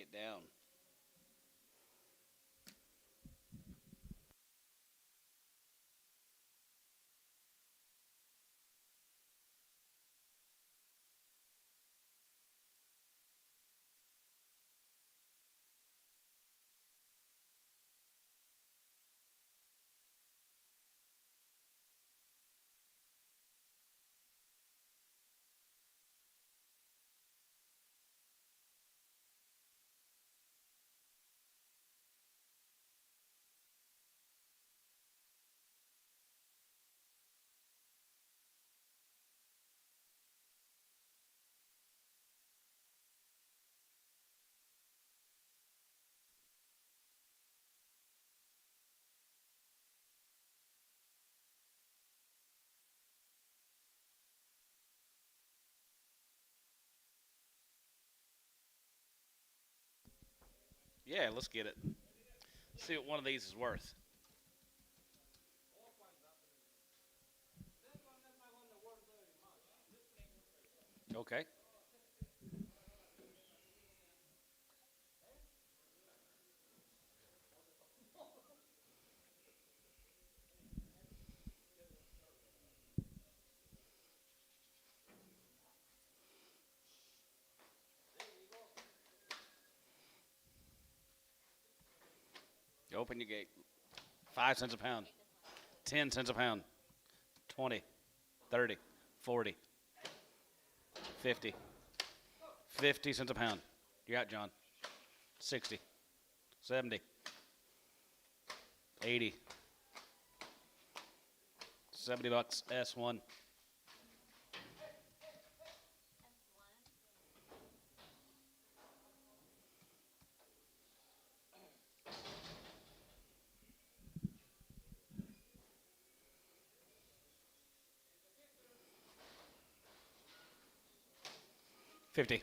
get down. Yeah, let's get it. See what one of these is worth. Okay. 'Open your gate. 5 cents a pound. 10 cents a pound. 20, 30, 40, 50. 50 cents a pound. You're out, John. 60, 70, 80. 70 bucks, S1. 50.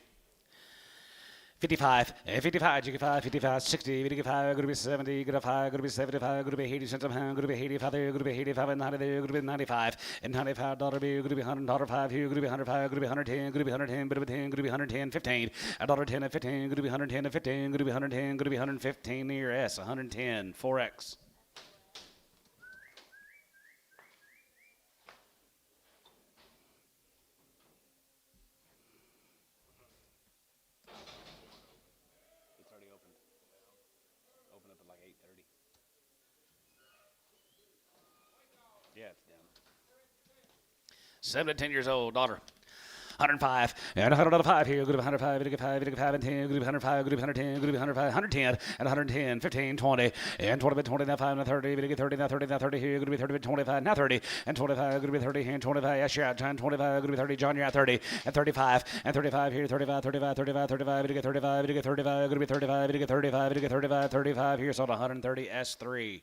55, 55, you get 5, 55, 60, you get 5, going to be 70, you get a 5, going to be 75, going to be 80 cents a pound, going to be 85 there, going to be 85 and 90 there, going to be 95, and $95 bill, going to be $100 here, going to be 105, going to be 110, going to be 110, but 10, going to be 110, 15, $1.10 at 15, going to be 110 at 15, going to be 110, going to be 115 near S, 110, 4X. Yeah, it's down. 7 to 10 years old, daughter. 105, and 105 here, good 105, 85, 85, and 10, good 105, good 110, good 105, 110, and 110, 15, 20, and 20, 20, now 5, now 30, good 30, now 30, now 30 here, good 30, 25, now 30, and 25, good 30 here, and 25, yes, you're out, John, 25, good 30, John, you're out 30, and 35, and 35 here, 35, 35, 35, 35, good 35, good 35, good 35, good 35, good 35, 35 here, sold 130, S3.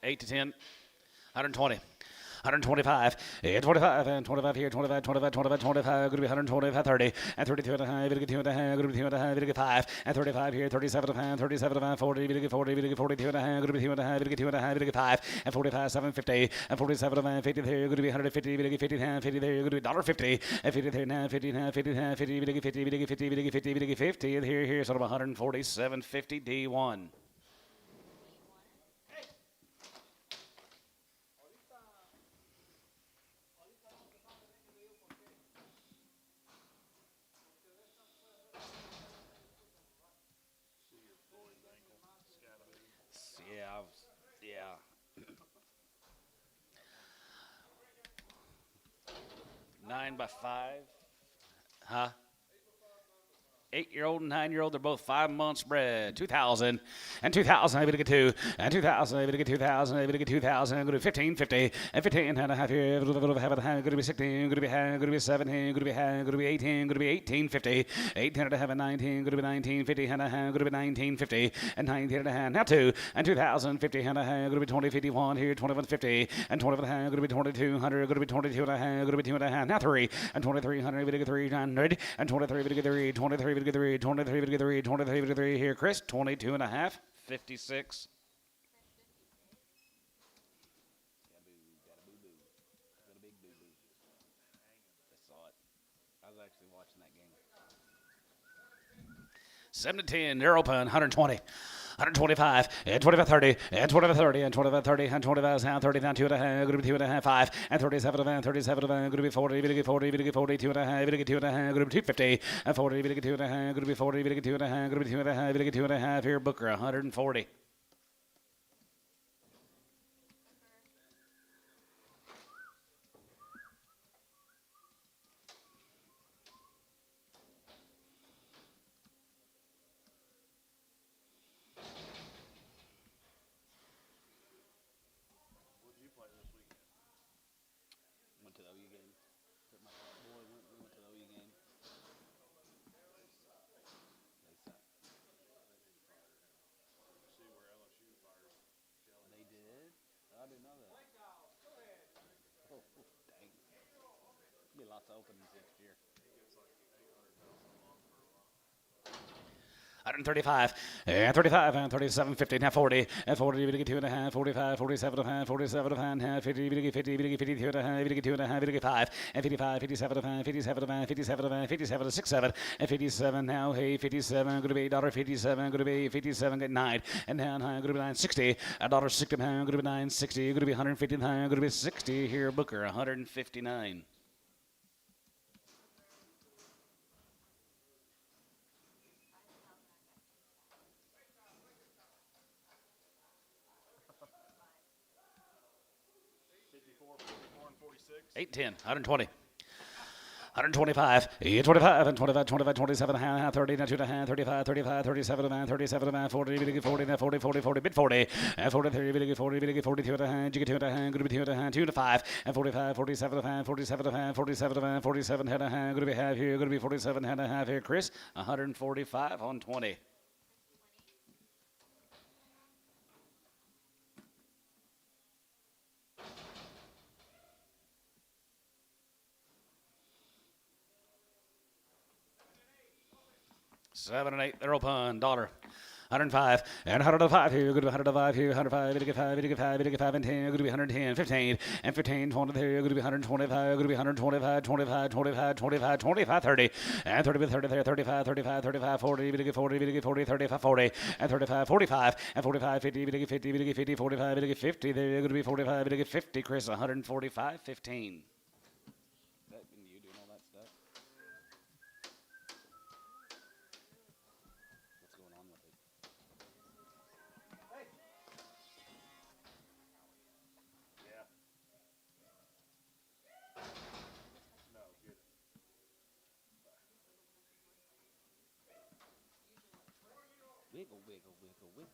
Eight to 10, 120. 125, and 25, and 25 here, 25, 25, 25, 25, going to be 125, 30, and 32 and a half, going to get 2 and a half, going to be 2 and a half, going to get 5, and 35 here, 37 and a half, 37 and a half, 40, going to get 40, going to get 42 and a half, going to be 2 and a half, going to get 2 and a half, going to get 5, and 45, 750, and 47 and a half, 50 there, going to be 150, going to get 50 and a half, 50 there, going to be $1.50, and 50 there now, 50 and a half, 50 and a half, 50, going to get 50, going to get 50, going to get 50, going to get 50, and here, sort of 147.50 D1. Yeah, yeah. 9 by 5. Huh? 8-year-old and 9-year-old, they're both 5 months bred. 2,000 and 2,000. Able to get 2 and 2,000. Able to get 2,000. Able to get 2,000. Going to be 15, 50 and 15 and a half here. Going to be 16. Going to be 17. Going to be 18. Going to be 18, 50. 18 and a half and 19. Going to be 19, 50 and a half. Going to be 19, 50 and 19 and a half. Now 2 and 2,000. 50 and a half. Going to be 20, 51 here. 21, 50 and 20 and a half. Going to be 2,200. Going to be 22 and a half. Going to be 2 and a half. Now 3 and 2,300. Going to get 300 and 23. Going to get 3. 23. 23, 23, 23, 23, 23 here, Chris. 22 and a half, 56. Got a boo-boo. Got a big boo-boo. I saw it. I was actually watching that game. 7 to 10, they're open, 120. 125, and 25 30, and 25 30, and 25 30, and 25 sound, 30 down, 2 and a half, going to be 2 and a half, 5, and 37 of 37 of going to be 40, going to get 40, going to get 40, 2 and a half, going to get 2 and a half, going to be 250, and 40, going to get 2 and a half, going to be 40, going to get 2 and a half, going to be 2 and a half, going to get 2 and a half here, Booker, 140. Went to the OU game. My boy we went to the OU game. They did? I didn't know that. Oh, dang. There'll be lots of openings next year. 135, and 35, and 37, 50, now 40, and 40, you get 2 and a half, 45, 47 and a half, 47 and a half, 50, you get 50, you get 52 and a half, you get 2 and a half, you get 5, and 55, 57 and a half, 57 and a half, 57 and a half, 57 to 67, and 57 now, hey, 57, going to be $1.57, going to be 57, get 9, and down high, going to be $9.60, $1.60 pound, going to be $9.60, going to be 150 high, going to be 60 here, Booker, 159. Eight, 10, 120. 125, 25, and 25, 25, 27, 30, 2 and a half, 35, 35, 37, 37, 40, 40, 40, 40, 40, mid 40, and 43, 40, 42 and a half, you get 2 and a half, going to be 2 and a half, 2 to 5, and 45, 47 and a half, 47 and a half, 47 and a half, 47 and a half, going to be half here, going to be 47 and a half here, Chris, 145 on 20. Seven and 8, they're open, $1. 105, and 105 here, good to 105 here, 105, going to get 5, going to get 5, going to get 5 and 10, going to be 110, 15, and 15, 20 here, going to be 125, going to be 125, 25, 25, 25, 25, 30, and 30 with 30 there, 35, 35, 35, 40, going to get 40, going to get 40, 35, 40, and 35, 45, and 45, 50, going to get 50, going to get 50, 45, going to get 50, there, going to be 45, going to get 50, Chris, 145, 15. You doing all that stuff? What's going on with it? Wiggle, wiggle, wiggle, wiggle.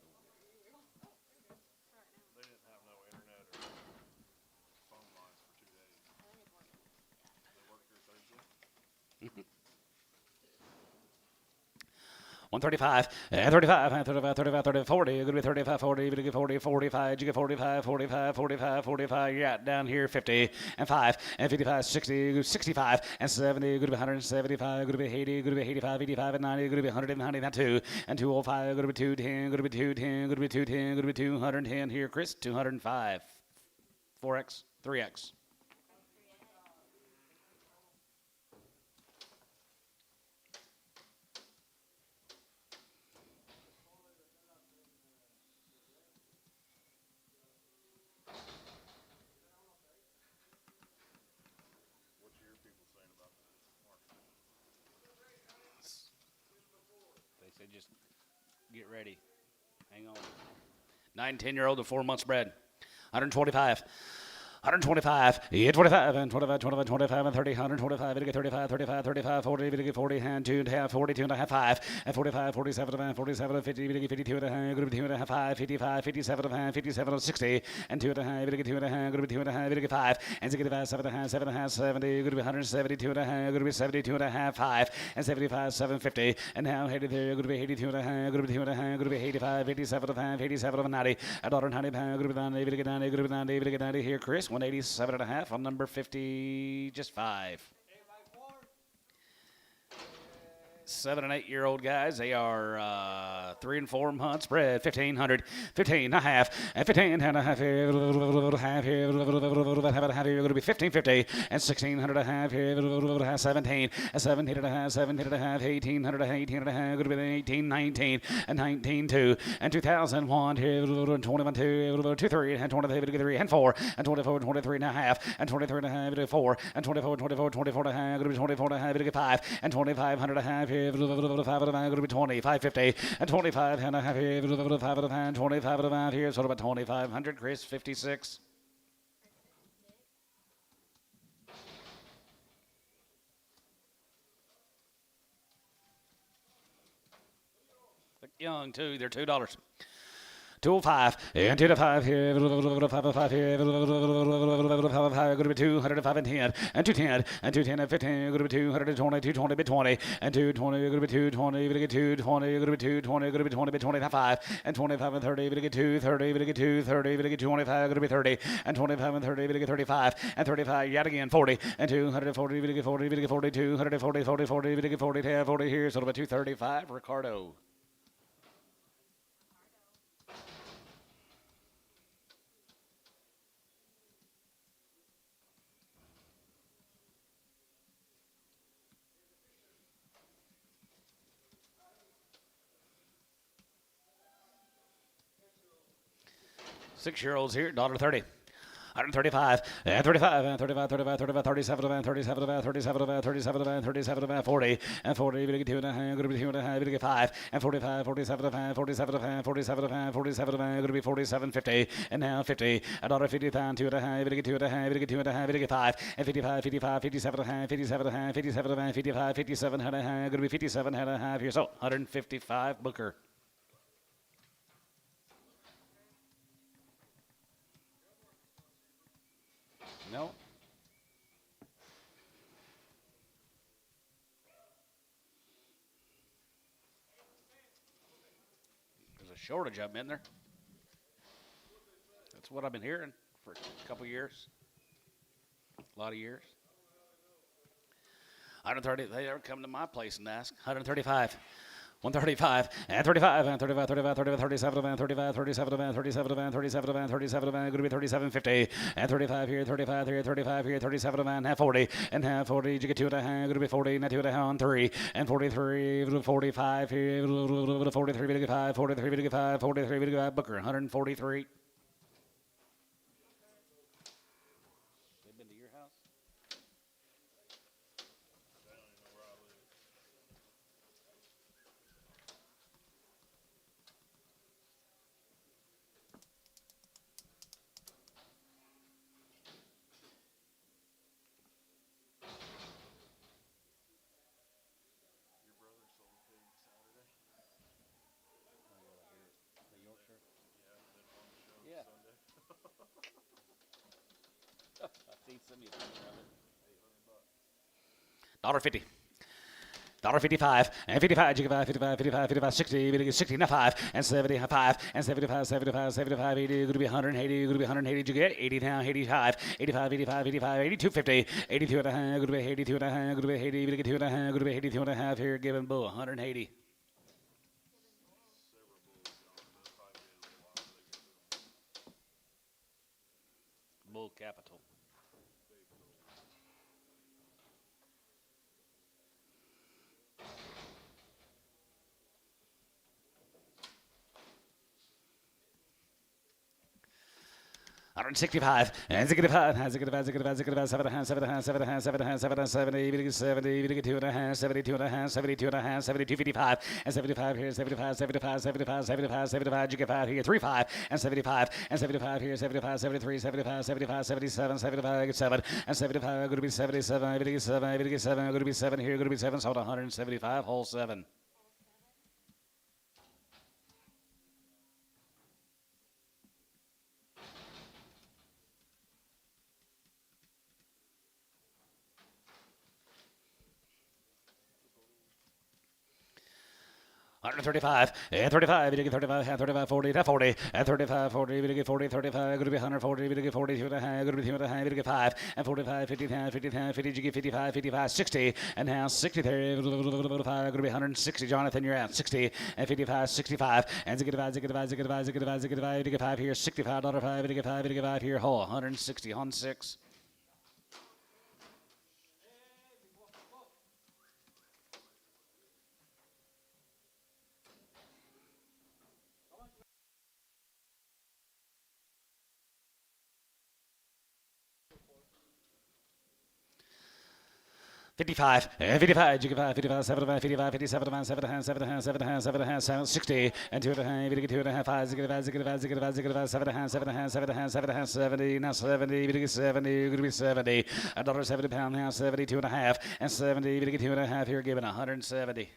They didn't have no internet or phone lines for 2 days. They work here Thursday. 135, and 35, and 35, 35, 30, 40, you're going to be 35, 40, you're going to get 40, 45, you get 45, 45, 45, 45, yeah, down here 50, and 5, and 55, 60, 65, and 70, you're going to be 175, you're going to be 80, you're going to be 85, 85, and 90, you're going to be 190, now 2, and 205, you're going to be 210, you're going to be 210, you're going to be 210, you're going to be 210 here, Chris, 205, 4X, 3X. What's your people saying about the market? They say just get ready. Hang on. 9, 10-year-old to 4 months bred. 125. 125, yeah, 25, and 25, 25, 25, and 30, 125, you get 35, 35, 35, 40, you get 40, and 2 and a half, 42 and a half, 5, and 45, 47, and 47, and 50, you get 52 and a half, going to be 2 and a half, 5, 55, 57 and a half, 57 and 60, and 2 and a half, you get 2 and a half, going to be 2 and a half, you get 5, and 65, 7 and a half, 7 and a half, 70, you're going to be 172 and a half, going to be 72 and a half, 5, and 75, 750, and now headed there, you're going to be 82 and a half, going to be 2 and a half, going to be 85, 87 and a half, 87 and 90, $1.90 pound, going to be 90, you get 90, going to be 90, you get 90 here, Chris, 187 and a half on number 50, just 5. 7 and 8 year old guys. They are 3 and 4 months bred. 1,500, 15 and a half, and 15 and a half here. Half here. Going to be 1550 and 1,600 and a half here. 17 and 17 and a half, 17 and a half, 1,800 and 18 and a half. Going to be 18, 19 and 19 2 and 2001 here. 21 2, 2 3 and 23 and 4 and 24, 23 and a half and 23 and a half, 4 and 24, 24, 24 and a half. Going to be 24 and a half, 5 and 2,500 and a half here. 5 and a half. Going to be 20, 550 and 25 and a half here. 5 and a half, 25 and a half here. So about 2,500. Chris, 56. Young too. They're $2. 205 and 205 here. 5 here. Going to be 205 and 10 and 210 and 210 and 15. Going to be 220, 220 bit 20 and 220. Going to be 220. Going to get 220. Going to be 220. Going to be 20 bit 25 and 25 and 30. Going to get 230. Going to get 230. Going to get 25. Going to be 30 and 25 and 30. Going to get 35 and 35. Yet again 40 and 240. Going to get 40. Going to get 40. 240. 40. 40. Going to get 40. 40 here. So about 235. Ricardo. Six-year-olds here, $1.30. 135 and 35 and 35, 35, 35, 37 and 37 and 37 and 37 and 37 and 40 and 40. We get 2 and a half. Going to be 2 and a half. We get 5 and 45, 47 and a half, 47 and a half, 47 and a half, 47 and a half. Going to be 47, 50 and now 50. $1.50 pound, 2 and a half. We get 2 and a half. We get 2 and a half. We get 5 and 55, 55, 57 and a half, 57 and a half, 57 and a half, 55, 57 and a half. Going to be 57 and a half here. So 155 Booker. No. There's a shortage of them in there. That's what I've been hearing for a couple years. A lot of years. 130. They ever come to my place and ask. 135. 135 and 35 and 35, 35, 35, 37 and 35, 37 and 37 and 37 and 37 and going to be 37.50 and 35 here, 35 here, 35 here, 37 and half 40 and half 40. You get 2 and a half. Going to be 40 and 2 and a half on 3 and 43, 45 here, 43, 5, 43, 5, 43, 5. Booker 143. They've been to your house? Your brother sold a pig Saturday. The Yorkshire? Yeah, then on the show Yeah. Sunday. I see some of you picture of it. $800. $1.50. $1.55 and 55, 55, 55, 55, 60, 60, now 5 and 75 and 75, 75, 75, 80, going to be 180, going to be 180, you get 80 now, 85, 85, 85, 85, 82, 50, 82 and a half, going to be 82 and a half, going to be 80, we get 2 and a half, going to be 82 and a half here, giving Bull 180. Bull Capital. $165 and 65, 65, 65, 65, 7 and a half, 7 and a half, 7 and a half, 7 and a half, 7 and 70, 70, 2 and a half, 72 and a half, 72 and a half, 72, 55 and 75 here, 75, 75, 75, 75, 75, you get 5 here, 35 and 75 and 75 here, 75, 73, 75, 75, 77, 75, get 7 and 75, going to be 77, 87, 87, going to be 7 here, going to be 7, sold 175, whole 7. 135, and 35, we get 35, and 35, 40, and 40, and 35, 40, we get 40, 35, going to be 140, we get 40, 2 and a half, going to be 2 and a half, we get 5, and 45, 50, 10, 50, 10, 50, you get 55, 55, 60, and now 60 there, going to be 160, Jonathan, you're out, 60, and 55, 65, and zig divide, zig divide, zig divide, zig divide, zig divide, we get 5 here, $65, we get 5, we get 5 here, whole, 160, on 6. $55, 55, 55, 75, 55, 57, 7, 7, 7, 7, 7, 60, and 2 and a half, we get 2 and a half, 5, zig divide, zig divide, zig divide, zig divide, 7, 7, 7, 7, 70, now 70, we get 70, going to be 70, £1.70 now, 72 and a half, and 70, we get 2 and a half here, giving 170.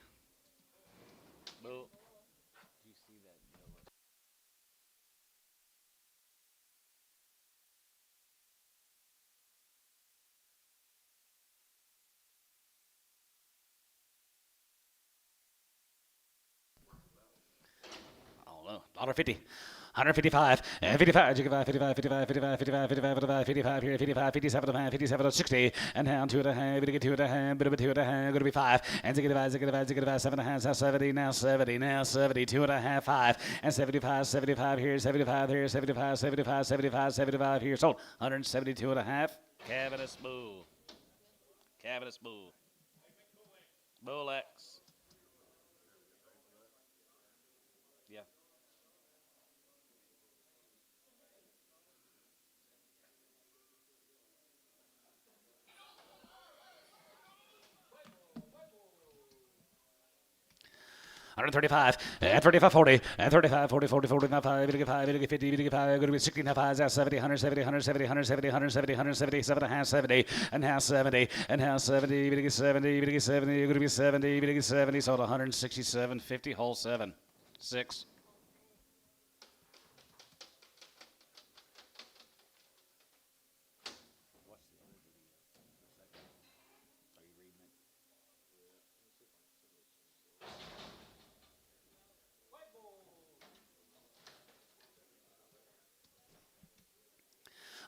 $1.50. 155, and 55, 55, 55, 55, 55, 55, 55 here, 55, 57, 57, 60, and down 2 and a half, we get 2 and a half, bit of a 2 and a half, going to be 5, and zig divide, 7 and a half, 70, now 70, now 70, 2 and a half, 5, and 75, 75 here, 75 here, 75, 75, 75, 75 here, sold, 172 and a half, Cabinet Bull, Cabinet Bull, Bull X. Yeah. $135, and 35, 40, and 35, 40, 40, 45, 5, 50, 55, going to be 16 half highs, 70, 170, 170, 170, 170, 177 and a half, 70, and half 70, and half 70, we get 70, we get 70, going to be 70, we get 70, sold 167.50, whole 7, 6.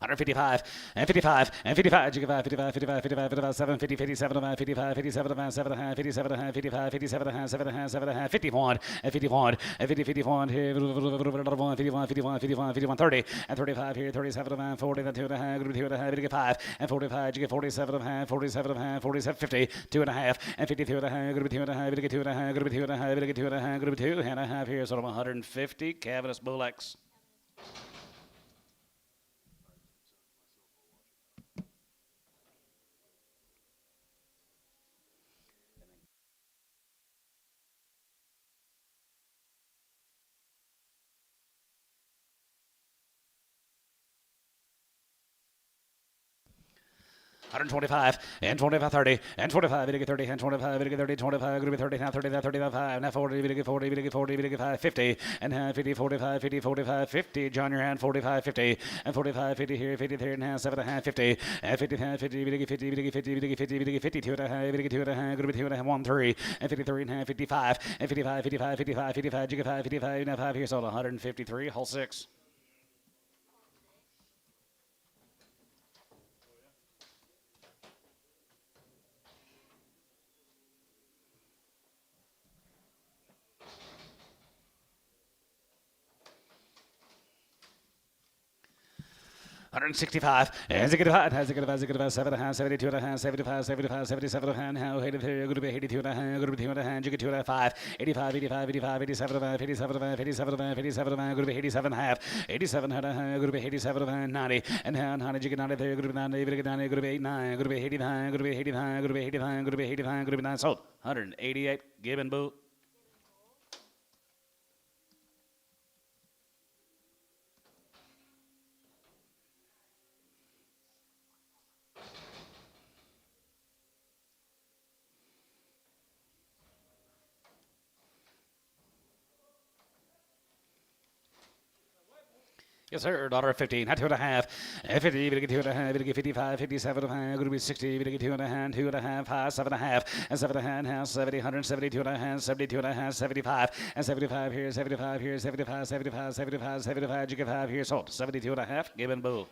$155, and 55, and 55, 55, 55, 55, 55, 7, 50, 57, 55, 57, 7, 57, 55, 57, 7, 7, 51, and 51, and 50, 51 here, 51, 51, 51, 51, 30, and 35 here, 37, 40, then 2 and a half, 2 and a half, you get 5, and 45, you get 47, 47, 47, 50, 2 and a half, and 52 and a half, going to be 2 and a half, you get 2 and a half, going to be 2 and a half, you get 2 and a half, going to be 2 and a half here, sort of 150, Cabinet Bull X. $125, and 25, 30, and 25, we get 30, and 25, we get 30, 25, going to be 30, now 30, now 35, now 40, we get 40, we get 40, we get 5, 50, and 50, 45, 50, 45, 50, John, your hand, 45, 50, and 45, 50 here, 50 there, and half, 7 and a half, 50, and 50, 50, we get 50, we get 50, we get 50, we get 50, 2 and a half, we get 2 and a half, going to be 2 and a half, 1, 3, and 53 and a half, 55, and 55, 55, 55, 55, you get 5, 55, now 5 here, sold 153, whole 6. $165, and zig divide, zig divide, zig divide, 7 and a half, 72 and a half, 75, 75, 77 and a half, how 83, going to be 82 and a half, going to be 2 and a half, you get 2 and a half, 5, 85, 85, 85, 87 and a half, 87 and a half, 87 and a half, 87 and a half, going to be 87 and a half, 87 and a half, going to be 87 and a half, 90, and how 90, you get 90 there, going to be 90, you get 90, going to be 89, going to be 89, going to be 89, going to be 89, going to be 89, going to be 9, sold, 188, Gibbon Boot. Yes, sir. Dollar 15. Two and a half. 50. We get 2.5. We get 55. 57 and a half. Going to be 60. We get 2.5. 2.5. High. 7.5. And 7.5. House 70. 172 and a half. 72 and a half. 75. And 75 here. 75 here. 75. 75. 75. 75. You get 5 here. Sold. 72 and a half. Given bull.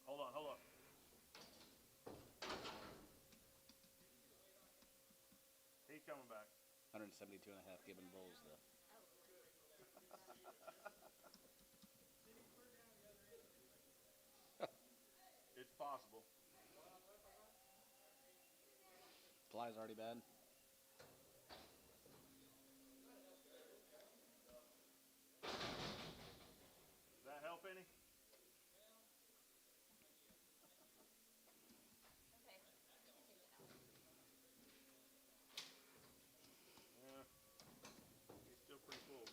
Hold on, hold on. He's coming back. 172 and a half. Given bulls though. It's possible. Fly's already bad. Does that help any? Yeah. He's still pretty full.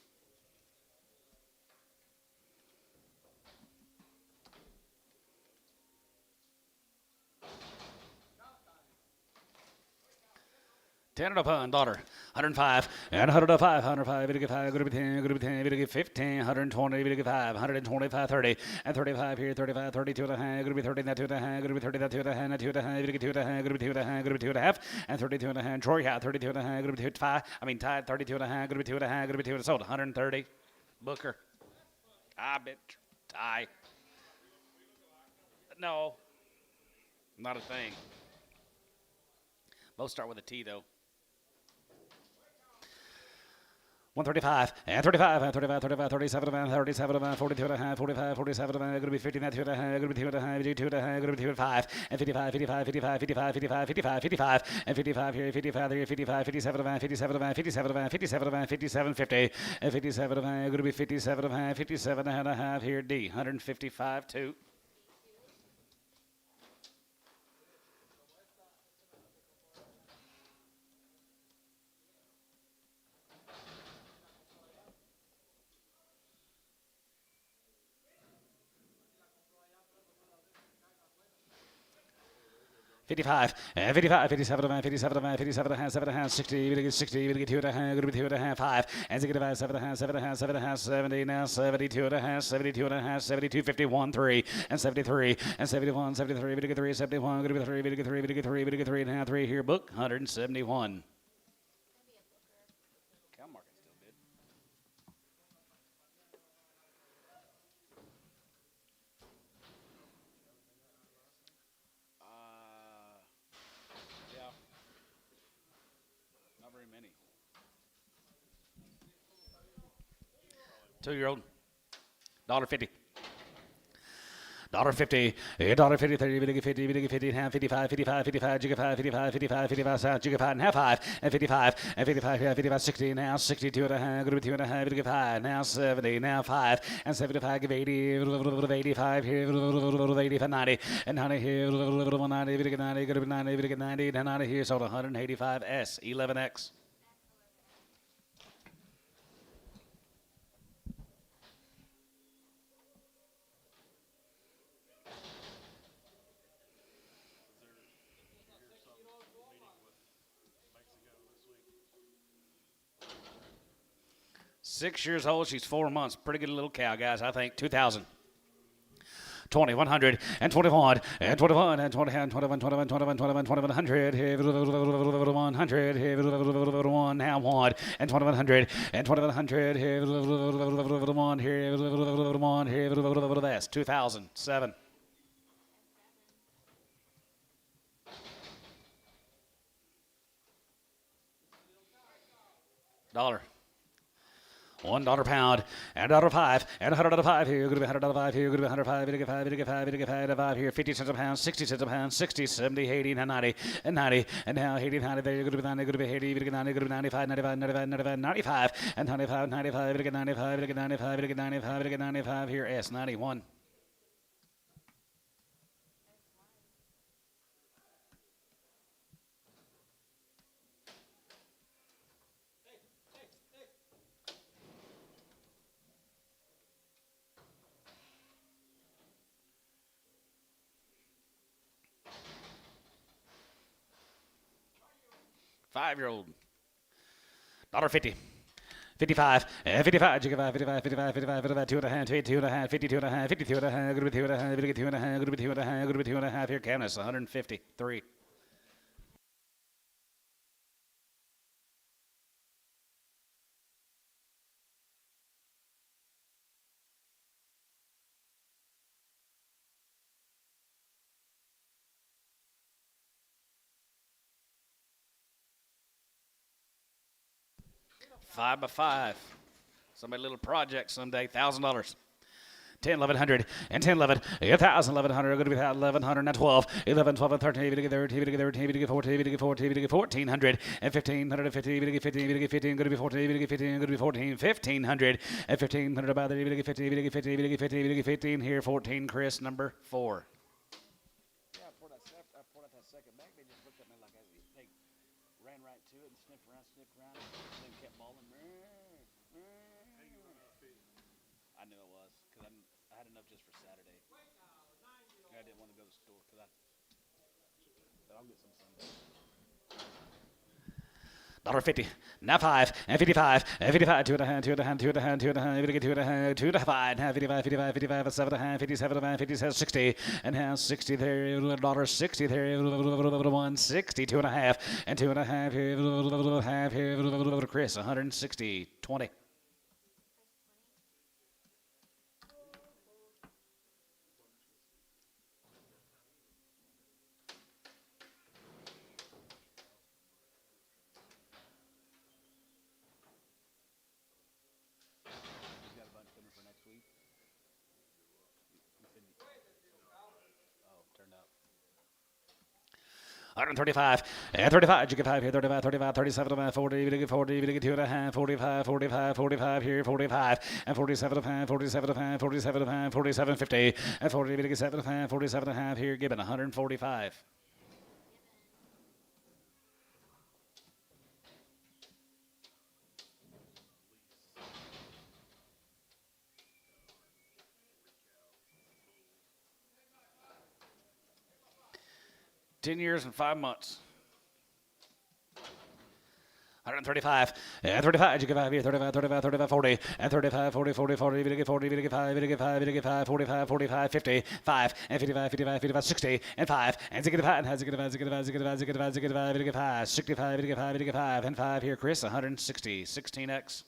$10 and a pound, dollar. 105 and 105, 105, we get 5, going to be 10, going to be 10, we get 15, 120, we get 5, 125, 30, and 35 here, 35, 32 and a half, going to be 30, that 2 and a half, going to be 30, that 2 and a half, and 2 and a half, we get 2 and a half, going to be 2 and a half, going to be 2 and a half, and 32 and a half, Troy, yeah, 32 and a half, going to be 5, tied, 32 and a half, going to be 2 and a half, going to be 2 and a sold, 130, Booker, I bet, tie, no, not a thing, both start with a T though. 135 and 35 and 35, 35, 37 and 37 and 42 and a half, 45, 47 and going to be 50 and 2 and a half, going to be 2 and a half, 2 and a half, going to be 2 and 5 and 55, 55, 55, 55, 55, 55, 55 and 55 here, 55 here, 55, 57 and 57 and 57 and 57 and 57, 50 and 57 and going to be 57 and 57 and a half here, D, 155, 2. $55 and 55, 57 and 57 and 57 and 7 and 60, we get 60, we get 2 and a half, going to be 2 and a half, 5 and 65, 7 and 7 and 7 and 70 now, 72 and a half, 72 and a half, 72, 51, 3 and 73 and 71, 73, we get 3, 71, going to be 3, we get 3, we get 3, we get 3 and a half, 3 here, book 171. Cow market still bid. Yeah, not very many. 2-year-old, $1.50. $1.50, $1.50, 30, we get 50, we get 50 and half, 55, 55, 55, jigga 5, 55, 55, 55, south, jigga 5 and half 5, and 55, and 55, yeah, 55, 60, now 62 and a half, going to be 2 and a half, we get 5, now 70, now 5, and 75, give 80, 85 here, 85, 90, and 90 here, 90, we get 90, going to be 90, we get 90, and 90 here, sold 185 S, 11X. Here's some meeting with Mexico this week. 6 years old. She's 4 months. Pretty good little cow, guys, I think. 2,000. 20, 100, and 21, and 21, and 20, and 21, 21, 21, 21, 2100, 100, 1, now 1, and 2100, and 2100, 1, here, 1, here, that's 2007. $1. $1 pound, and $1.05, and $100.05 here, going to be $100.05 here, going to be $105, we get 5, we get 5, we get 5 here, 50 cents a pound, 60 cents a pound, 60, 70, 80, and 90, and 90, and now 80, 90, there, you're going to be 90, going to be 80, we get 90, going to be 95, 95, 95, 95, 95, and 95, 95, we get 95, we get 95, we get 95, we get 95 here, S, 91. Five-year-old, $1.50. 55, 55, 55, 55, 55, 55, 2 and a half, 2 and a half, 52 and a half, 52 and a half, going to be 2 and a half, going to be 2 and a half, going to be 2 and a half, going to be 2 and a half. Here, count us, 153. Five by five. Somebody little project someday, $1,000. 10, 1100, and 10, 11, 1,000, 1100, going to be 1100, and 12, 11, 12, and 13, 13, 13, 13, 14, 14, 1400, and 1500, and 15, 15, 15, going to be 14, 15, going to be 14, 1500, and 1500, about the 15, 15, 15, 15, here, 14, Chris, number 4. Yeah, I poured out that second back. They just looked at me like they ran right to it and sniffed around, and then kept balling. I knew it was because I had enough just for Saturday. I didn't want to go to the store because but I'll get some Sunday. $1.50. Now 5 and 55 and 55. 2 and a half, 2 and a half, 2 and a half, 2 and a half. 2 and a half, 2 and a half, 55, 55, 55, 7 and a half, 57 and a half, 57, 60 and a half, 60 there, $1.60 there, 160, 2 and a half, and 2 and a half here, half here, Chris, 160, 20. Turned up. 135 and 35. You get 5 here, 35, 35, 37, 40, 40, 2 and a half, 45, 45, 45 here, 45, and 47 and a half, 47 and a half, 47 and a half, 47, 50, and 40, 7 and a half, 47 and a half here, given 145. $10 years and 5 months. 135 and 35. You get 5 here, 35, 35, 35, 40, and 35, 40, 40, 40, 40, 40, 45, 45, 45, 50, 5, and 55, 55, 55, 60, and 5, and 65, and 65, 65, 65, 65, 65, 65, 65, 65, 65, and 5 here, Chris, 160, 16X.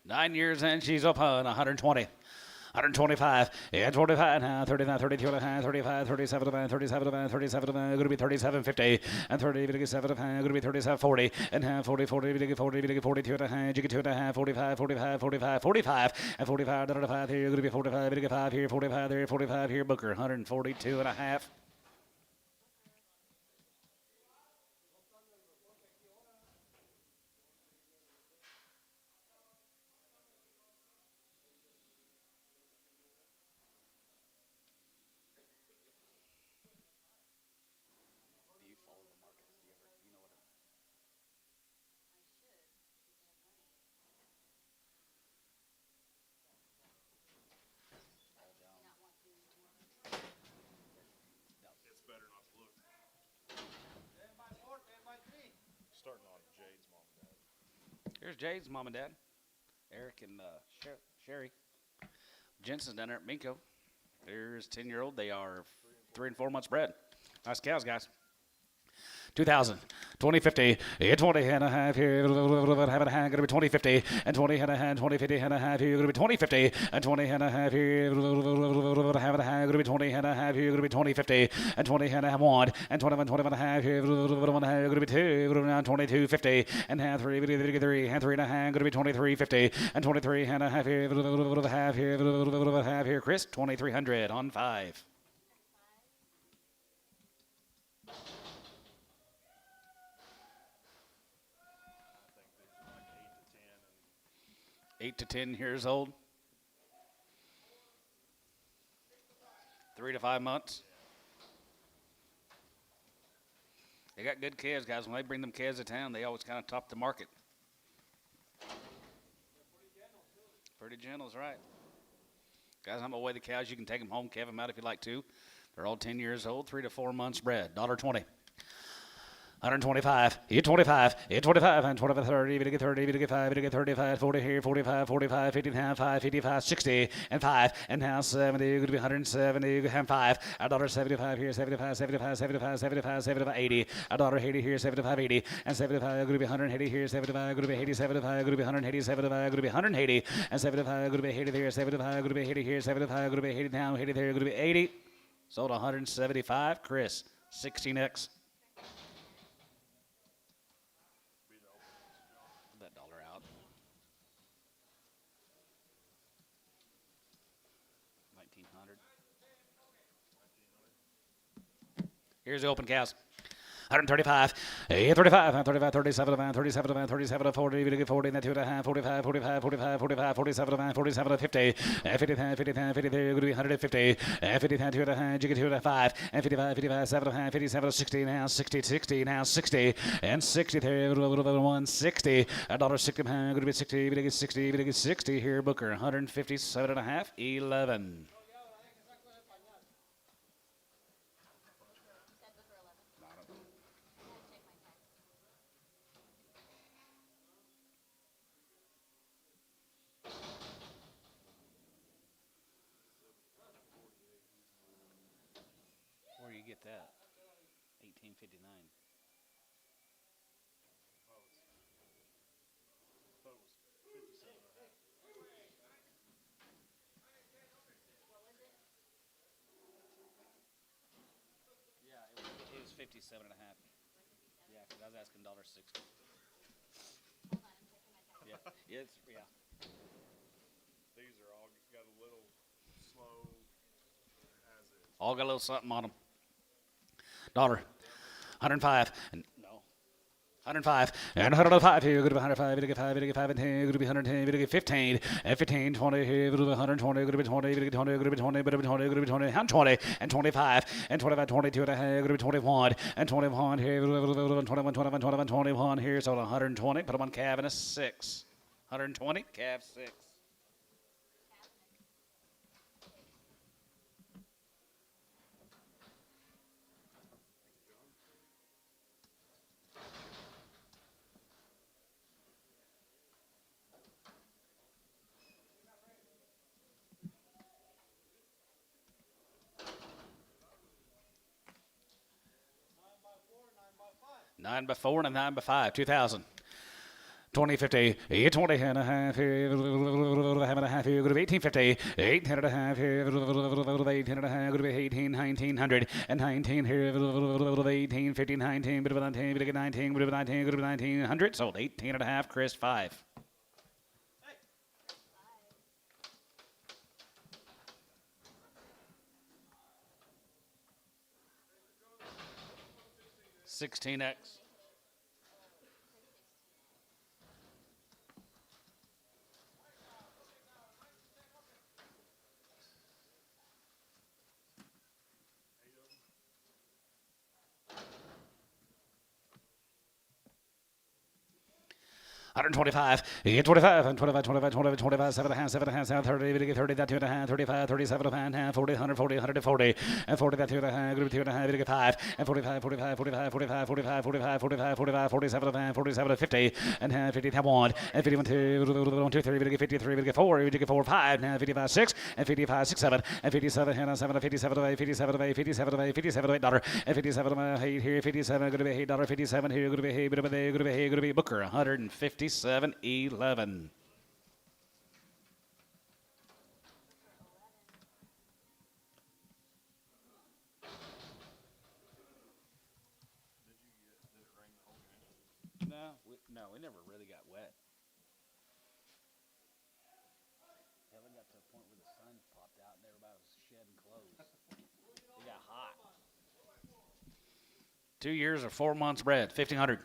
Nine years and she's up on 120. 125, and 25, and 39, 32 and a half, 35, 37 and a half, 37 and a half, 37 and a half, going to be 37, 50, and 30, 57 and a half, going to be 37, 40, and half, 40, 40, 40, 42 and a half, you get 2 and a half, 45, 45, 45, 45, and 45, and 5 here, going to be 45, 5 here, 45 there, 45 here, Booker, 142 and a half. It's better not to look. Starting on Jade's mom and dad. Here's Jade's mom and dad, Eric and Sherry. Jensen's down there at Minko. There's 10-year-old. They are 3 and 4 months bred. Nice cows, guys. 2,000, 2050, 20 and a half here, have a hand, gonna be 2050, and 20 and a half, 2050 and a half here, gonna be 2050, and 20 and a half here, have a hand, gonna be 20 and a half here, gonna be 2050, and 20 and a half one, and 21, 21 and a half here, gonna be 2, 22, 50, and half 3, 3, and 3 and a half, gonna be 23, 50, and 23 and a half here, half here, Chris, 2,300 on 5. I think these are like 8 to 10 and 8 to 10 years old. 3 to 5 months. They got good kids, guys. When they bring them kids to town, they always kind of top the market. Pretty gentle is right. Guys, I'm going to weigh the cows. You can take them home, calve them out if you like to. They're all 10 years old, 3 to 4 months bred. $1.20. 125, 25, 25, and 25, 30, we get 30, we get 5, we get 35, 40 here, 45, 45, 55, 5, 55, 60, and 5, and now 70, you're going to be 170, you have 5, $1.75 here, 75, 75, 75, 75, 75, 80, $1.80 here, 75, 80, and 75, going to be 180 here, 75, going to be 80, 75, going to be 180, 75, going to be 180, and 75, going to be 80 there, 75, going to be 80 here, 75, going to be 80 down, 80 there, going to be 80, sold 175, Chris, 16X. Out. 1900. Here's the open cows. 135, 35, 35, 37, 37, 37, 40, 40, and 2.5, 45, 45, 45, 45, 47, 47, 50, 50, 50, 50, going to be 150, 50, 2.5, you get 2.5, and 55, 55, 7, 57, 60, now 60, 60, now 60, and 60 there, 160, $1.60, going to be 60, we get 60, we get 60 here, Booker, 157.5, 11. Where do you get that? 1859. Yeah, it was 57 and a half. Yeah, because I was asking $1.60. Yeah, yeah. These are all got a little slow as is. All got a little something on them. Dollar. 105. No. 105. And 105 here. Go to 105. We get 5. We get 5 and 10. Go to be 110. We get 15. And 15. 20 here. Go to 120. Go to be 20. We get 20. Go to be 20. Go to be 20. Go to be 20. And 20. And 25. And 25. 22 and a half. Go to be 21. And 21 here. 21. 21. 21. 21 here. So 120. Put them on calf and a 6. 120. Calf 6. Nine by 4 and a 9 by 5. 2,000. 2050, 20 and a half here, half and a half here, go to 1850, 18 and a half here, 18 and a half, go to 18, 1900, and 19 here, 18, 15, 19, bit of 19, bit of 19, bit of 19, go to 1900, sold 18 and a half, Chris 5. $16X. $125, 25, and 25, 25, 25, 25, 7 and a half, 7 and a half, 30, 30, that 2 and a half, 35, 37 and a half, 40, 140, 140, and 40, that 2 and a half, 2 and a half, 5, and 45, 45, 45, 45, 45, 45, 45, 45, 47 and a half, 47 and 50, and half, 50, have 1, and 51, 2, 1, 2, 3, 53, 4, 4, 5, now 55, 6, and 55, 6, 7, and 57, and 7, 57, 8, 57, 8, 57, 8, 57, $8, and 57, 8 here, 57, going to be $8, 57 here, going to be, going to be Booker, 157.11. No, we never really got wet. Hell, it got to a point where the sun popped out and everybody was shedding clothes. It got hot. 2 years or 4 months bred, 1,500.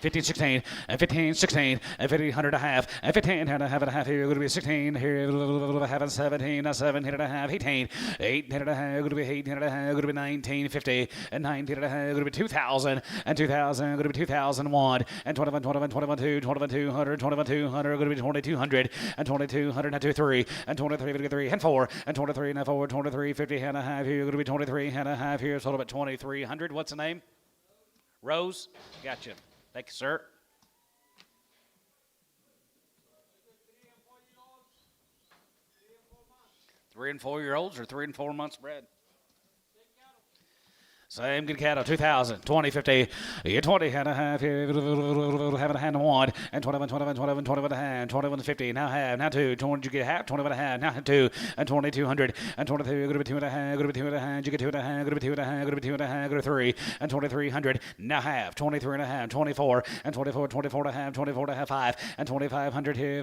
15, 16, and 15, 16, and 15, 100 and a half, and 15, and a half and a half here, going to be 16, here, having 17, now 17 and a half, 18, 18 and a half, going to be 18 and a half, going to be 19, 50, and 19 and a half, going to be 2,000, and 2,000, going to be 2,001, and 21, 21, 21, 2, 21, 200, 21, 200, going to be 2,200, and 2,200, and 23, and 23, 53, and 4, and 23, and 4, 23, 50 and a half here, going to be 23 and a half here, total about 2,300. What's the name? Rose? Gotcha. Thank you, sir. Three and 4 year olds or 3 and 4 months bred? Same good cattle, 2,000, 20, 50, 20 and a half, have a hand one, and 21, 21, 21, 21 and a half, 21, 50, now half, now 2, 20, you get half, 21 and a half, now 2, and 2,200, and 22, go to be 2 and a half, go to be 2 and a half, you get 2 and a half, go to be 2 and a half, go to be 2 and a half, go to 3, and 2,300, now half, 23 and a half, 24, and 24, 24 and a half, 24 and a half, 5, and 2,500 here,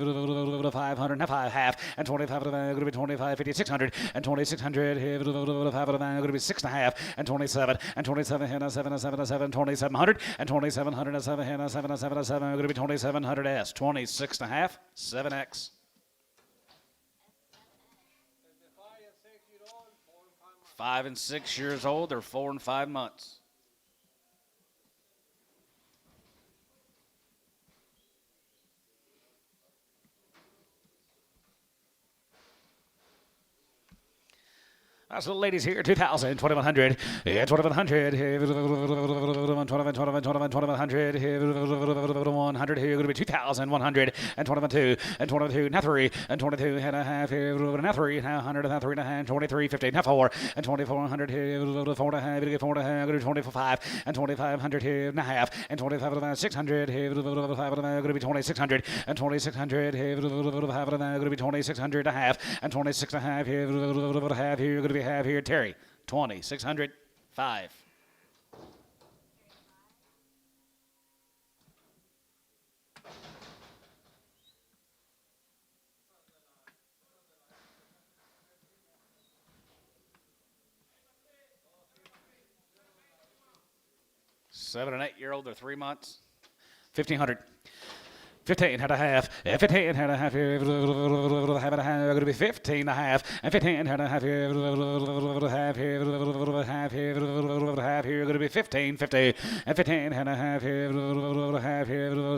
500, now 5, half, and 25 and a half, go to be 25, 50, 600, and 2,600 here, 5 and a half, go to be 6 and a half, and 27, and 27 and 7 and 7 and 7, 2,700, and 2,700 and 7 and 7 and 7 and 7, going to be 2,700 S, 26 and a half, 7X. 5 and 6 years old, they're 4 and 5 months. That's the ladies here, 2,000, 2,100, yeah, 2,100, 2,100, 100 here, going to be 2,100, and 22, and 22, now 3, and 22 and a half here, now 3, now 100, now 3 and a half, 23, 50, now 4, and 2,400 here, 4 and a half, 4 and a half, going to be 25, and 2,500 here, now half, and 25 and a half, 600 here, 5 and a half, going to be 2,600, and 2,600 here, 5 and a half, going to be 2,600 and a half, and 26 and a half here, half here, going to be have here, Terry, 2,600, 5. Seven and 8 year old, they're 3 months, 1,500. 15 and a half, 15 and a half, going to be 15 and a half, and 15 and a half, half here, going to be 15, 50, and 15 and a half,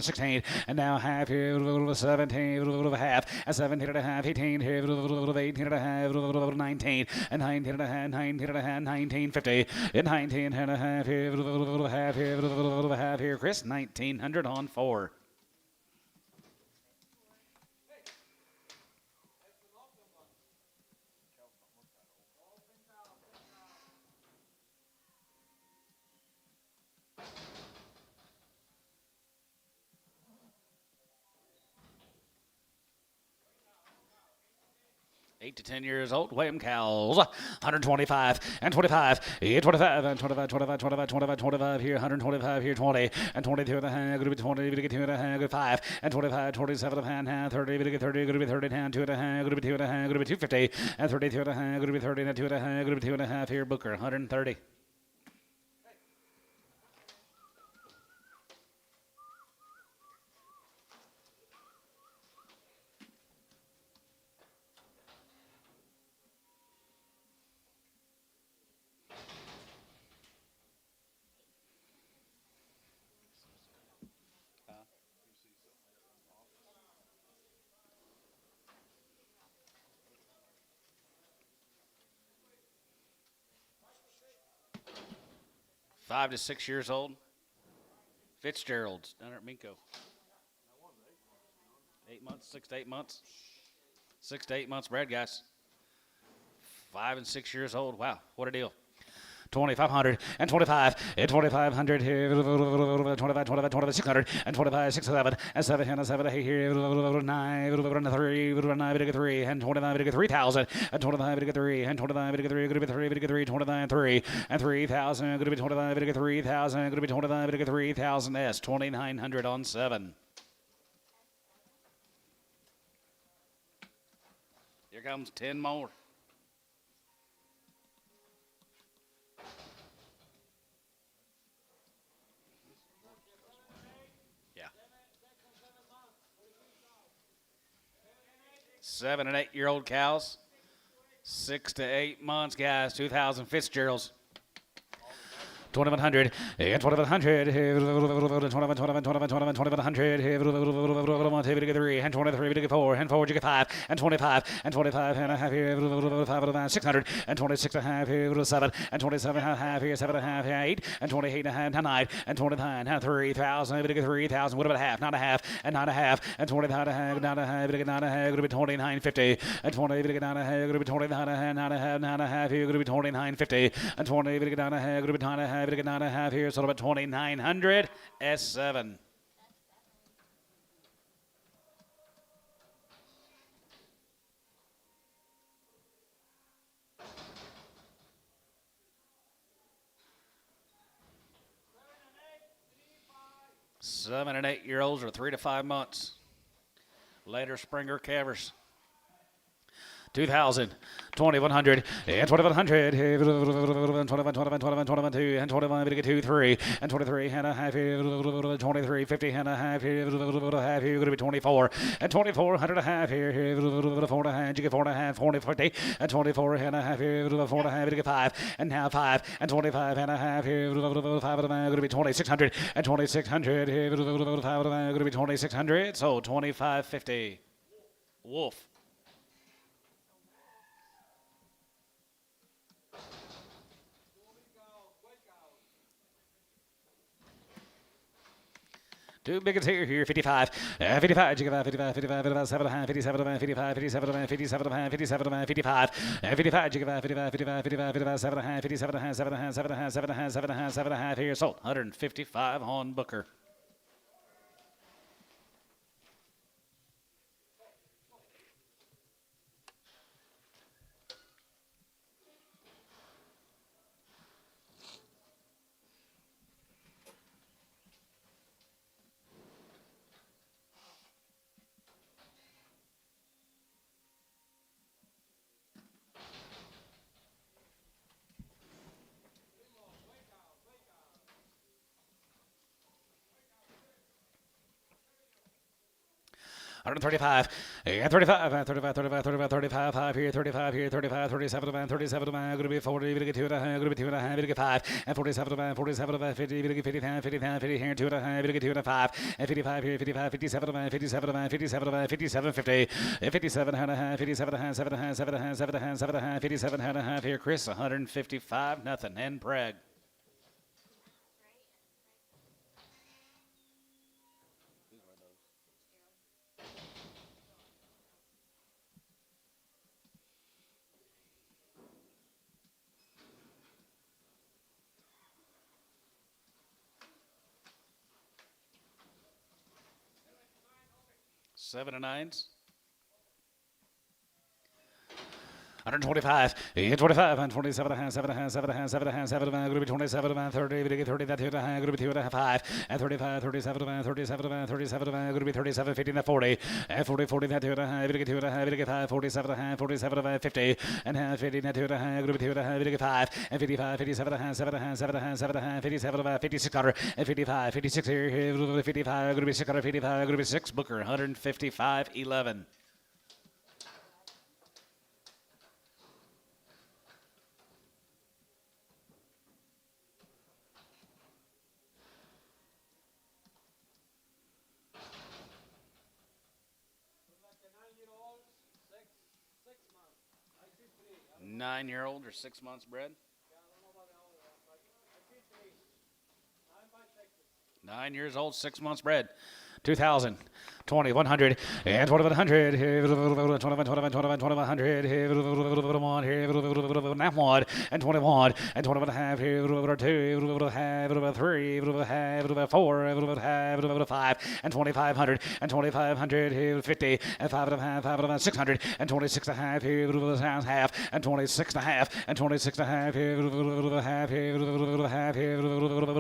16, and now half here, 17, half, and 17 and a half, 18 here, 18 and a half, 19, and 19 and a half, 19 and a half, 19, 50, and 19 and a half here, Chris, 1,900 on 4. Eight to 10 years old, William cows, 125 and 25, 25 and 25, 25, 25, 25, 25 here, 125 here, 20 and 22 and a half, going to be 20, going to get 2 and a half, 5 and 25, 27 and a half, 30, going to get 30, going to be 30 and 2 and a half, going to be 2 and a half, going to be 250 and 32 and a half, going to be 30 and 2 and a half, going to be 2 and a half here, Booker, 130. Five to 6 years old. Fitzgerald's down there at Minko. 8 months, 6 to 8 months. 6 to 8 months bred, guys. 5 and 6 years old. Wow, what a deal. 2,500 and 25 and 2,500 here, 25, 25, 25, 600 and 25, 6, 7 and 7 and 7 here, 9, 3, 9, 3 and 29, 3,000 and 25, 3 and 25, 3, going to be 3, 3, 29, 3 and 3,000, going to be 25, 3,000, going to be 25, 3,000 S, 2,900 on 7. Here comes 10 more. 7 and 8 year old cows. 6 to 8 months, guys. 2,000 Fitzgeralds. 2,100 and 2,100 2,100 and 23 4 and 4 5 and 25 and 25 and a half here 5 600 and 26 and a half here 7 and 27 and a half here 7 and a half 8 and 28 and a half 9 and 29 and 3,000 3,000 what about a half not a half and not a half and 29 and a half not a half not a half going to be 29.50 and 20 not a half going to be 29 and a half not a half not a half here going to be 29.50 and 20 not a half going to be not a half not a half here so about 2,900 S7. Seven and 8 year olds are 3 to 5 months. Later Springer calvers. 2,000, 2,100, and 2,100, 21, 22, and 21, 23, and 23 and a half, 23, 50 and a half, you're going to be 24, and 24 and a half, 4 and a half, you get 4 and a half, 40, 40, and 24 and a half, 4 and a half, you get 5, and now 5, and 25 and a half, 5 and a half, going to be 2,600, and 2,600, 5 and a half, going to be 2,600, so 25.50. Wolf. Two biggest here, 55, 55, 55, 55, 55, 7, 57, 55, 57, 57, 57, 55, 55, 55, 55, 55, 55, 7, 57, 7, 7, 7, 7, 7 here, sold 155 on Booker. Hundred 35, 35, 35, 35, 35, 35, 5 here, 35 here, 35, 37 man, 37 man, going to be 40, going to get 2 and a half, going to be 2 and a half, going to get 5, and 47 man, 47 man, 50, going to get 55, 55, 50 here, 2 and a half, going to get 2 and a 5, and 55 here, 55, 57 man, 57 man, 57 man, 57, 50, 57 and a half, 57 and a half, 7 and a half, 7 and a half, 7 and a half, 7 and a half, 57 and a half here, Chris, 155, nothing, and Prague. Seven and nines. 125, 25, and 27 and a half, 7 and a half, 7 and a half, 7 and a half, 7 and a half, going to be 27 and 30, going to get 30, that 2 and a half, going to be 2 and a half, 5, and 35, 37 and 37 and 37 and going to be 37, 50, and 40, and 40, 40, that 2 and a half, going to get 2 and a half, going to get 5, 47 and a half, 47 and 50, and half, 50, that 2 and a half, going to be 2 and a half, going to get 5, and 55, 57 and a half, 7 and a half, 7 and a half, 7 and a half, 57 and 5600, and 55, 56 here, 55, going to be 655, going to be 6, Booker, 155, 11. Nine-year-old or 6 months bred? 9 years old, 6 months bred. 2,000, 20, 100, and 2,100, 21, 21, 21, 2100, 1, and 21, and 21 and a half, 2, 3, 4, 5, and 2,500, and 2,500, 50, and 5 and a half, 5 and a half, 600, and 26 and a half, half, and 26 and a half, and 26 and a half,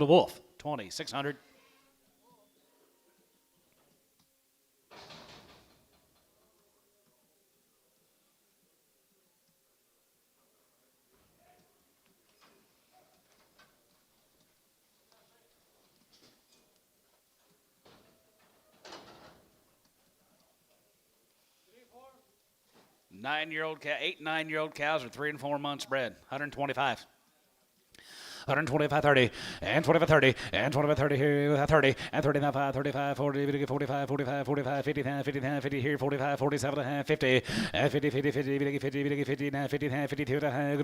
Wolf, 2,600. 9-year-old cow, 8 and 9-year-old cows are 3 and 4 months bred. 125. 125, 30, and 25, 30, and 25, 30 here, 30, and 35, 35, 40, 45, 45, 45, 50, 50, 50 here, 45, 47, 50, and 50, 50, 50, 50, 50, 50, 52,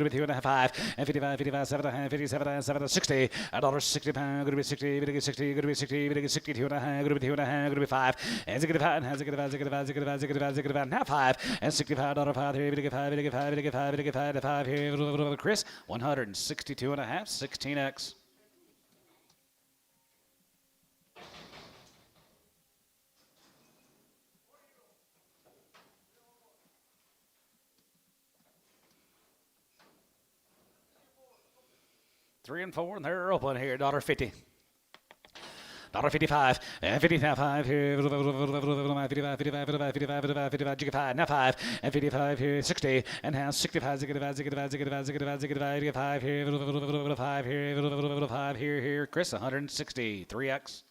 2 and 5, and 55, 55, 7, 57, 7, 60, $60, going to be 60, 60, going to be 60, 62, going to be 2 going to be 5, and 65, and 65, 65, 65, 65, 65, now 5, and $65, 5 here, 5, 5, 5, 5, 5 here, Chris, 162 and a half, 16X. Three and 4, and they're open here, $50. $55 and 55 here, 55, 55, 55, 55, 55, now 5 and 55 here, 60 and now 65, 65, 65, 65, 65, 65 here, 5 here, 5 here, Chris, 160, 3X.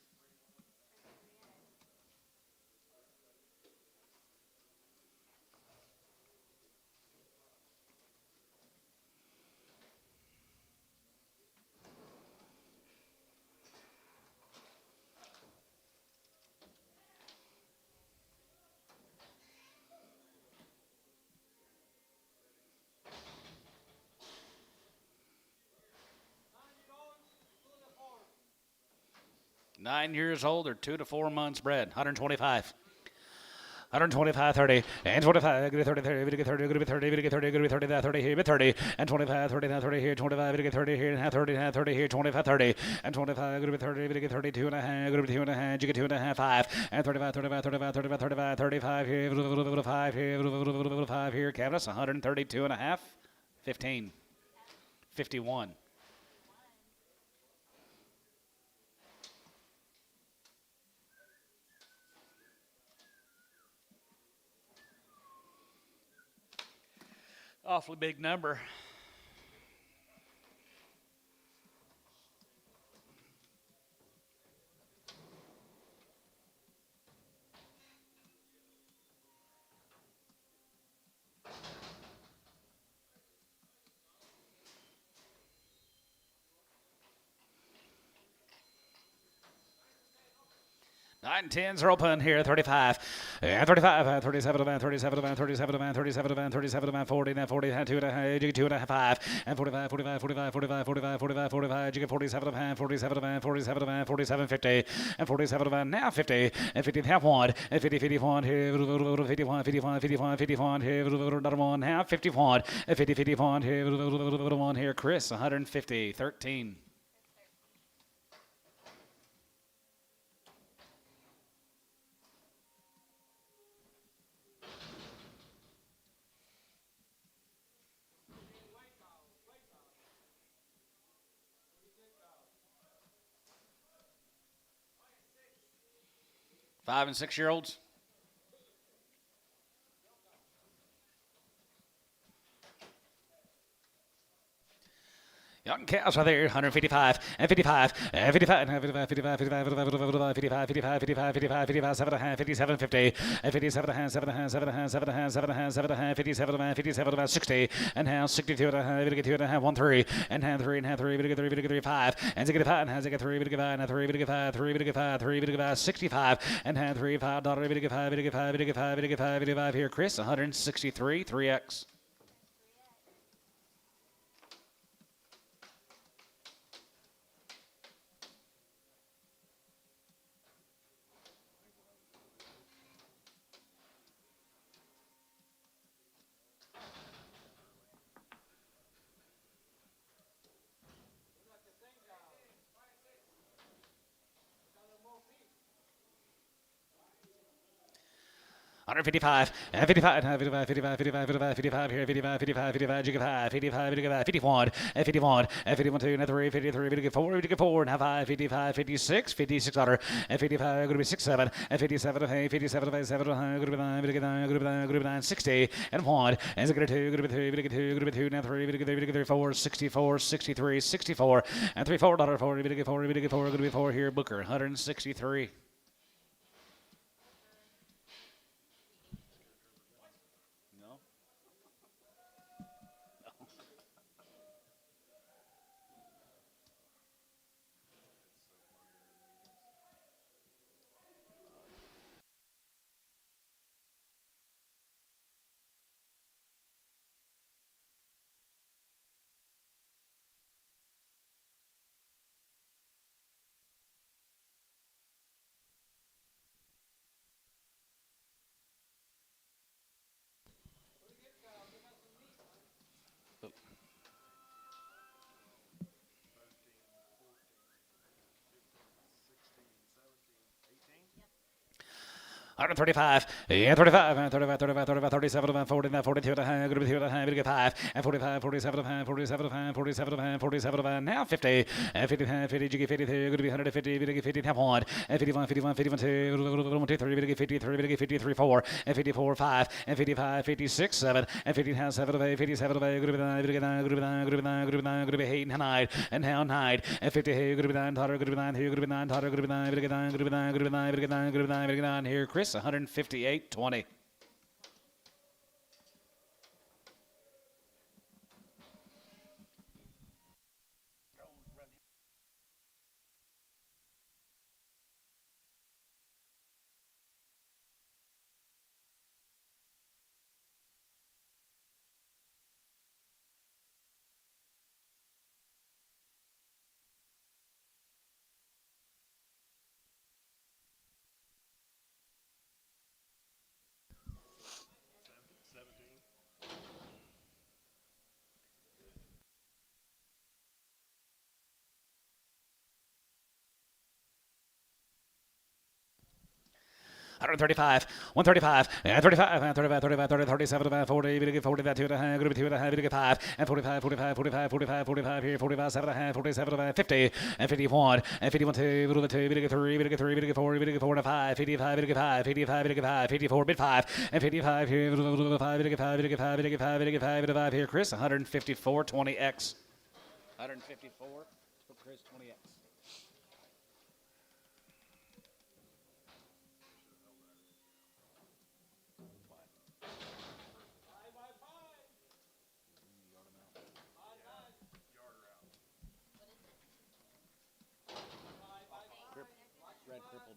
Nine years old or 2 to 4 months bred, 125. 125, 30, and 25, 30, 30, 30, 30, 30, 30, 30, 30, 30 here, 30, and 25, 30, 30 here, 25, 30 here, and 30, 30 here, 25, 30, and 25, 30, 32 and a half, 2 and a half, 2 and a half, 5, and 35, 35, 35, 35, 35, 35 here, 5 here, 5 here, Canvas, 132 and a half, 15, 51. Awfully big number. Nine and 10s are open here, 35, and 35, 37, 37, 37, 37, 37, 40, 40, 2 and a half, 2 and a half, 5, and 45, 45, 45, 45, 45, 45, 45, you get 47, 47, 47, 47, 50, and 47, now 50, and 50, half 1, and 50, 51, here, 51, 51, 51, 51, here, another 1, half, 51, and 50, 51, here, 1 here, Chris, 150, 13. Five and 6 year olds. Young cows are there, 155, and 55, and 55, and 55, 55, 55, 55, 55, 55, 55, 55, 55, 7, 57, 50, and 57, 7, 7, 7, 7, 7, 57, 57, 60, and now 62, and 2, and 1, 3, and 3, and 3, 3, 5, and 65, and 3, 5, 3, 5, 3, 5, 3, 5, 65, and 3, $5, 55 here, Chris, 163, 3X. $155, and 55, and 55, 55, 55, 55, 55 here, 55, 55, 55, 55, 55, 55, 51, and 51, and 51, 2, and 3, 53, 54, 54, and 5, 55, 56, 56 $, and 55, going to be 6, 7, and 57, 57, 57, going to be 9, going to be 9, 60, and 1, and 2, going to be 3, going to be 2, now 3, 4, 64, 63, 64, and $3, $4, 4, going to be 4 here, Booker, 163. 135, and 35, and 35, 35, 35, 37, and 40, and 42, and 42, and 55, and 45, 47, and 47, and 47, and 47, and now 50, and 50, and 50, jiggy 50, going to be 150, 50, tap 1, and 51, 51, 51, 2, 53, 53, 53, 4, and 54, 5, and 55, 56, 7, and 57, 7, 57, going to be 9, going to be 9, going to be 9, going to be 9, going to be 9, going to be 8, and 9, and now 9, and 50, going to be 9, going to be 9, going to be 9, going to be 9, going to be 9, going to be 9, going to be 9, going to be 9, going to be 9, going to be 9, here, Chris, 158.20. $17. 135, 135, and 35, and 35, 35, 30, 37, and 40, we get 40, that 2 and a half, going to be 2 and a half, we get 5, and 45, 45, 45, 45, 45, here, 45, 7 and a half, 47, and 50, and 51, and 51, 2, we get 2, we get 3, we get 3, we get 4, we get 4 and a 5, 55, we get 5, 55, we get 5, 54, bid 5, and 55, here, 5, we get 5, we get 5, we get 5, we get 5, we get 5, here, Chris, 154, 20x. 154 for Chris, 20x. Red crippled.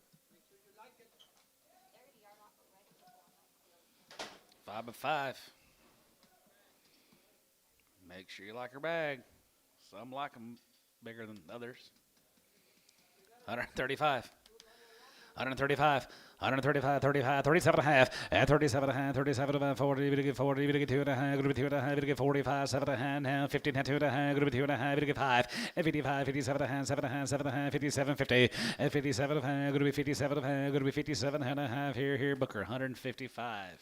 5 by 5. Make sure you like her bag. Some like them bigger than others. 135. 135, 135, 35, 37 and a half, and 37 and a half, 37 and a half, 40, we get 40, we get 2 and a half, going to be 2 and a half, we get 45, 7 and a half, now 15, 2 and a half, going to be 2 and a half, we get 5, and 55, 57 and a half, 7 and a half, 7 and a half, 57, 50, and 57 and a half, going to be 57 and a half, going to be 57 and a half, here, Booker, 155.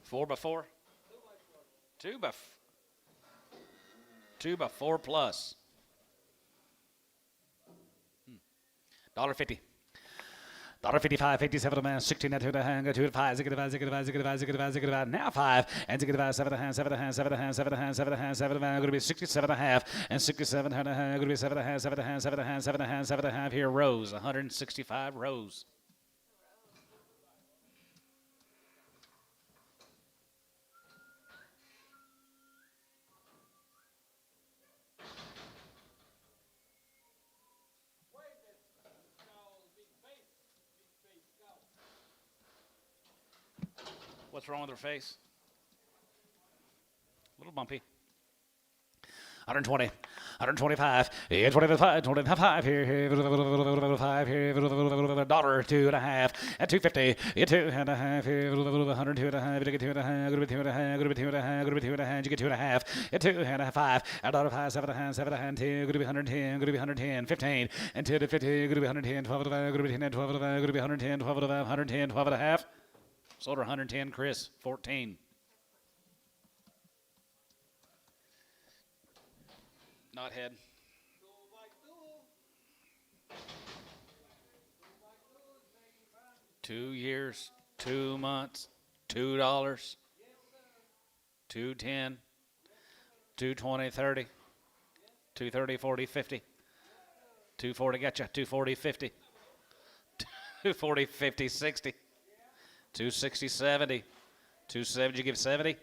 Four by four? 2 by 4 plus. $1.50. $1.55, 57 man, 16 at 2 and a half, 2 and 5, zig now 5, and zig 7 and a half, 7 and a half, 7 and a half, 7 and a half, 7 and a half, 7 and a half, going to be 67 and a half, and 67 and a half, going to be 7 and a half, 7 and a half, 7 and a half, 7 and a half, 7 and a half, here, Rose, 165 Rose. What's wrong with her face? A little bumpy. 120, 125, 25, 25 here, 5 here, $1, 2 and a half, at 250, 2 and a half here, 102 and a half, 2 and a half, go to be 2 and a half, go to be 2 and a half, go to be 2 and a half, you get 2 and a half, 2 and a half, 5, $1.05, 7 and a half, 7 and a half, 10, go to be 110, go to be 110, 15, and 2 to 50, go to be 110, 12 and a half, go to be 10 and 12 and a half, go to be 110, 12 and a half, 110, 12 and a half. Sold her 110, Chris, 14. Not head. 2 years, 2 months, $2, 210, 220, 30, 230, 40, 50, 240, gotcha, 240, 50, 240, 50, 60, 260, 70, 270, you give 70,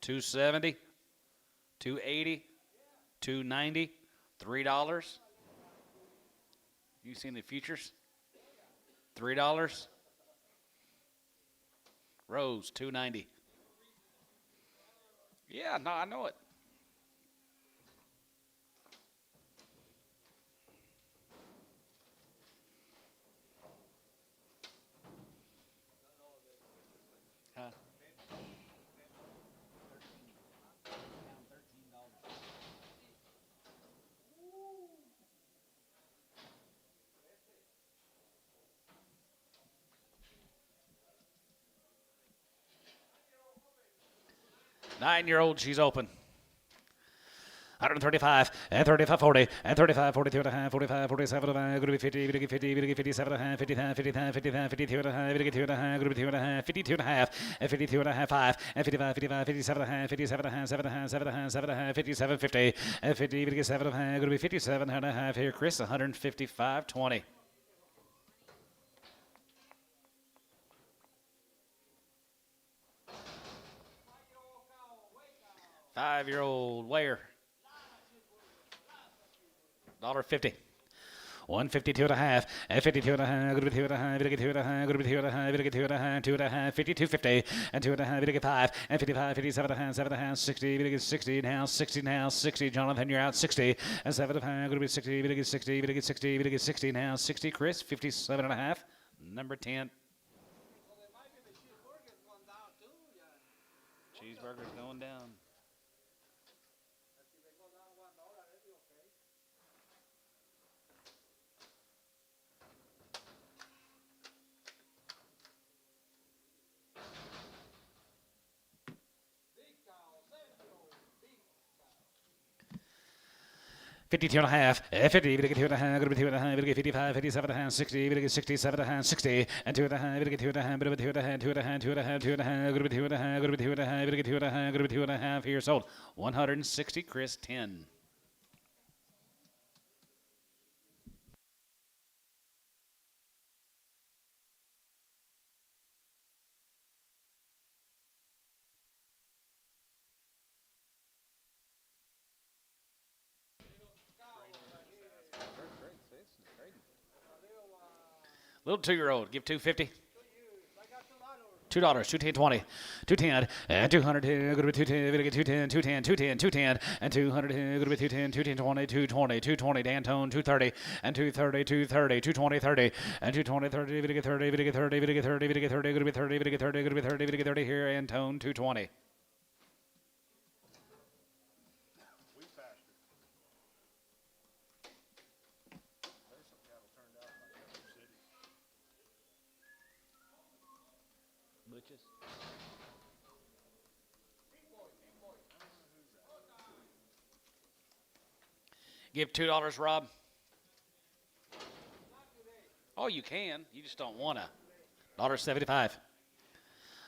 270, 280, $2.90, $3. You seen the futures? $3. Rose, $2.90. Yeah, no, I know it. Huh? 9-year-old, she's open. 135 and 35 40 and 35 42 and a half 45 47 and a half, going to be 50 50 50 57 and a half 50 50 50 52 and a half 52 and a half, going to be 2 and a half 52 and a half and 52 and a half 5 and 55 55 57 and a half 57 and a half 7 and a half 7 and a half 7 and a half 57 50 and 50 57 and a half, going to be 57 and a half here, Chris. 155 20. 5-year-old weigher. $1.50. 152 and a half, and 52 and a half, going to be 2 and a half, 2 and a half, going to be 2 and a half, 2 and a half, 2 and a half, 52 50, and 2 and a half, 5, and 55 57 and a half, 7 and a half, 60, 60 now, 60 now, 60. Jonathan, you're out 60, and 7 and a half, going to be 60, 60, 60, 60 now, 60. Chris, 57 and a half, number 10. Cheeseburger's going down. $52 and a half, 50, 2 and a half, going to be 2 and a half, 55, 57 and a half, 60, 67 and a half, 60, and 2 and a half, 2 and a half, 2 and a half, 2 and a half, 2 and a half, 2 and a half, going to be 2 and a half, going to be 2 and a half, 2 and a half, going to be 2 and a half, here sold. 160, Chris, 10. Little 2-year-old, give 250. $2, 210, 20, 210, and 200, going to be 210, going to get 210, 210, 210, 210, and 200, going to be 210, 210, 20, 220, 220, Dantone, 230, and 230, 230, 220, 30, and 220, 30, going to get 30, going to get 30, going to get 30, going to get 30, going to be 30, going to get 30, going to be 30, going to get 30 here, Antone, 220. We pastured. There's some cattle turned out like other cities. Butches. Give $2, Rob. Oh, you can. You just don't want to. $1.75.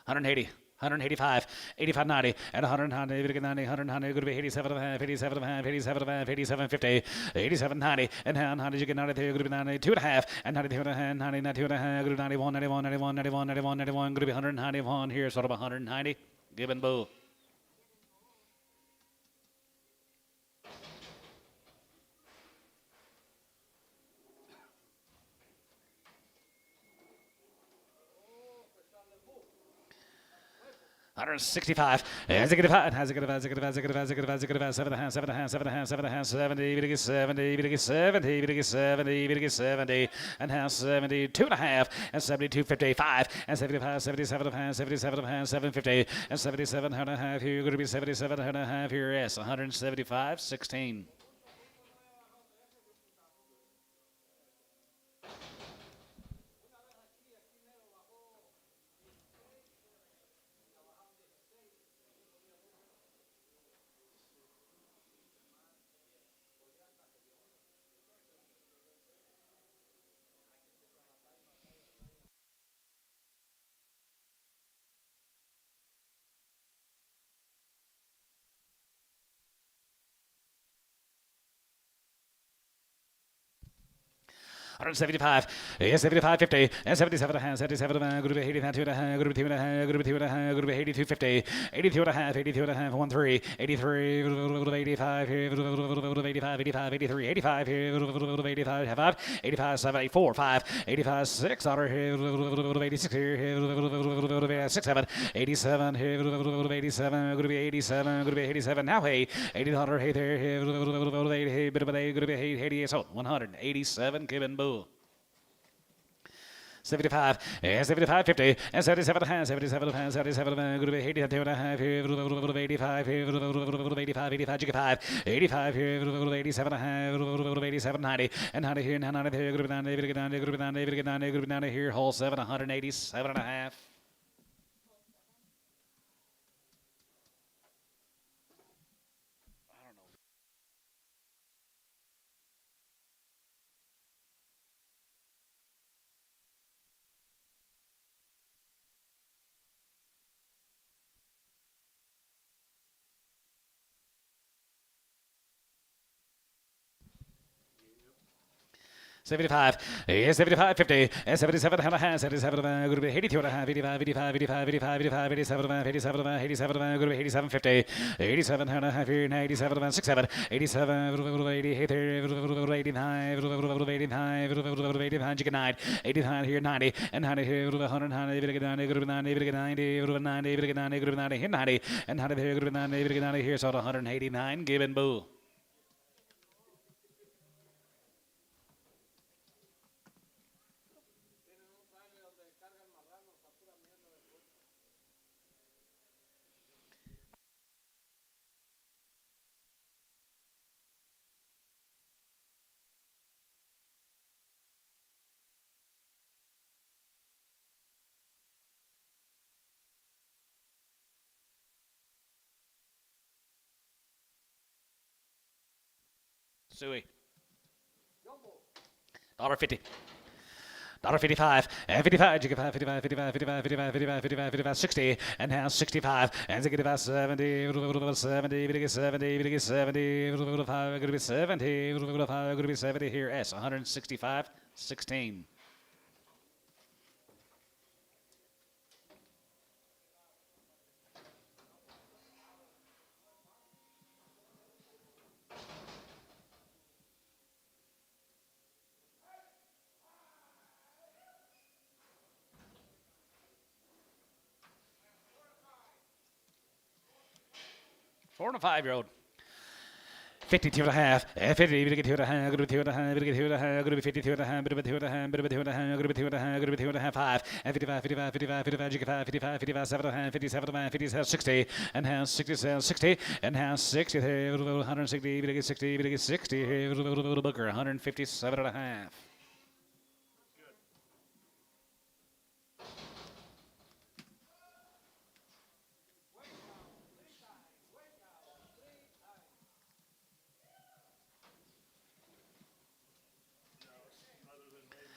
180. 185, 85, 90, and 190, 90, 190, going to be 87 and a half, 87 and a half, 87 and a half, 87, 50, 87, 90, and 90, you get 92, going to be 92 and a half, and 92 and a half, 90, 92 and a half, going to be 91, 91, 91, 91, 91, 91, going to be 191 here, sort of 190, Gibbon Bull. $165, has it 7 and a half, 7 and a half, 7 and a half, 7 and a half, 7 and a half, 7 and a half, 70, 70, 70, 70, 70, and half 72 and a half, and 72, 55, and 75, 77 and a half, 77 and a half, 750, and 77 and a half here, going to be 77 and a half here, yes, 175, 16. 175, 75, 50, and 77 and a half, 77 and a half, group of 82 and a half, group of 2 and a half, group of 2 and a half, group of 82, 50, 82 and a half, 82 and a half, 1, 3, 83, 85, 85, 85, 83, 85, 85, 5, 85, 7, 8, 4, 5, 85, 6, 86 here, 6, 7, 87, 87, group of 87, group of 87, now hey, 80, hey there, hey, bit of a day, group of 88, so 187, Gibbon Bull. 75, 75, 50, and 77 and a half, 77 and a half, 77 and a half, good 82 and a half, 85, 85, 85, 85, 87 and a half, 87, 90, and 90 here, 90 here, group 90, group 90, group 90, group 90, group 90 here, hole 7, 187 and a half. Yep. 75, 75, 50, and 77 and a half, 77 and a half, good 82 and a half, 85, 85, 85, 85, 85, 87 and a half, 87 and a half, 87 and a half, good 87, 50, 87 and a half, 87 and a half, 67, 87, 88, 89, 85, 89, chicken 9, 89 here, 90, and 90 here, 190, 90, good 90, 90, 90, 90, good 90, here, 90, and 90 here, good 90, 90 here, so 189, Gibbon Bull. Suey. $1.50. $1.55, and 55, 55, 55, 55, 55, 55, 55, 55, 60, and now 65, and 65, 70, 70, 70, 70, 70, 5, going to be 70, 5, going to be 70 here, S, 165, 16. Four and a 5-year-old. 52 and a half, 50, bit of 2 and a half, good 2 and a half, bit of 2 and a half, good 52 and a half, bit of 2 and a half, bit of 2 and a half, good 2 and a half, good 2 and a half, 5, and 55, 55, 55, 55, 55, 55, 55, 7 and a half, 57 and a half, 57, 60, and half, 60, 60, and half, 60, 160, bit of 60, bit of 60, Booker, 157 and a half. Other than maybe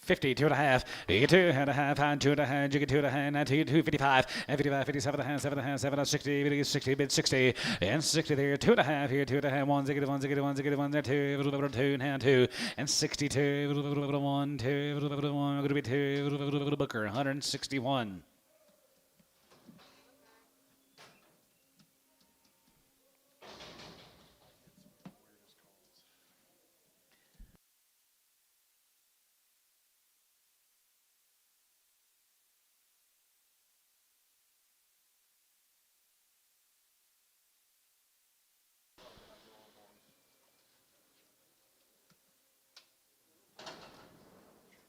52 and a half, 82 and a half, and 2 and a half, jiggy 2 and a half, 92, 55, and 55, 57 and a half, 7 and a half, 7, 60, 60, bid 60, and 60 there, 2 and a half here, 2 and a half, 1, ziggy 1, ziggy 1, ziggy 1, there, 2, 2 and a half, 2, and 62, 1, 2, 1, going to be 2, Booker, 161.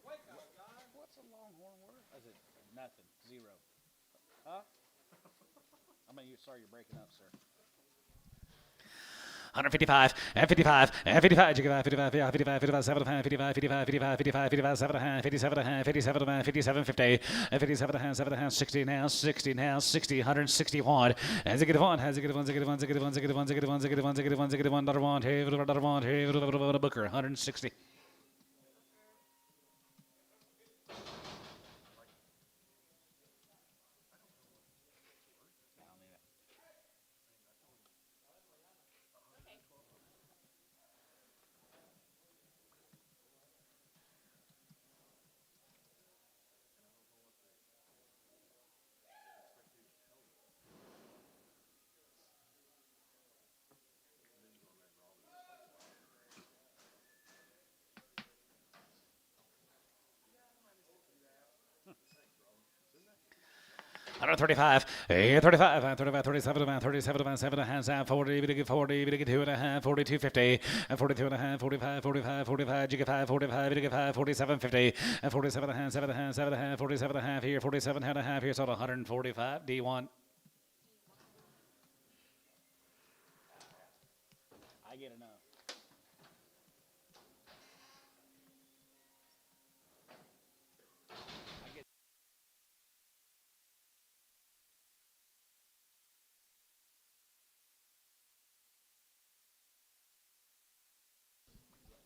weirdest calls. What's a longhorn word? Is it nothing? Zero. Huh? Sorry, you're breaking up, sir. 155, and 55, and 55, 55, 55, 55, 55, 7, 55, 55, 55, 55, 57, 57, 57, 57, 50, and 57, 7, 60, now 60, now 60, 161, and ziggy one, has ziggy one, ziggy one, ziggy one, ziggy one, ziggy one, ziggy one, ziggy one, ziggy one, dollar one, hey, dollar one, hey, Booker, 160. 135, 35, 35, 37, 37, 7 hands out, 40, 40, 2 and a half, 42, 50, and 42 and a half, 45, 45, 45, jigga 5, 45, 5, 47, 50, and 47 and a half, 7 and a half, 7 and a half, 47 and a half here, 47 and a half here, so 145, D1. I get enough.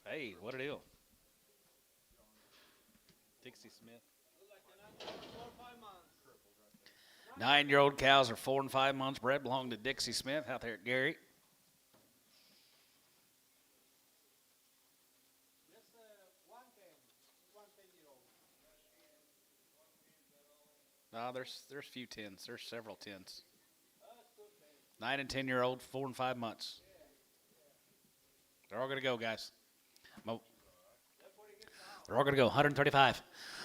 Hey, what a deal. Dixie Smith. 9-year-old cows are 4 and 5 months bred, belong to Dixie Smith out there at Gary. No, there's a few tens. There's several tens. 9 and 10-year-old, 4 and 5 months. They're all gonna go, guys. They're all gonna go. 135.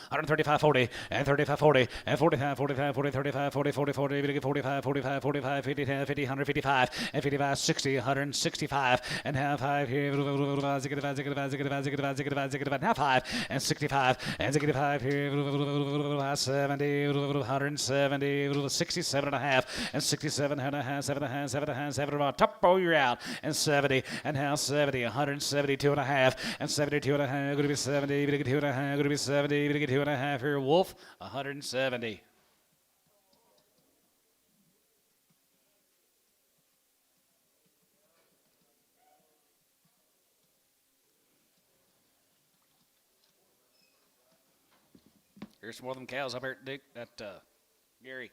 135, 40, and 35, 40, and 45, 45, 40, 35, 40, 40, 40, 45, 45, 45, 50, 50, 155, and 55, 60, 165, and half 5 here, and half 5, and 65, and 65 here, 70, 170, 67 and a half, and 67 and a half, 7 and a half, 7 and a half, 7 and a half, top, oh, you're out, and 70, and half 70, 172 and a half, and 72 and a half, going to be 70, going to get 2 and a half, going to be 70, going to get 2 and a half here, Wolf, 170. Here's some more of them cows up here at Dick, Gary.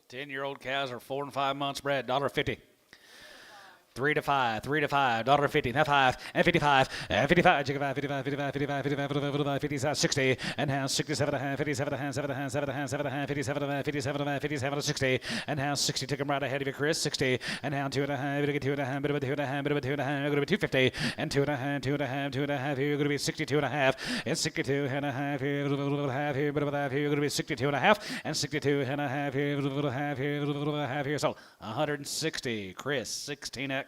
10-year-old cows are 4 and 5 months bred, $1.50. 3 to 5, $1.50, now 5, and 55, and 55, 55, 55, 55, 55, 55, 56, 60, and now 67 and a half, 57 and a half, 7 and a half, 7 and a half, 7 and a half, 57 and a half, 57 and a half, 57 and 60, and now 60, took him right ahead of you, Chris, 60, and now 2 and a half, 2 and a half, bit of a 2 and a half, bit of a 2 and a half, going to be 250, and 2 and a half, 2 and a half, 2 and a half, here, going to be 62 and a half, and 62 and a half, here, half here, bit of a half here, going to be 62 and a half, and 62 and a half here, half here, half here, so 160, Chris, 16X.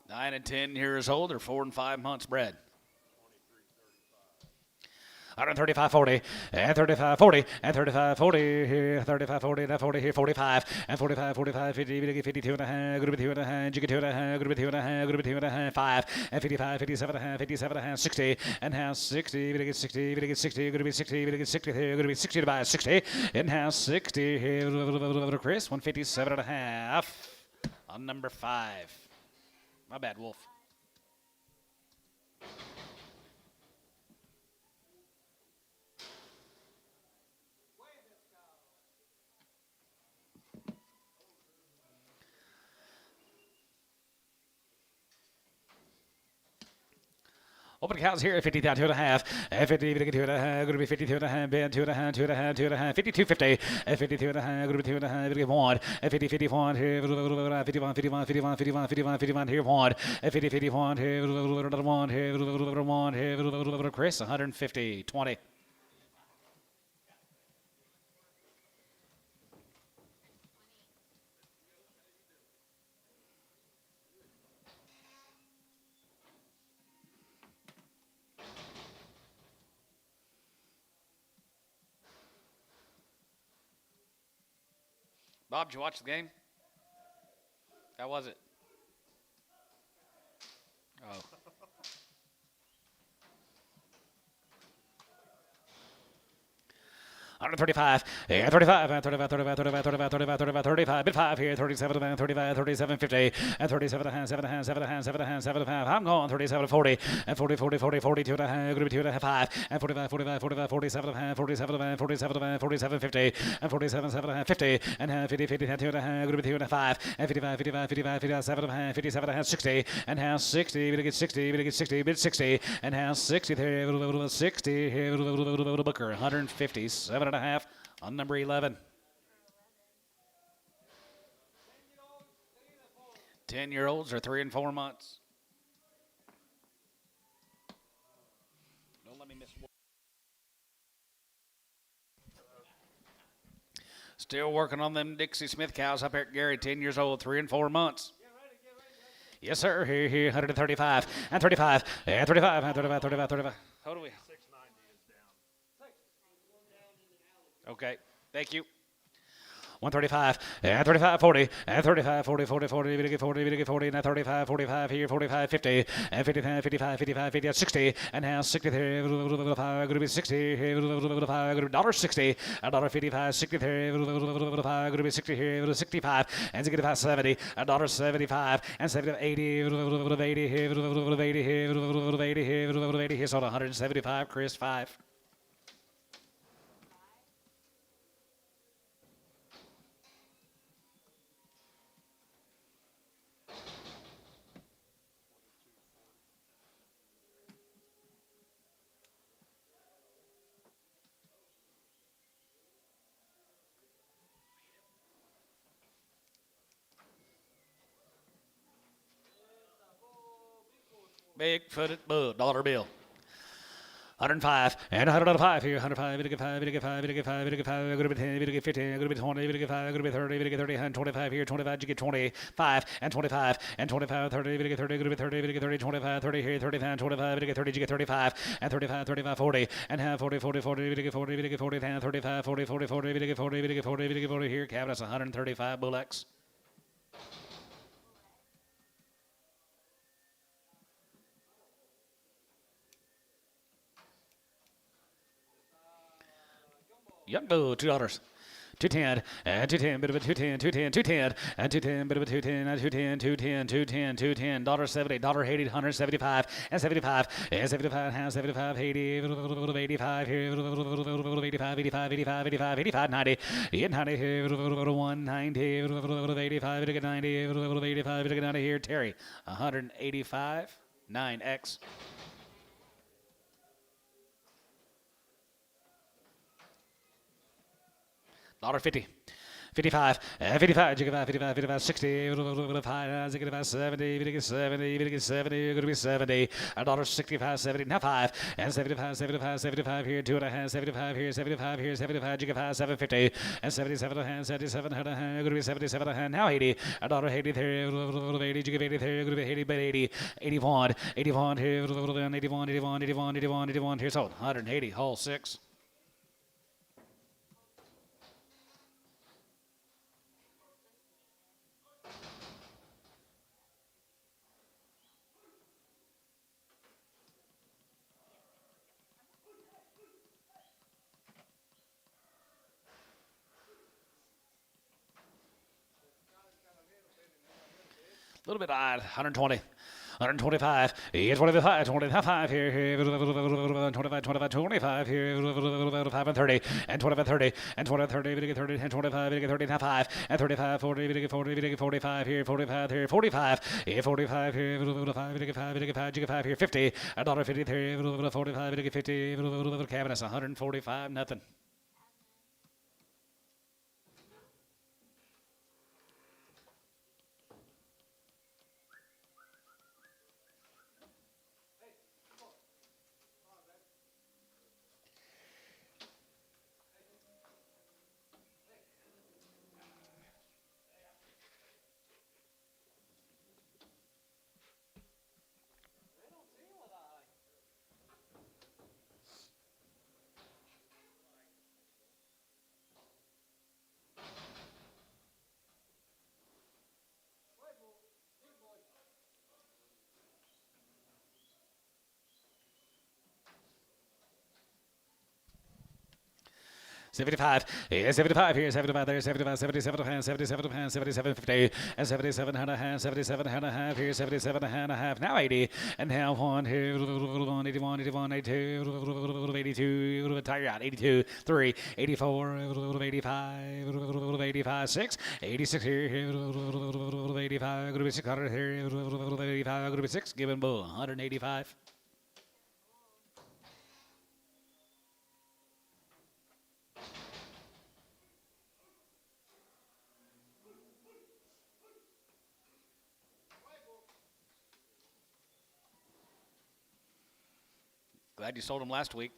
Nine and 10 years old. They're 4 and 5 months bred. 135, 40, and 35, 40, and 35, 40 here, 35, 40, and 40 here, 45, and 45, 45, 50, 52 and a half, going to be 2 and a half, jigga 2 and a half, going to be 2 and a half, going to be 2 and a half, 5, and 55, 57 and a half, 57 and a half, 60, and half 60, 60, 60, going to be 60, 60 here, going to be 60 to buy 60, and half 60 here, Chris, 157 and a half on number 5. My bad, Wolf. Open cows here at 50 down 2 and a half, and 50, 2 and a half, going to be 52 and a half, bend 2 and a half, 2 and a half, 2 and a half, 52, 50, and 52 and a half, going to be 2 and a half, 1, and 50, 51 here, 51, 51, 51, 51, 51, 51 here, 1, and 50, 51 here, 1 here, 1 here, Chris, 150, 20. Bob, did you watch the game? How was it? Oh. 135, and 35, and 35, 35, 35, 35, 35, 35, 35, bid 5 here, 37, and 35, 37, 50, and 37 and a half, 7 and a half, 7 and a half, 7 and a half, 7 and a half. I'm going 37, 40, and 40, 40, 40, 42 and a half, going to be 2 and a half, 5, and 45, 45, 45, 47 and a half, 47 and a half, 47 and a half, 47, 50, and 47, 7 and a half, 50, and 50, 50, 2 and a half, going to be 2 and a half, 5, and 55, 55, 55, 55, 7 and a half, 57 and a half, 60, and half 60, we get 60, we get 60, bid 60, and half 60, 60, Booker, 157 and a half on number 11. 10-year-olds are 3 and 4 months. Don't let me miss one. Still working on them Dixie Smith cows up here at Gary, 10 years old, 3 and 4 months. Yes, sir. Here, 135 and 35 and 35 and 35, 35, 35. How do we? 690 is down. Okay. Thank you. 135 and 35, 40 and 35, 40, 40, 40, we get 40, we get 40, and 35, 45 here, 45, 50 and 55, 55, 55, 50, 60 and now 63, going to be 60 here, $1.60, $1.55, 63, going to be 60 here, 65 and 65, 70, $1.75 and 70, 80, 80 here, 80 here, 80 here, 80 here, so 175, Chris 5. Big-footed bull, dollar bill. 105 and 105 here, 105, we get 5, we get 5, we get 5, we get 5, we get 10, we get 15, we get 20, we get 5, we get 30, we get 30, 125 here, 25, you get 25 and 25 and 25, 30, we get 30, we get 30, we get 30, 25, 30 here, 35, 25, we get 30, you get 35 and 35, 35, 40 and half 40, 40, 40, we get 40, we get 40, 35, 40, 40, 40, we get 40, we get 40, we get 40 here, cabinet's 135 bullocks. Young bull, $2. 210 and 210, bit of a 210, 210, 210 and 210, bit of a 210 and 210, 210, 210, 210, $70, $80, 175 and 75 and 75 and 75, 80, 85 here, 85, 85, 85, 85, 85, 90, 90 here, 190, 85, 90, 85, 90 here, Terry, 185, 9X. $50. 55, 55, 55, 55, 60, 55, 70, 70, 70, going to be 70, $65, 70, now 5, and 75, 75, 75 here, 2 and a half, 75 here, 75 here, 75, 750, and 77 and a half, 77 and a half, going to be 77 and a half, now 80, $80 there, 80, you give 80 there, going to be 80, but 80, 81, 81 here, 81, 81, 81, 81, 81 here, so 180, whole 6. A little bit odd, 120. 125, 25, 25 here, 25, 25, 25 here, 5 and 30, and 25, 30, and 25, 30, we get 30, and 25, we get 30, 5, and 35, 40, we get 40, we get 45 here, 45 here, 45, 45 here, 5, we get 5, we get 5, you get 5 here, 50, $1.50 here, 45, we get 50, cabinet's 145, nothing. 75. Yeah, 75 here, 75 there, 75, 77 and a half, 77 and a half, 77, 50, and 77 and a half, 77 and a half here, 77 and a half, now 80, and now 1, 2, 81, 81, 82, 82, tire out, 82, 3, 84, 85, 85, 6, 86 here, 85, gonna be 600 here, 85, gonna be 6, giving bull 185. Glad you sold them last week.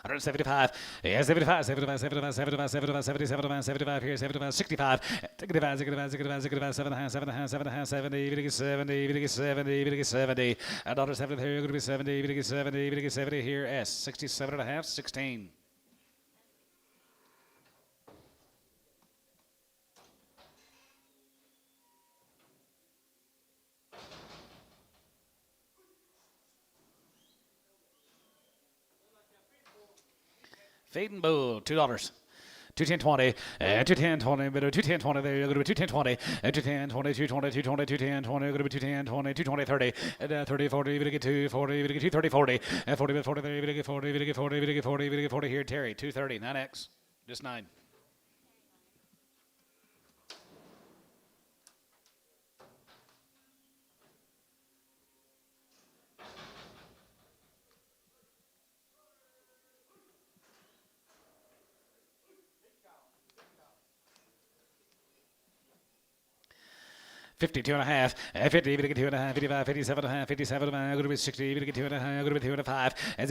175. Yeah, 75, 75, 75, 75, 75, 77, 75 here, 75, 65. 65, 65, 65, 65, 7 and a half, 7 and a half, 7 and a half, 70, even to get 70, even to get 70, even to get 70. $1.70 here, going to be 70, even to get 70, even to get 70 here. S, 67 and a half, 16. Fading bull, $2. 210.20 and 210.20, but 210.20 there. You're going to be 210.20 and 210.20, 220, 220, 210.20. You're going to be 210.20, 220, 30 and 30, 40. You're going to get 240. You're going to get 230, 40 and 40, 40 there. You're going to get 40. You're going to get 40. You're going to get 40. You're going to get 40 here. Terry 230, 9X, just 9. $52 and a half, 50, you're going to get 2 and a half, 55, 57 and a half, 57 and a half, going to be 60, you're going to get 2 and a half, going to be 2 and a 5, and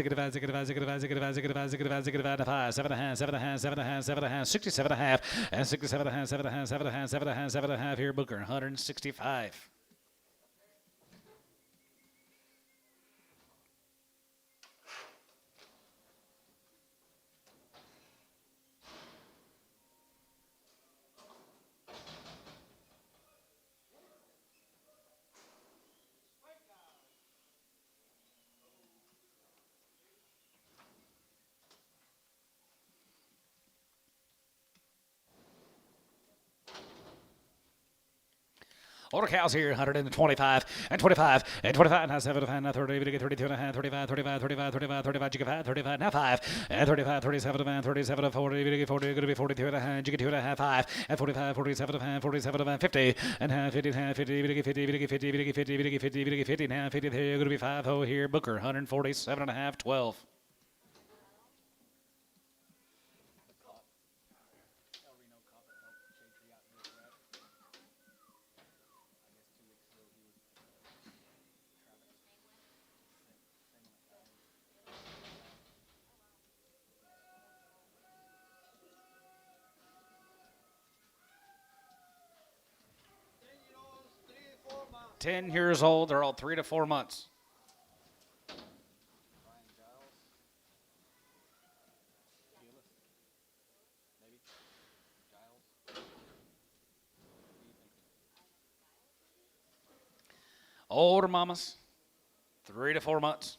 5, 7 and a half, 7 and a half, 7 and a half, 7 and a half, 67 and a half, and 67 and a half, 7 and a half, 7 and a half, 7 and a half, 7 and a half here, Booker, 165. Older cows here, 125 and 25 and 25 and 7 and 30, we get 32 and a half, 35, 35, 35, 35, 35, you get 5, 35 and 5 and 35, 37 and 37 and 40, we get 40, going to be 42 and a half, you get 2 and a half, 5 and 45, 47 and a half, 47 and 50 and half, 50 and half, 50, we get 50, we get 50, we get 50, we get 50, we get 50 and half, 50 there, going to be 5 ho here, Booker, 147 and a half, 12. $10 years old. They're all 3 to 4 months. Older mamas, 3 to 4 months.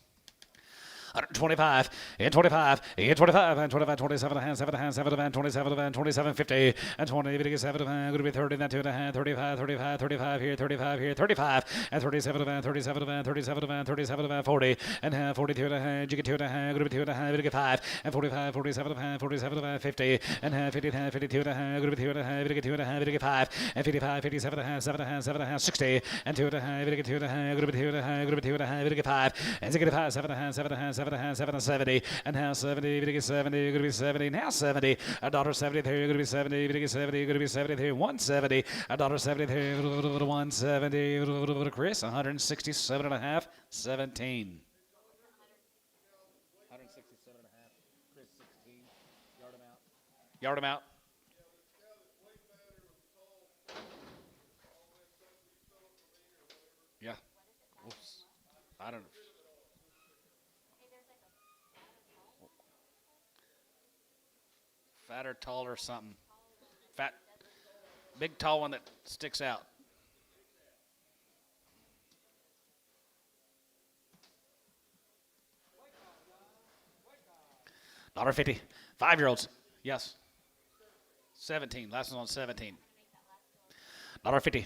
125 and 25 and 25 and 25, 27 and a half, 7 and a half, 7 and 27 and 27, 50 and 20, going to get 7 and going to be 30 and 2 and a half, 35, 35, 35 here, 35 here, 35 and 37 and 37 and 37 and 37 and 40 and half, 42 and a half, you get 2 and a half, going to be 2 and a half, going to get 5 and 45, 47 and a half, 47 and 50 and half, 50 and half, 52 and a half, going to be 2 and a half, going to get 2 and a half, going to get 5 and 55, 57 and a half, 7 and a half, 7 and a half, 60 and 2 and a half, going to get 2 and a half, going to be 2 and a half, going to be 2 and a half, going to get 5 and 65, 7 and a half, 7 and a half, 7 and a half, 7 and 70 and now 70, you're going to get 70, you're going to be 70, now 70, $1.70 there, you're going to be 70, you're going to get 70, you're going to be 70 there, 170, $1.70 there, 170, Chris, 167 and a half, 17. 167 and a half, Chris 16, yard him out. Yard him out. Yeah. Oops. I don't know. Fat or tall or something. Fat. Big tall one that sticks out. $1.50. 5-year-olds. Yes. 17. Last one's on 17. $1.50.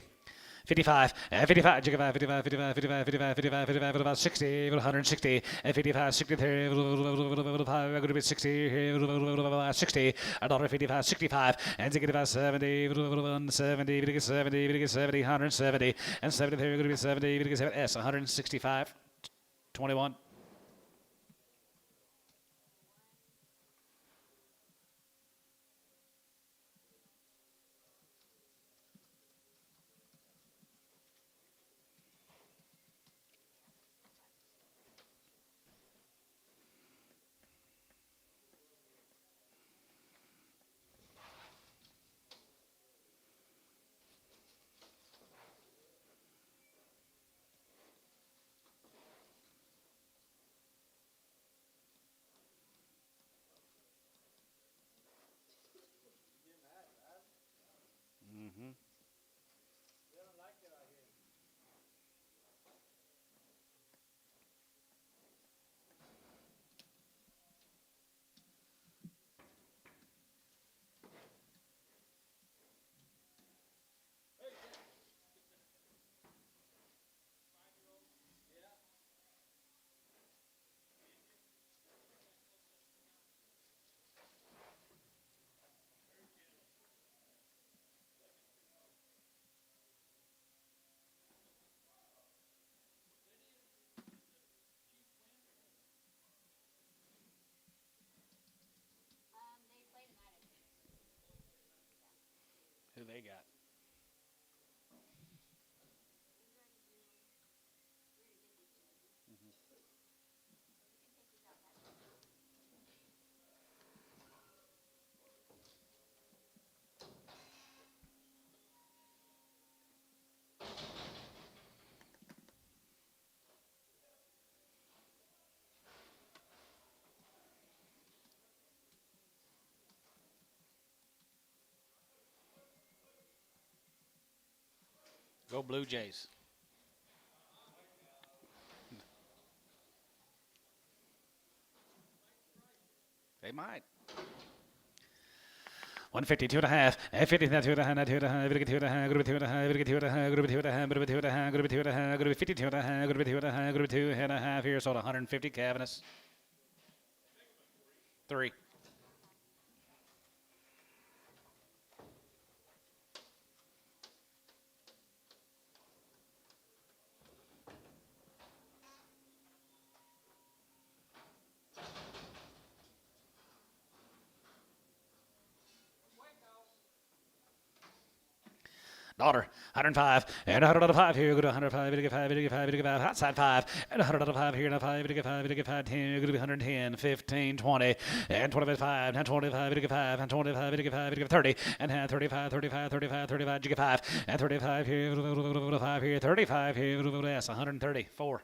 55, 55, 55, 55, 55, 55, 55, 55, 55, 60, 160, 55, 63, 60, 60, $1.55, 65, and 65, 70, 70, 70, 70, 170, and 73, going to be 70, 70, S, 165, 21. Who they got? Go Blue Jays. They might. 150, 2.5, 50, 2.5, 2.5, 2.5, group 2.5, group 2.5, group 2.5, group 2.5, group 2.5, group 50, 2.5, group 2.5, group 2.5 here, sold 150, Cavanis. 3. Daughter, 105, and 105 here, go to 105, 85, 85, 85, outside 5, and 105 here, and 5, 85, 85, 10, go to 110, 15, 20, and 25, and 25, 85, and 25, 85, 85, 30, and 35, 35, 35, 35, 5, and 35 here, 5 here, 35 here, S, 130, 4.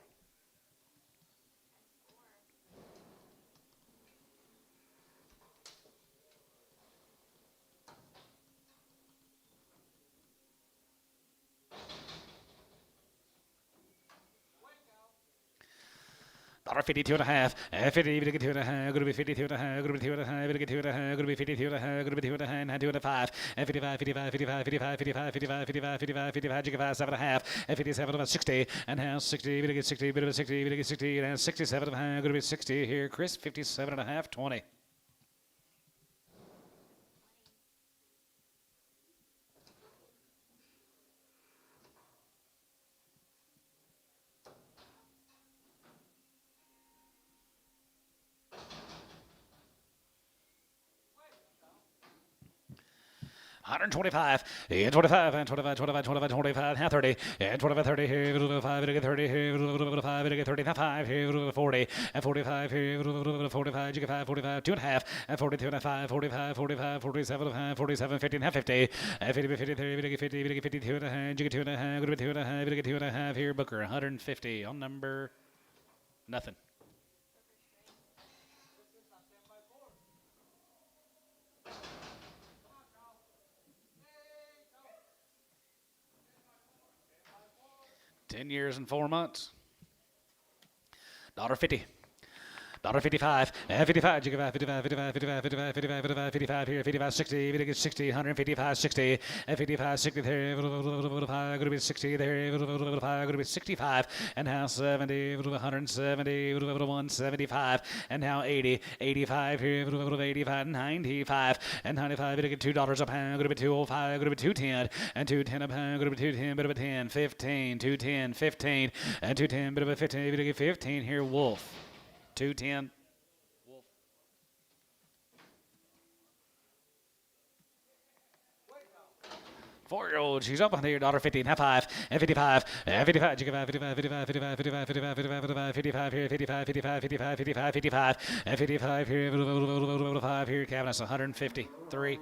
$1.52.5, 50, 2.5, gonna be 52.5, gonna be 2.5, 2.5, gonna be 52.5, gonna be 2.5, 2.5, and 55, 55, 55, 55, 55, 55, 55, 55, 55, 7.5, and 57 about 60, and now 60, bit of 60, bit of 60, bit of 60, and 67.5, gonna be 60 here, Chris, 57.5, 20. $125, and 25, and 25, 25, 25, 25, and 30, and 25, 30 here, 5, and 30 here, 5, and 35 here, 40, and 45 here, 45, 45, 2.5, and 42 and 5, 45, 45, 47, 47, 50 and 50, and 50, 53, 50, 52 and a half, 2 and a half, 2 and a half, 2 and a half here, Booker, 150 on number nothing. $10 years and 4 months. $1.50. $55, and 55, jigga 55, 55, 55, 55, 55, 55, 55 here, 55, 60, we get 60, 155, 60, and 55, 60 there, going to be 60 there, going to be 65, and now 70, 170, 175, and now 80, 85 here, 85, 95, and 95, we get $2 a pound, going to be 205, going to be 210, and 210 a pound, going to be 210, bit of a 10, 15, 210, 15, and 210, bit of a 15, we get 15 here, Wolf. 210. Wolf. Four-year-old, she's up on there, $1.50, half five, and 55, and 55, chicken 55, 55, 55, 55, 55, 55, 55 here, 55, 55, 55, 55, 55, and 55 here, 5 here, cabinets, 153.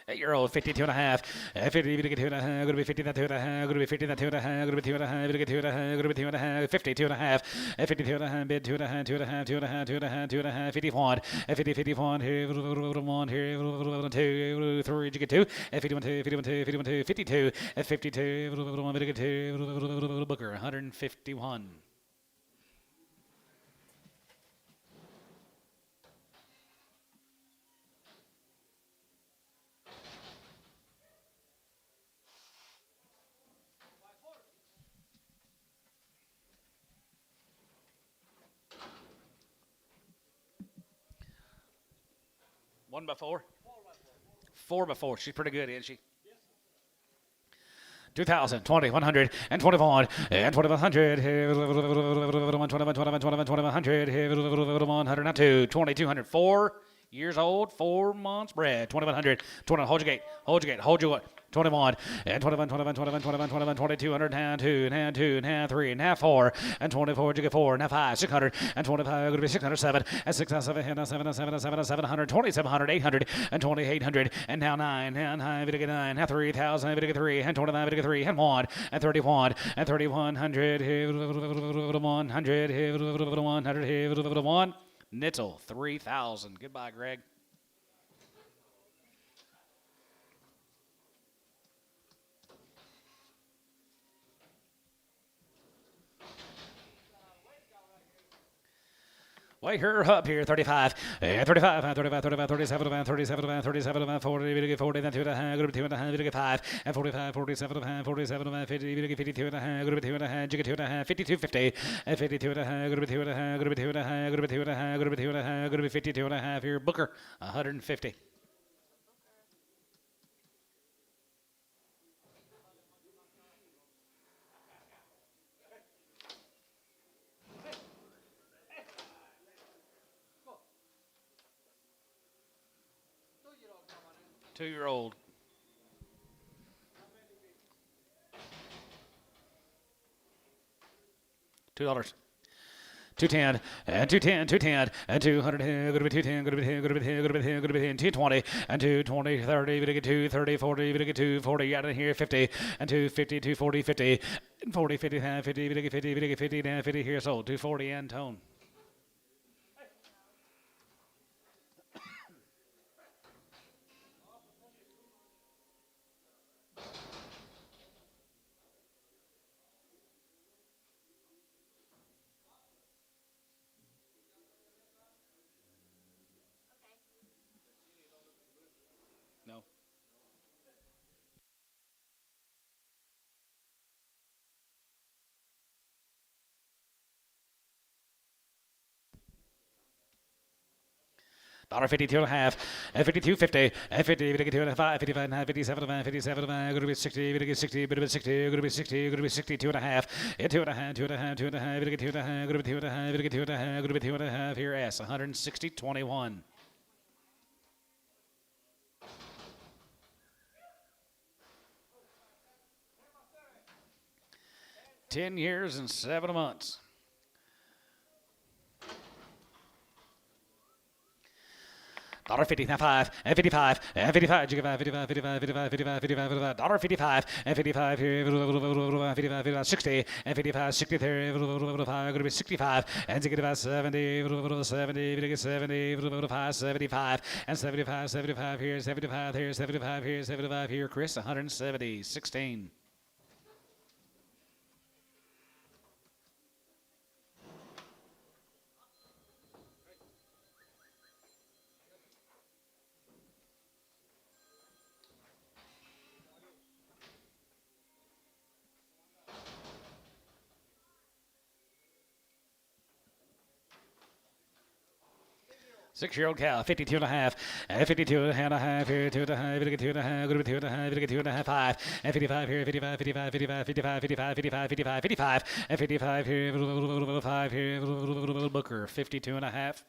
Eight-year-old, 52 and a half, 50, we get 2 and a half, going to be 50, that 2 and a half, going to be 50, that 2 and a half, going to be 2 and a half, we get 2 and a half, going to be 2 and a half, 52 and a half, 52 and a half, bid 2 and a half, 2 and a half, 2 and a half, 2 and a half, 2 and a half, 51, 50, 51, here, 1, here, 2, 3, you get 2, 51, 2, 51, 2, 51, 2, 52, 52, 1, we get 2, Booker, 151. One by four? 4 by 4. She's pretty good, isn't she? 2,000, 20, 100, and 21, and 2,100, 21, 21, 21, 21, 2100, 102, 2,200, 4 years old, 4 months bred, 2,100, 21, hold your gate, hold your gate, hold your 21, and 21, 21, 21, 21, 21, 2,200, and 2, and 2, and 3, and 4, and 24, you get 4, and 5, 600, and 25, going to be 607, and 607, and 7, 7, 7, 700, 2,700, 800, and 2,800, and now 9, and 9, we get 9, and 3,000, we get 3, and 29, we get 3, and 1, and 31, and 3,100, 100, 100, 1, Nitzel, 3,000. Goodbye, Greg. Wait her up here, 35, and 35, 35, 35, 37, 37, 37, 40, 40, then 2 and a half, going to be 2 and a half, you get 5, and 45, 47, 47, 50, you get 52 and a half, going to be 2 and a half, you get 2 and a half, 52, 50, and 52 and a half, going to be 2 and a half, going to be 2 and a half, going to be 2 and a half, going to be 2 and a half, going to be 52 and a half here, Booker, 150. Two-year-old. $2. 210 and 210, 210 and 200, going to be 210, going to be 10, going to be 10, going to be 10, going to be 10, 220 and 220, 30, we get 2, 30, 40, we get 2, 40, out of here, 50 and 250, 240, 50, and 40, 50, 50, we get 50, we get 50, and 50 here, sold, 240 and tone. No. $1.52 and a half, and 52.50, and 50, we get 2 and a half, 55 and a half, 57 and a half, 57 and a half, going to be 60, we get 60, bit of 60, going to be 60, going to be 62 and a half, and 2 and a half, 2 and a half, 2 and a half, we get 2 and a half, going to be 2 and a half, we get 2 and a half, going to be 2 and a half, here S, 160, 21. $10 years and 7 months. $1.50, now 5, and 55, and 55, $55, 55, 55, 55, 55, 55, $1.55, and 55 here, 55, 55, 60, and 55, 60 there, 5, going to be 65, and 65, 70, 70, 70, 5, 75, and 75, 75 here, 75 here, 75 here, 75 here, Chris, 170, 16. Six-year-old cow, 52 and a half, and 52 and a half here, 2 and a half, 2 and a half, going to be 2 and a half, 2 and a half, 5, and 55 here, 55, 55, 55, 55, 55, 55, 55, 55, and 55 here, 5 here, Booker, 52 and a half.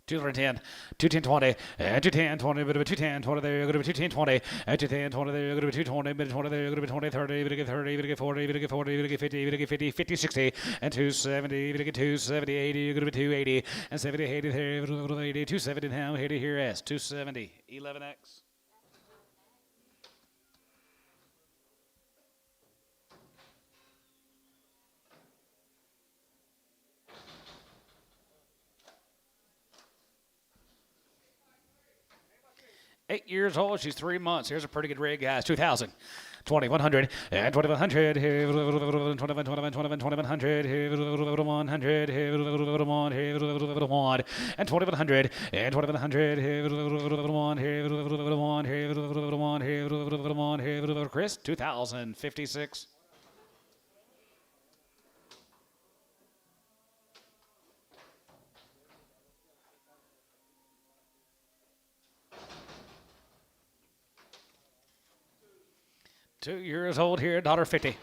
$210, $210.20, and $210.20, bit of a $210.20 there, going to be $210.20, and $210.20 there, going to be $220, bit of $20 there, going to be $20, $30, bit of get $30, bit of get $40, bit of get $40, bit of get $50, bit of get $50, $50, $60, and $270, bit of get $270, $80, going to be $280, and $70, $80 there, bit of $80, $270 now, $80 here, S, $270, 11X. Eight years old. She's 3 months. Here's a pretty good rig, guys. 2,000. 2,100 and 2,100 here, 2,100 here, 100 here, 1 here, 1 and 2,100 and 2,100 here, 1 here, 1 here, 1 here, 1 here, Chris, 2,056. $2 old here, $1.50.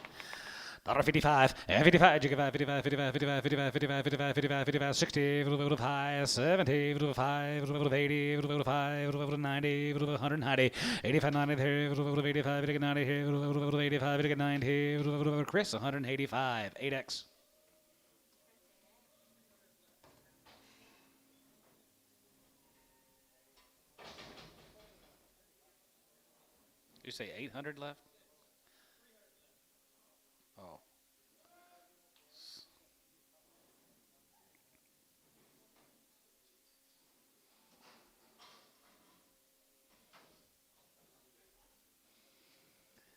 $1.55 and 55, 55, 55, 55, 55, 55, 55, 55, 55, 60, 5, 70, 5, 80, 5, 90, 190, 85, 90 here, 85, 90 here, 85, 90 here, Chris, 185, 8X. Did you say 800 left? Oh.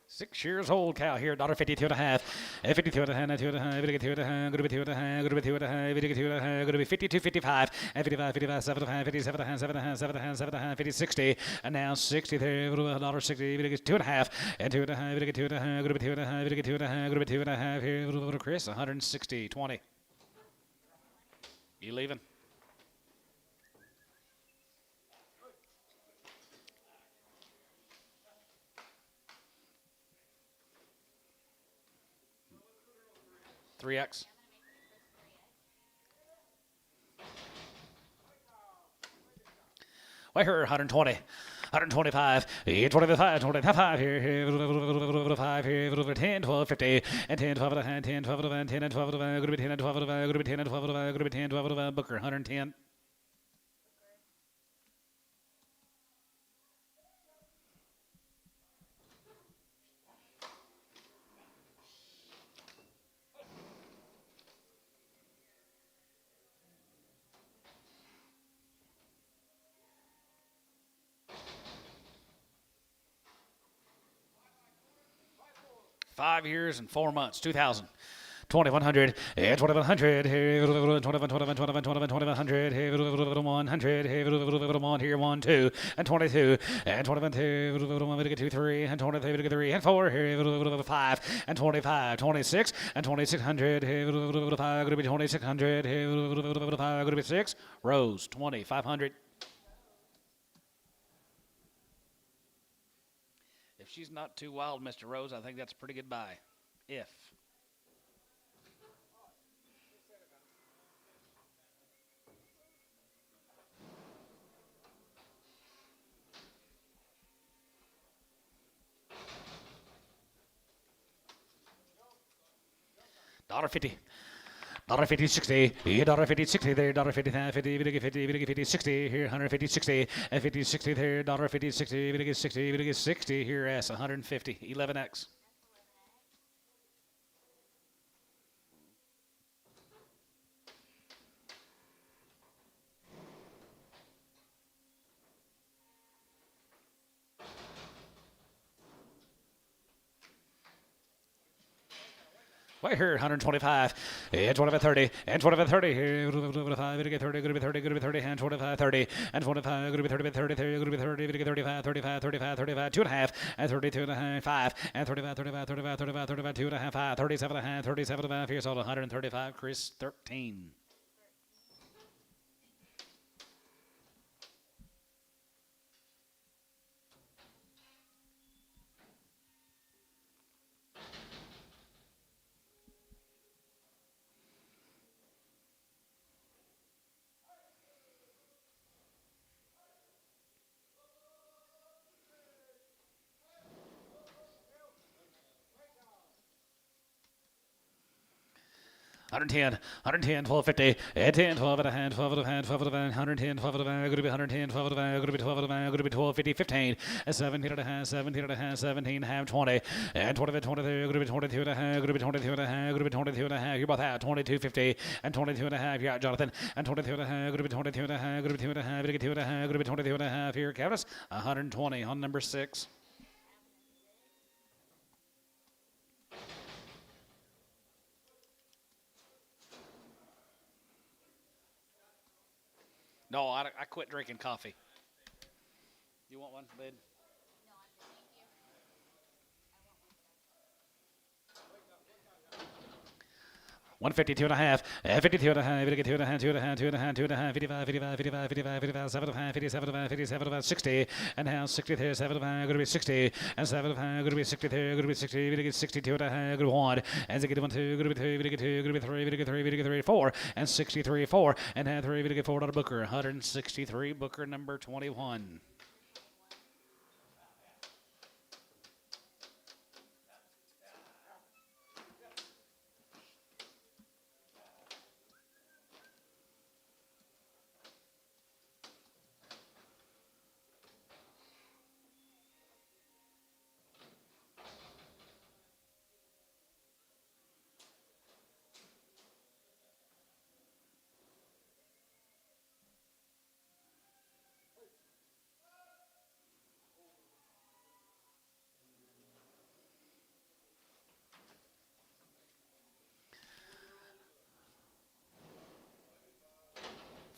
$6 old cow here, $1.52 and a half, and 52 and a half, 2 and a half, 2 and a half, going to be 2 and a half, going to be 2 and a half, 2 and a half, going to be 52, 55, and 55, 55, 7 and a half, 57 and a half, 7 and a half, 7 and a half, 7 and a half, 50, 60, and now 60 there, $1.60, 2 and a half, and 2 and a half, 2 and a half, going to be 2 and a half, 2 and a half, going to be 2 and a half here, Chris, 160, 20. You leaving? $3X. Wait here, 120, 125, 25, 25 here, 5 here, 10, 12, 50, and 10, 12, and 10, 12, and 10, and 12, going to be 10, and 12, going to be 10, and 12, going to be 10, 12, Booker, 110. $5 years and 4 months, 2,000. 2100, 2100, here, 2100, here, 100, here, 1 here, 1, 2, and 22, and 21, 2, 3, and 23, 3, and 4, here, 5, and 25, 26, and 2600, here, 5, going to be 2600, here, 5, going to be 6, Rose, 2500. If she's not too wild, Mr. Rose, I think that's a pretty good buy. If. $1.50. $1.50, 60, $1.50, 60 there, $1.50, 50, 50, 60 here, 150, 60, and 50, 60 there, $1.50, 60, 60, 60 here, S, 150, 11X. Right here, 125, and 25, 30, and 25, 30, here, 25, 30, going to be 30, going to be 30, and 25, 30, and 25, going to be 30, 30, 30, going to be 30, 35, 35, 35, 35, 2.5, and 32 and a half, 5, and 35, 35, 35, 35, 35, 2.5, 5, 37 and a half, 37 and a half, here's all 135, Chris, 13. $110, $110, $12.50, and 10, 12 and a hand, 12 and a hand, 12 and a hand, $110, 12 and a hand, going to be $110, 12 and a hand, going to be 12 and a hand, going to be $12.50, 15, and 17 and a half, 17 and a half, 17 and a half, 20, and 20, 23, going to be 22 and a half, going to be 22 and a half, going to be 22 and a half. You're both out, 22.50, and 22 and a half. You're out, Jonathan, and 22 and a half, going to be 22 and a half, going to be 2 and a half, going to be 2 and a half, going to be 22 and a half. Here, Countess, 120 on number 6. No, I quit drinking coffee. You want one, Lid? 152 and a half, 52 and a half, 52 and a half, 2 and a half, 2 and a half, 2 and a half, 55, 55, 55, 55, 55, 7 and a half, 57 and a half, 57 and a half, 60, and now 60 there, 7 and a half, going to be 60, and 7 and a half, going to be 60 there, going to be 60, going to get 62 and a half, going to be 1, and 2, going to be 2, going to be 2, going to be 2, going to be 3, going to be 3, going to be 3, 4, and 63, 4, and now 3, going to get 4 on a Booker, 163, Booker number 21.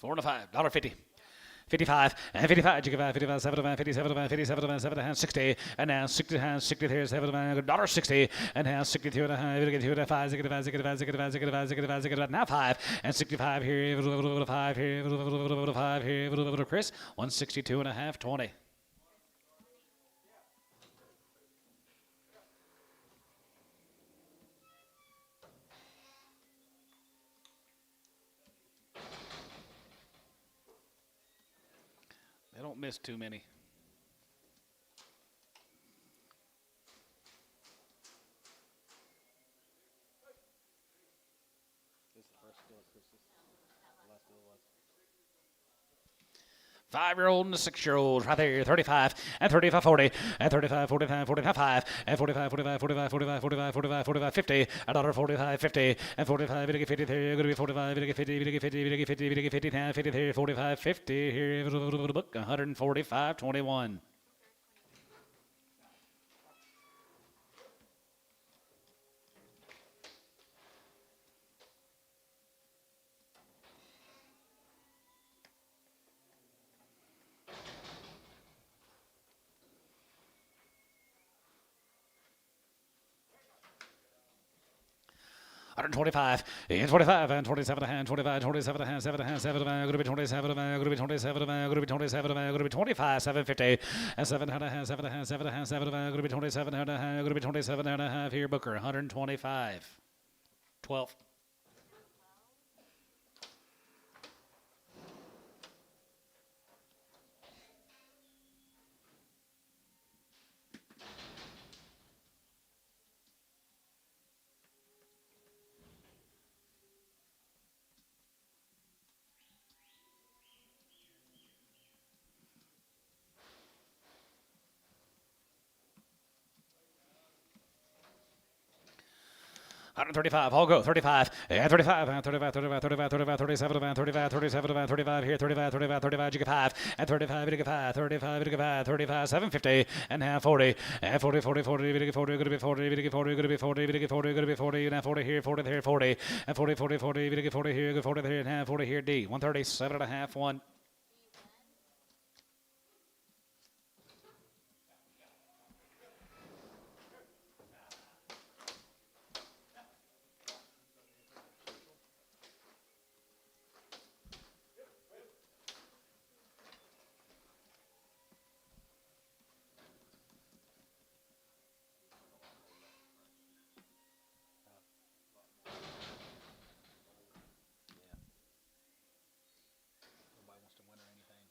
$4 and a $5, $1.50. 55 and 55, 55, 75, 57, 57, 7 60, and now 60 and 60 here, $7.60, and now 62 and a half, 5, 65, now 5, and 65 here, 5 here, 5 here, Chris, 162 and a half, 20. They don't miss too many. This is the first deal, Chris's. The last deal was. 5-year-old and a 6-year-old right there, 35 and 35, 40 and 35, 45, 45, 5 and 45, 45, 45, 45, 45, 45, 45, 50, another 45, 50 and 45, 50, there, going to be 45, 50, 50, 50, 50, 50, 50, there, 45, 50, here, book, 145, 21. 125, and 25, and 27 and a half, 25, 27 and a half, 7 and a half, 7 of going to be 27 of going to be 27 of going to be 27 of going to be 25, 750, and 7 and a half, 7 and a half, 7 and a half, 7 of going to be 27 and a half, going to be 27 and a half here, Booker, 125, 12. $135, I'll go, 35, and 35, and 35, 35, 35, 35, 37, and 35, 37, and 35 here, 35, 35, 35, you get 5, and 35, you get 5, 35, you get 5, 35, 750, and half 40, and 40, 40, 40, you get 40, going to be 40, you get 40, going to be 40, you get 40, going to be 40, and 40 here, 40 there, 40, and 40, 40, 40, you get 40 here, you get 40 there, and half 40 here, D, 137 and a half, 1. Nobody wants to win or anything.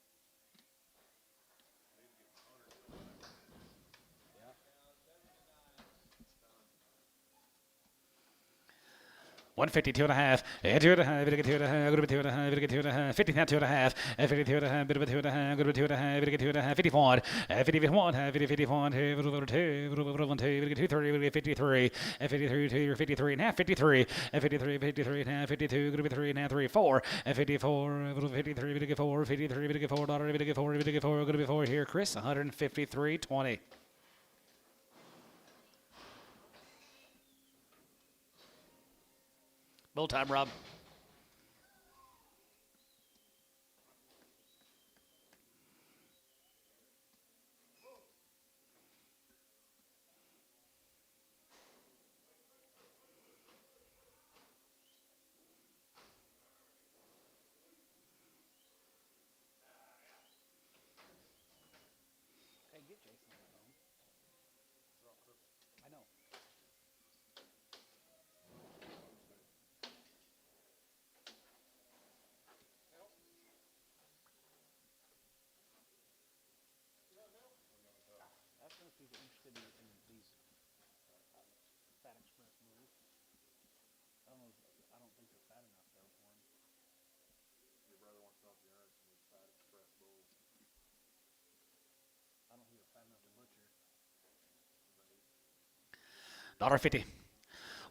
152 and a half, and 2 and a half, bit of 2 and a half, good bit 2 and a half, bit of 2 and a half, 50 now 2 and a half, and 52 and a half, bit of 2 and a half, good bit 2 and a half, bit of 2 and a half, 51, and 51, 51, 2, bit of 2, bit of 2, bit of 2, 3, bit of 53, and 53, 2, 53 and a half, 53, and 53, 53 and a half, 52, good bit 3 and a half, 3, 4, and 54, bit of 53, bit of 4, 53, bit of 4, dollar, bit of 4, bit of 4, good bit 4 here, Chris, 153, 20. Bull time, Rob. Hey, get Jason on the phone. I know. That's going to be interested in these Fat Express moves. I don't know. I don't think they're fat enough though for him. Your brother wants to know if you're interested in Fat Express bulls. I don't think they're fat enough to butcher. $1.50.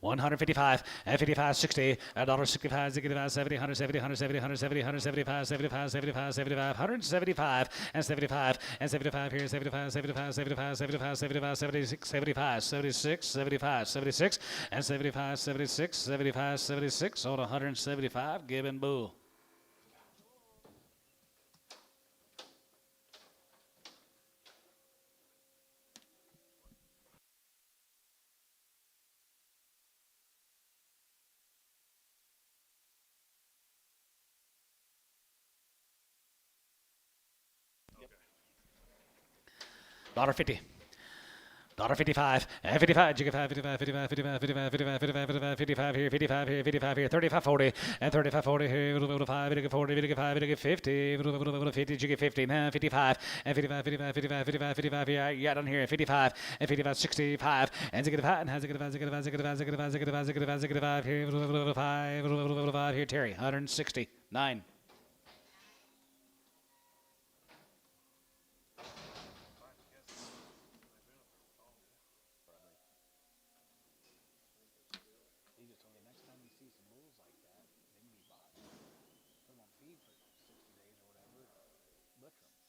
155, and 55, 60, and $1.65, 65, 70, 170, 170, 170, 175, 75, 75, 75, 175, and 75, and 75 here, 75, 75, 75, 75, 75, 76, 75, 76, 75, 76, and 75, 76, 75, 76, on 175, Gibbon Bull. $1.50. $1.55, and 55, jigga 5, 55, 55, 55, 55, 55, 55, 55 here, 55 here, 55 here, 35, 40, and 35, 40 here, 5, 40, 5, 50, 50, jigga 50, now 55, and 55, 55, 55, 55, 55 here, yeah, down here, 55, and 55, 65, and zigga 5, and zigga 5, zigga 5, zigga 5, zigga 5, zigga 5, zigga 5, zigga 5 here, 5 here, Terry, 169. He just told me next time you see some bulls like that, they need to be bought. Put them on feed for 60 days or whatever. Butcher them.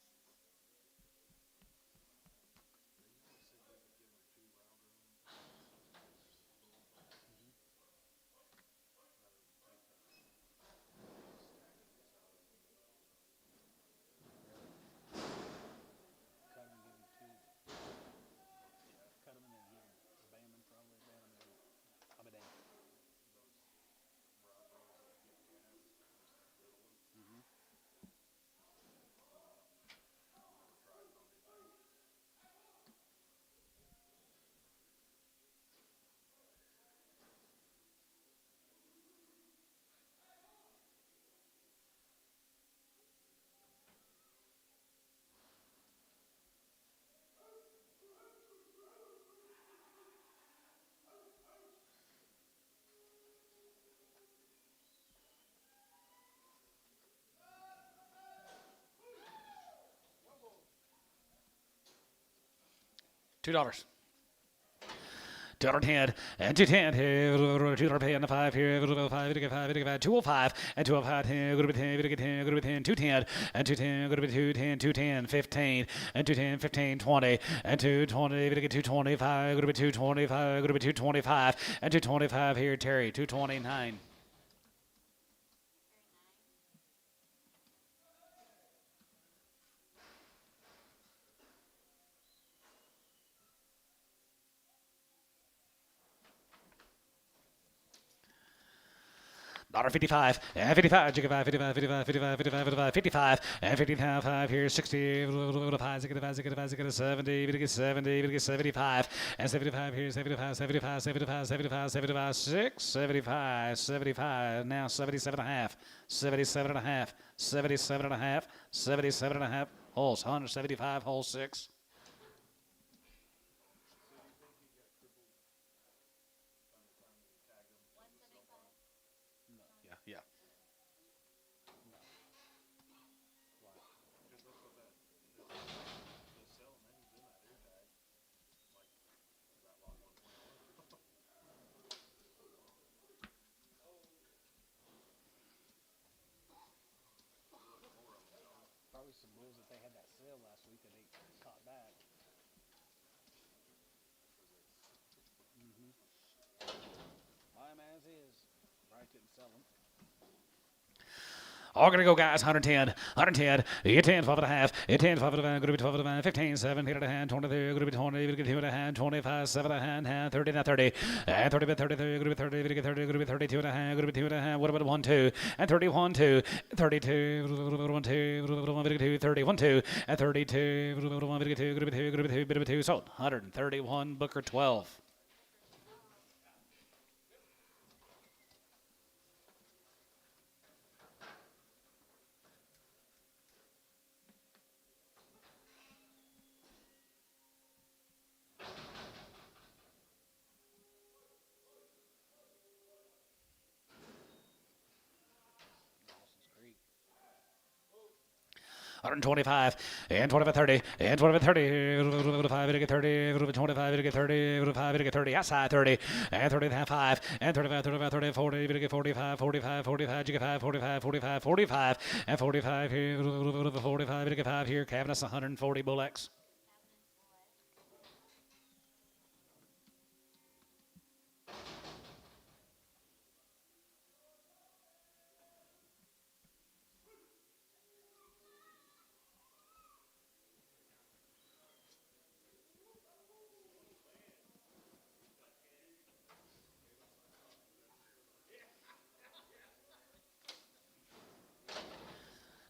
$2. 210 and 210 here, 200 pay on the 5 here, 5, 205 and 205 10, good 10, good 10, good 10, 210 and 210, good 210, 210, 15 and 210, 15, 20 and 220, good 225, good 225, good 225 and 225 here, Terry, 229. $55 and 55, 55, 55, 55, 55, 55, 55 and 55 here, 60, 5, 70, 70, 75 and 75 here, 75, 75, 75, 75, 75, 6, 75, 75, now 77 and a half, 77 and a half, 77 and a half, 77 and a half, holes, 175, hole 6. Yeah. Probably some bulls that they had that sale last week that they caught back. Buy them as is. Probably couldn't sell them. All gonna go, guys. 110, 110, 10, 12 and a half, 10, 12 and a half, gonna be 12 and a half, 15, 17 and a half, 23, gonna be 20, gonna be 2 and a half, 25, 7 and a half, 30 and a 30, and 30, 33, gonna be 30, gonna be 30, gonna be 32 and a half, gonna be 2 and a half, what about 1, 2, and 31, 2, 32, 1, 2, 2, 31, 2, and 32, 1, 2, gonna be 2, gonna be 2, bit of a 2, sold. 131, Booker 12. $125 and 25, 30 and 25, 30, 5, 30, 25, 30, 5, 30, outside 30 and 30 and a half, 5 and 35, 35, 30, 40, 45, 45, 45, 45, 45, 45 and 45 here, 45, 5 here, Cavness 140 Bull X.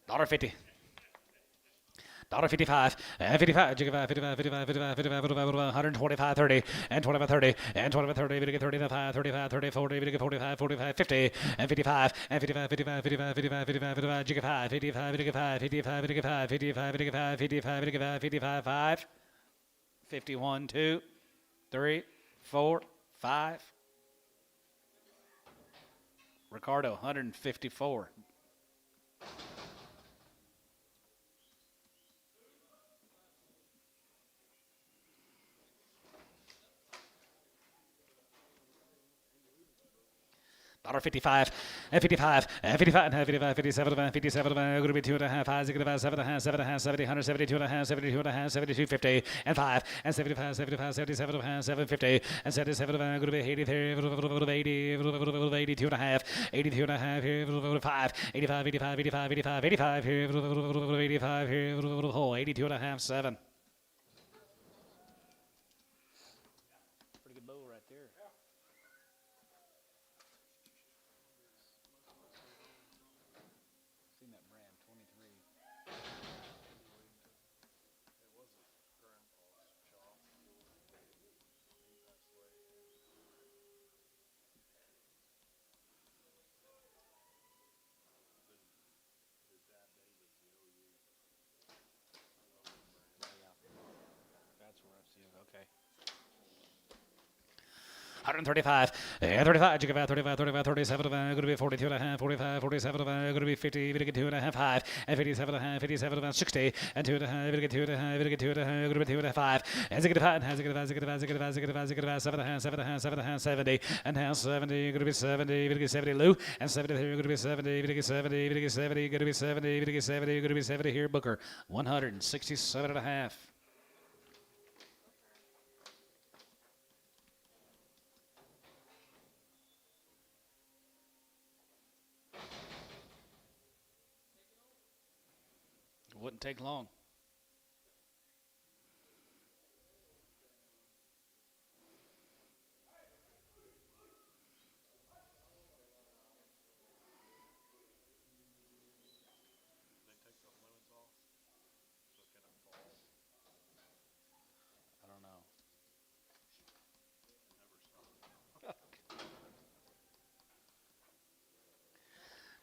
$1.50. $1.55 and 55, 55, 55, 55, 55, 55, 125, 30 and 25, 30 and 25, 30, 35, 35, 30, 40, 45, 45, 50 and 55 and 55, 55, 55, 55, 55, 55, 55, 55, 55, 55, 55, 55, 55, 55, 5, 51, 2, 3, 4, 5. Ricardo, 154. $1.55 and 55 and 55 and 55, 57 and 57 going to be 2 and a half, 5, 7 and a half, 7 and a half, 70, 172 and a half, 72 and a half, 72, 50 and 5 and 75, 75, 77 and a half, 750 and 77 going to be 83, 80, 82 and a half, 82 and a half here, 5, 85, 85, 85, 85, 85 here, 85 here, 82 and a half, 7. Pretty good bow right there. Seen that brand 23. It was his grandpa's shop. He passed away. His dad David's the OU. I love that brand. 135, 35, you give out 35, 35, 37, going to be 42 and a half, 45, 47, going to be 50, going to get 2 and a half, 5, and 57 and a half, 57, 60, and 2 and a half, going to get 2 and a half, going to get 2 and a half, going to be 2 and a half, 5, and 65, and 65, 7 and a half, 7 and a half, 7 and a half, 70, and now 70, going to be 70, going to get 70, Lou, and 73, going to be 70, going to get 70, going to get 70, going to be 70, going to get 70, going to be 70 here, Booker, 167 and a half. Wouldn't take long. They take the limits off, so can it fall? I don't know.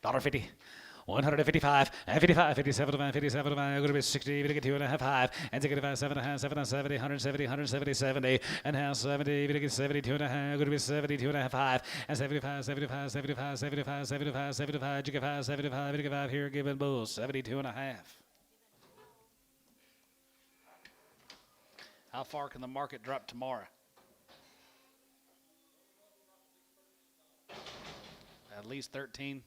Never stop. $1.50. 155, and 55, 57, 57, going to be 60, going to get 2 and a half, 5, and 65, 7 and a half, 7 and 70, 170, 170, 70, and now 70, going to get 72 and a half, going to be 72 and a half, 5, and 75, 75, 75, 75, 75, 75, you get 5, 75, you get 5 here, Gibbon Bulls, 72 and a half. How far can the market drop tomorrow? At least 13.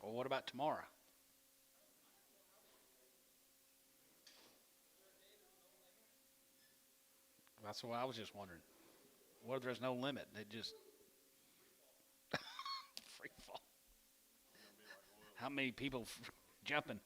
Well, what about tomorrow? That's what I was just wondering. What if there's no limit? It just free fall. How many people jumping?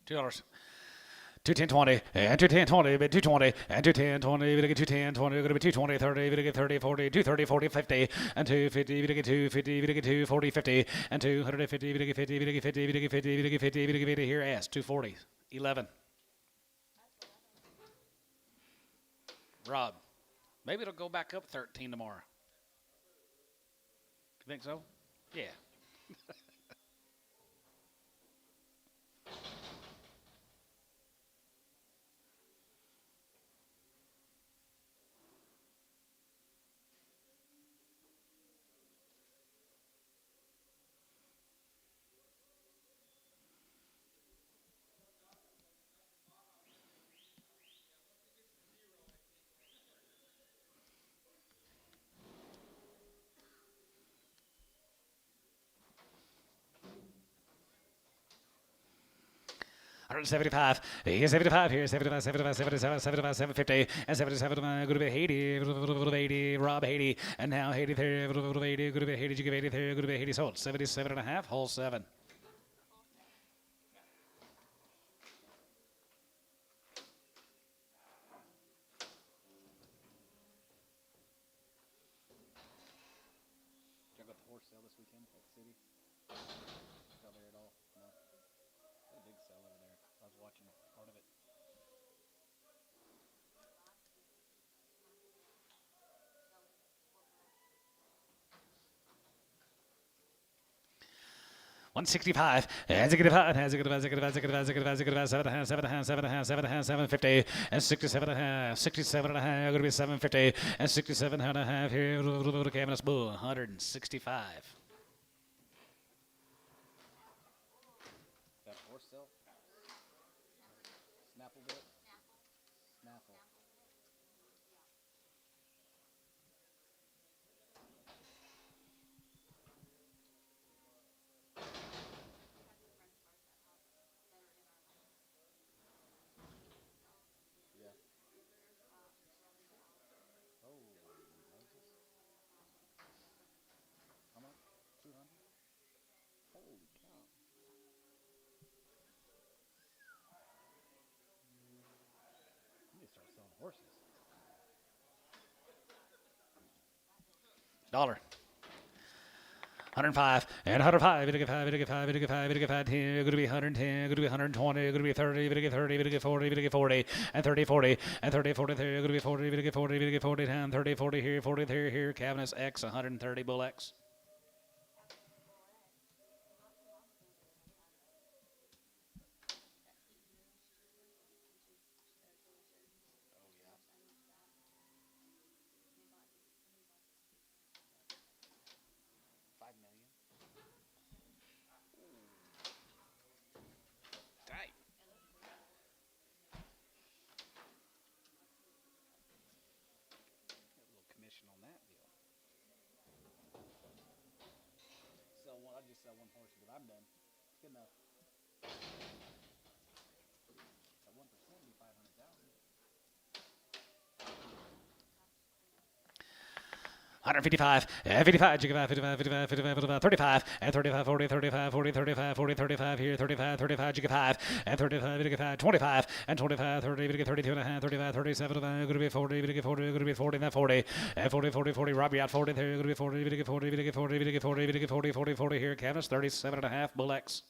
$2. 210.20 and 210.20, but 220 and 210.20, we get 210.20, we're gonna be 220, 30, we get 30, 40, 230, 40, 50, and 250, we get 250, we get 240, 50, and 250, we get 50, we get 50, we get 50, we get 50, we get 50 here. S 240, 11. Rob, maybe it'll go back up 13 tomorrow. You think so? Yeah. $175. Here's 75 here. 75, 75, 77, 75, 750, and 77. Going to be Haiti. 80. Rob Haiti. And now Haiti there. 80. Going to be Haiti. You give 80 there. Going to be Haiti sold. 77 and a half. Hole 7. Check out the horse sale this weekend at the city. Out there at all? No. A big sale over there. I was watching part of it. $165. Has it get about? Has it get about? Has it get about? Has it get about? Has it get about? Has it get about? 7 and a half. 7 and a half. 7 and a half. 7 and a half. 750 and 67 and a half. 67 and a half. Going to be 750 and 67 and a half here. Cabinet Bull. 165. That horse sale? Snapple bit? Snaffle. Yeah. Oh, Moses. How much? 200? Holy cow. You need to start selling horses. $1. 105 and 105. It'll get 5. It'll get 5. It'll get 5. It'll get 5. 10. It'll be 110. It'll be 120. It'll be 30. It'll get 30. It'll get 40. It'll get 40. And 30, 40. And 30, 40. It'll be 40. It'll get 40. It'll get 40. Down 30, 40 here. 40 there. Here. Cabinets X 130. Bull X. Tight. A little commission on that deal. Sell one. I just sell one horse, but I'm done. Good enough. At 1% be 500,000. 155, 55, 55, 55, 55, 55, 35, and 35, 40, 35, 40, 35, 40, 35 here, 35, 35, 5, and 35, 5, 25, and 25, 30, 32 and a half, 35, 37, going to be 40, 40, going to be 40, and that 40, and 40, 40, 40, Robbie out 40, there, going to be 40, 40, 40, 40, 40, 40, 40, 40 here, Canvas, 37 and a half, Bull X.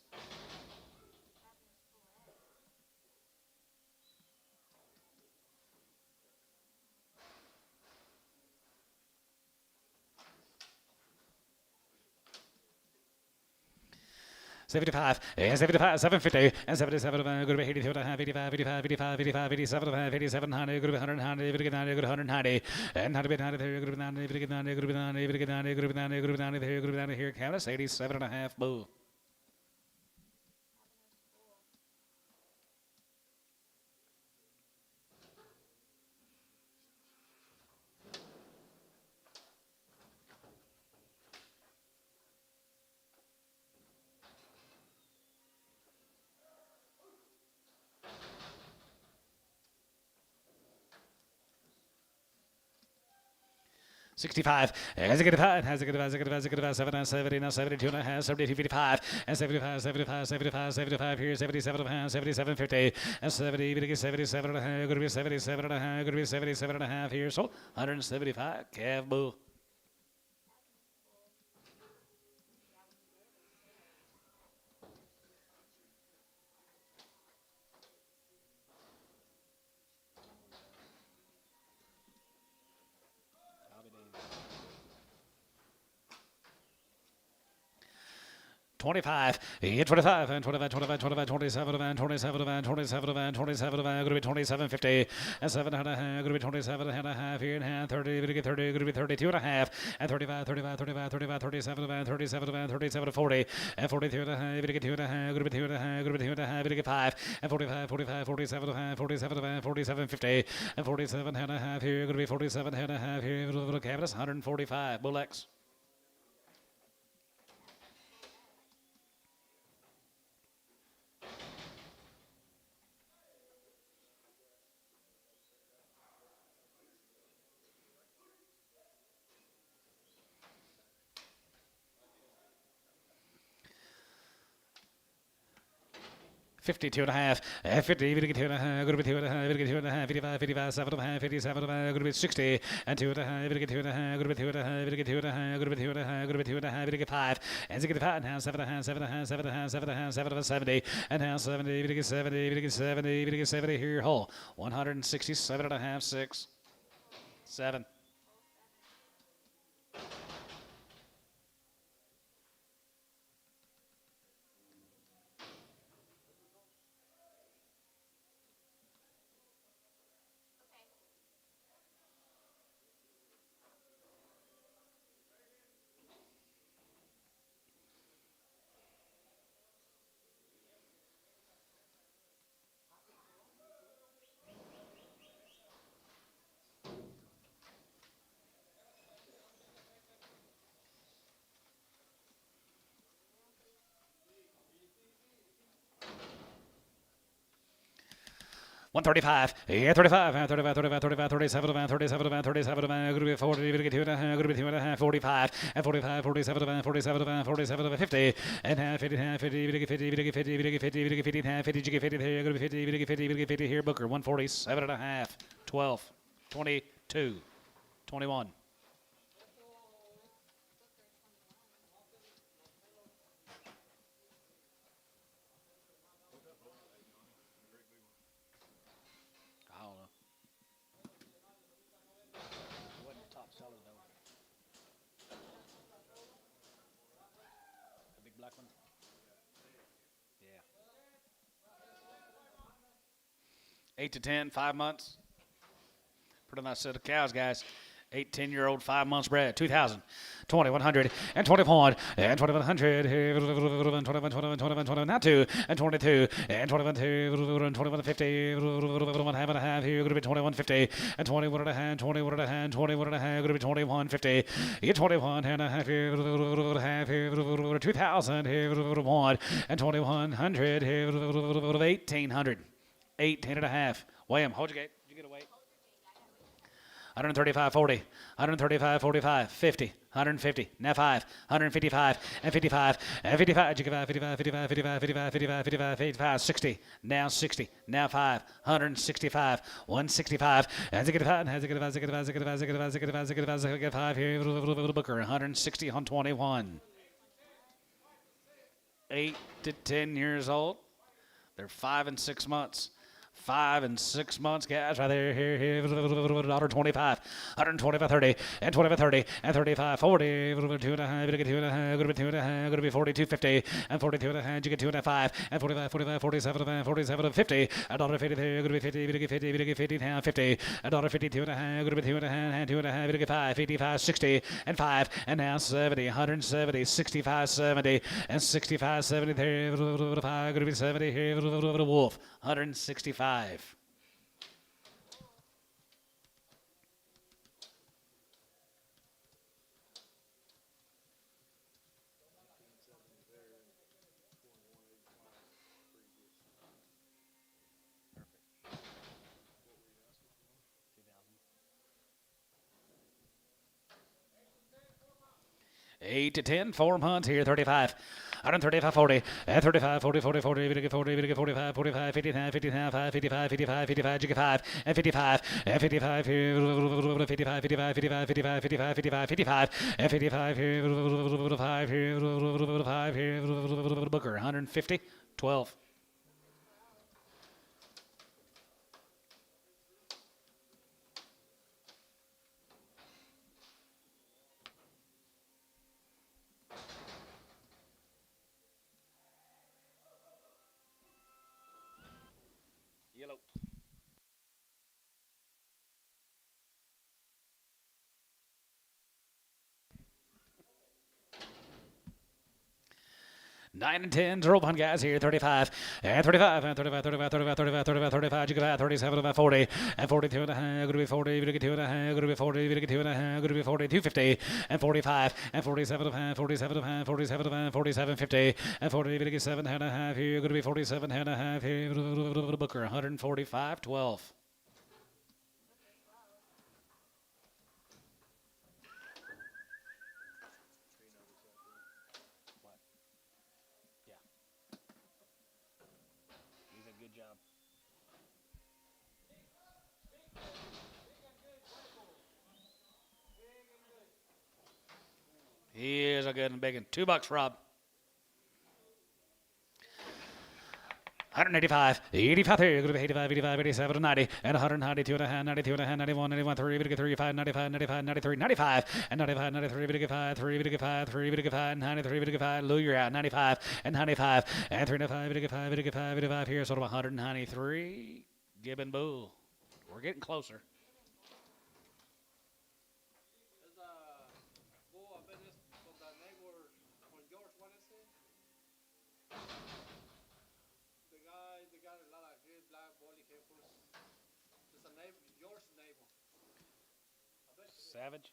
$75, and 75, 750, and 77, going to be 82 and a half, 85, 85, 85, 85, 87 and a half, 87, 100, going to be 190, going to get 90, going to 190, and 90, 90, there, going to be 90, going to get 90, going to be 90, going to get 90, going to be 90, going to be 90, there, going to be 90 here, Canvas, 87 and a half, Bull. $65, as a good five, has a good 7, 70, now 72 and a half, 72, 55, and 75, 75, 75, 75 here, 77 and a half, 77, 50, and 70, going to get 77 and a half, going to be 77 and a half, going to be 77 and a half here, so 175, Cav Bull. $25, 25, and 25, 25, 25, 27, and 27, and 27, and 27, and going to be 27, 50, and 7 and a half, going to be 27 and a half here, and half, 30, going to get 30, going to be 32 and a half, and 35, 35, 35, 35, 37, and 37, and 37, 40, and 42 and a half, going to get 2 and a half, going to be 2 and a half, going to be 2 and a half, going to get 5, and 45, 45, 47 and a half, 47, and 47, 50, and 47 and a half here, going to be 47 and a half here, little cabinets, 145, Bull X. $52 and a half, 50, going to get 2 and a half, going to be 2 and a half, going to get 2 and a half, 55, 55, 7 and a half, 57 and a half, going to be 60, and 2 and a half, going to get 2 and a half, going to be 2 and a half, going to get 2 and a half, going to be 2 and a half, going to be 2 and a half, going to get 5, and to get 5 and a half, 7 and a half, 7 and a half, 7 and a half, 7 and a half, 7 and a half, 70, and half 70, going to get 70, going to get 70, going to get 70 here, whole, 167 and a half, 6, 7. $135, 35, 35, 35, 35, 37, 37, 37, going to be 40, going to get 2 and a half, going to be 2 and a half, 45, and 45, 47, 47, 47, 50, and half, 50, half, 50, going to get 50, going to get 50, going to get 50, going to get 50, half, 50, you get 50 there, going to be 50, going to get 50, going to get 50 here, Booker, 147 and a half, 12, 22, 21. 8 to 10, 5 months. Pretty nice set of cows, guys. 8, 10-year-old, 5 months bred. 2,000, 2,100, and 21, and 2,100, and 21, now 2, and 22, and 22, and 2150, 1 half and a half here, going to be 2150, and 21 and a half, 21 and a half, 21 and a half, going to be 2150, you 21 and a half here, half here, 2,000 here, 1, and 2,100 here, 1,800, 18 and a half. William, hold your gate. Did you get away? 135, 40, 135, 45, 50, 150, now 5, 155, and 55, and 55, 55, 55, 55, 55, 55, 55, 55, 60, now 60, now 5, 165, 165, and 5 here, Booker, 160 on 21. 8 to 10 years old. They're 5 and 6 months. 5 and 6 months, guys, right there, here, $125, 125, 30, and 25, 30, and 35, 40, 2 and a half, 2 and a half, going to be 2 and a half, going to be 42, 50, and 42 and a half, you get 2 and a half, 5, and 45, 45, 47, 47, 50, $1.50 there, going to be 50, 50, 50, now 50, $1.50, 2 and a half, going to be 2 and a half, and 2 and a half, 5, 55, 60, and 5, and now 70, 170, 65, 70, and 65, 70 there, 5, going to be 70 here, Wolf, 165. Eight to 10, 4 months here, 35. 135, 40, 35, 40, 40, 40, 40, 45, 45, 59, 59, 5, 55, 55, 55, 55, and 55, and 55 here, 55, 55, 55, 55, 55, 55, 55, and 55 here, 5 here, 5 here, Booker, 150, 12. Yellow. 9 and 10, 0 1 guys here, 35, and 35, and 35, 35, 35, 35, 35, 35, 35, 37, about 40, and 42 and a half, going to be 40, going to get 2 and a half, going to be 40, going to get 2 and a half, going to be 42, 50, and 45, and 47 and a half, 47 and a half, 47 and a half, 47, 50, and 40, going to get 7 and a half here, going to be 47 and a half here, Booker, 145, 12. Good job. He is a good and big one. $2, Rob. 185, 85, going to be 85, 85, 87, 90, and 192 and a half, 92 and a half, 91, 91, 3, 35, 95, 95, 93, 95, and 95, 93, 5, 3, 5, 3, 5, 93, 5, Lou, you're out, 95, and 95, and 3, 5, 5, 5, 5, here, sort of 193, Gibbon Bull. We're getting closer. Savage.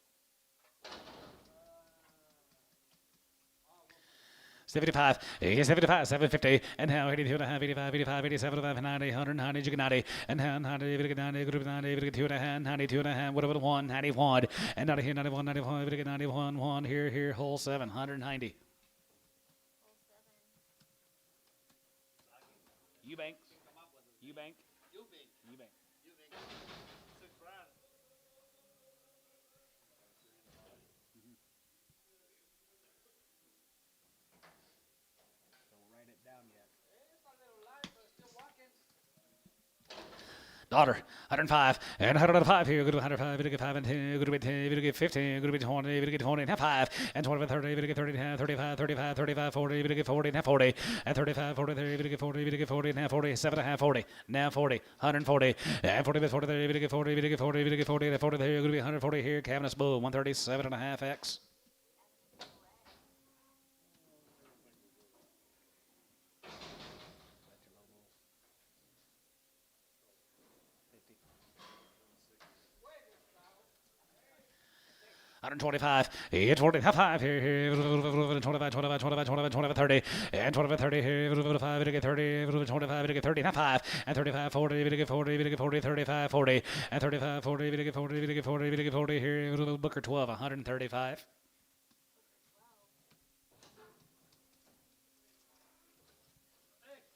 75, 75, 750, and now 82 and a half, 85, 85, 87, 90, 100, 90, and now 90, 90, 2 and a half, 92 and a half, whatever, 1, 91, and 90 here, 91, 95, 91, 1, here, hole 7, 190. Eubank. Eubank. Eubank. Daughter, 105, and 105 here. Good to 105, good to 5 and 10, good to be 10, good to get 15, good to be 20, good to get 20 and half 5, and 25, 30, good to get 30 and half, 35, 35, 35, 40, good to get 40 and half 40, and 35, 43, good to get 40, good to get 40 and half 40, 7 and a half 40, now 40, 140, and 40, 40, 30, good to get 40, good to get 40, good to get 40, and 40 there, good to be 140 here. Cavaness Bull, 137 and a half X. $125, 40, half 5 here, 25, 25, 25, 25, 25, 30, and 25, 30 here, 5, to get 30, 25, to get 30, half 5, and 35, 40, to get 40, to get 40, 35, 40, and 35, 40, to get 40, to get 40, to get 40 here, Booker 12, 135.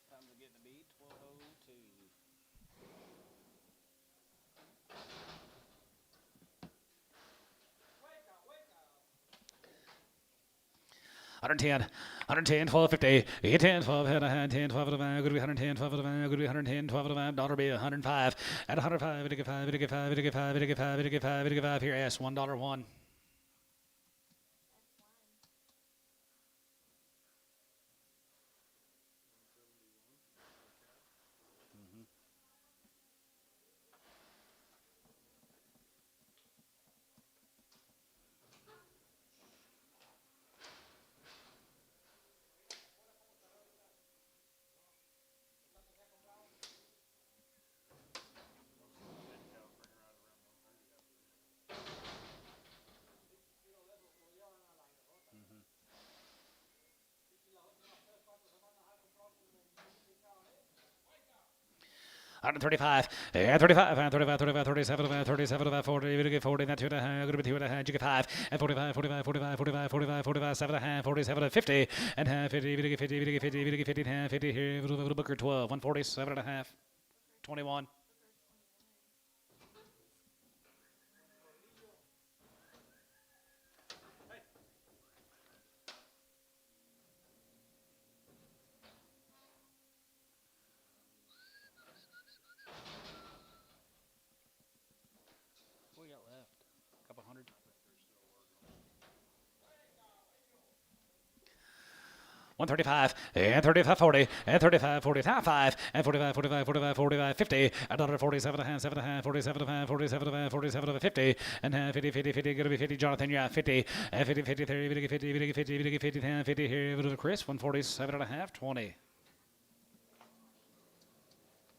Time to get the beat, 1202. $110, 12.50, 10, 12, 10, 12 of the good to be 110, 12 of the good to be 110, 12 of the dollar be 105, at 105, to get 5, to get 5, to get 5, to get 5, to get 5, to get 5 here, S $1. $135, 35, 35, 35, 37, 37, 40, 40, that 2 and a half, good to be 2 and a half, you get 5, and 45, 45, 45, 45, 45, 45, 7 and a half, 47, 50, and half, 50, 50, 50, 50, 50, and half, 50 here, Booker 12, 147 and a half, 21. What we got left? A couple hundred. 135, and 35, 40, and 35, 40, half 5, and 45, 45, 45, 45, 50, another 47 and a half, 7 and a half, 47 and a half, 47 and a half, 47 and a 50, and half 50, 50, 50, gonna be 50, Jonathan, you're at 50, and 50, 50, 30, 50, 50, 50, 50, 50, 10, 50 here, Chris, 147 and a half, 20.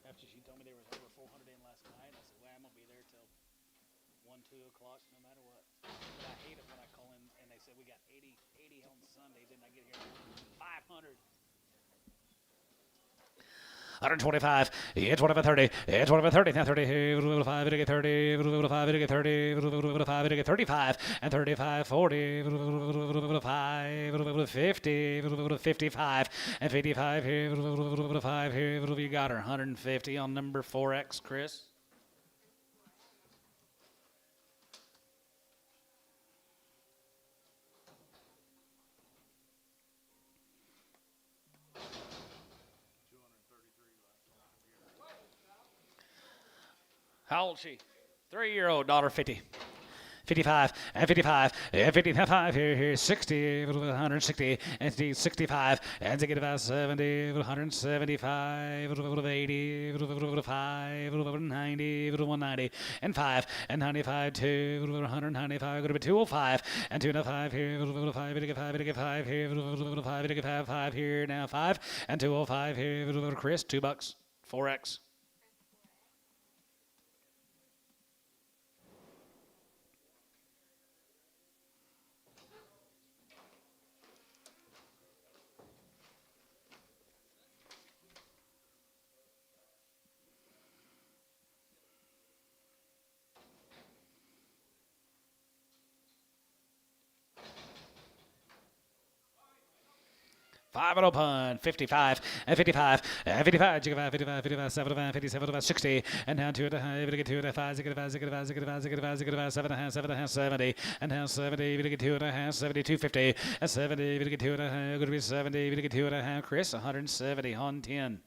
After she told me there was over 400 in last night, I said, well, I'm gonna be there till 1, 2 o'clock, no matter what. But I hate it when I call in and they said we got 80 on Sunday, then I get here 500. 125, 25, 30, 25, 30, now 30, 5, to get 30, 5, to get 30, 5, to get 35, and 35, 40, 5, 50, 55, and 55 here, 5 here, you got her, 150 on number 4X, Chris. How old is she? 3-year-old daughter, 50. 55, and 55, and 55 here, 60, 160, and 65, and 70, 175, 80, 5, 90, 190, and 5, and 95, 2, 195, go to be 205, and 205 here, 5, 5 here, 5, 5 here, now 5, and 205 here, Chris, $2, 4X. Five and open, 55, and 55, and 55, 55, 55, 75, 57, 60, and down 2 and a half, to get 2 and a 5, 5, 7 and a half, 7 and a half, 70, and down 70, to get 2 and a half, 72, 50, and 70, to get 2 and a half, going to be 70, to get 2 and a half, Chris, 170 on 10.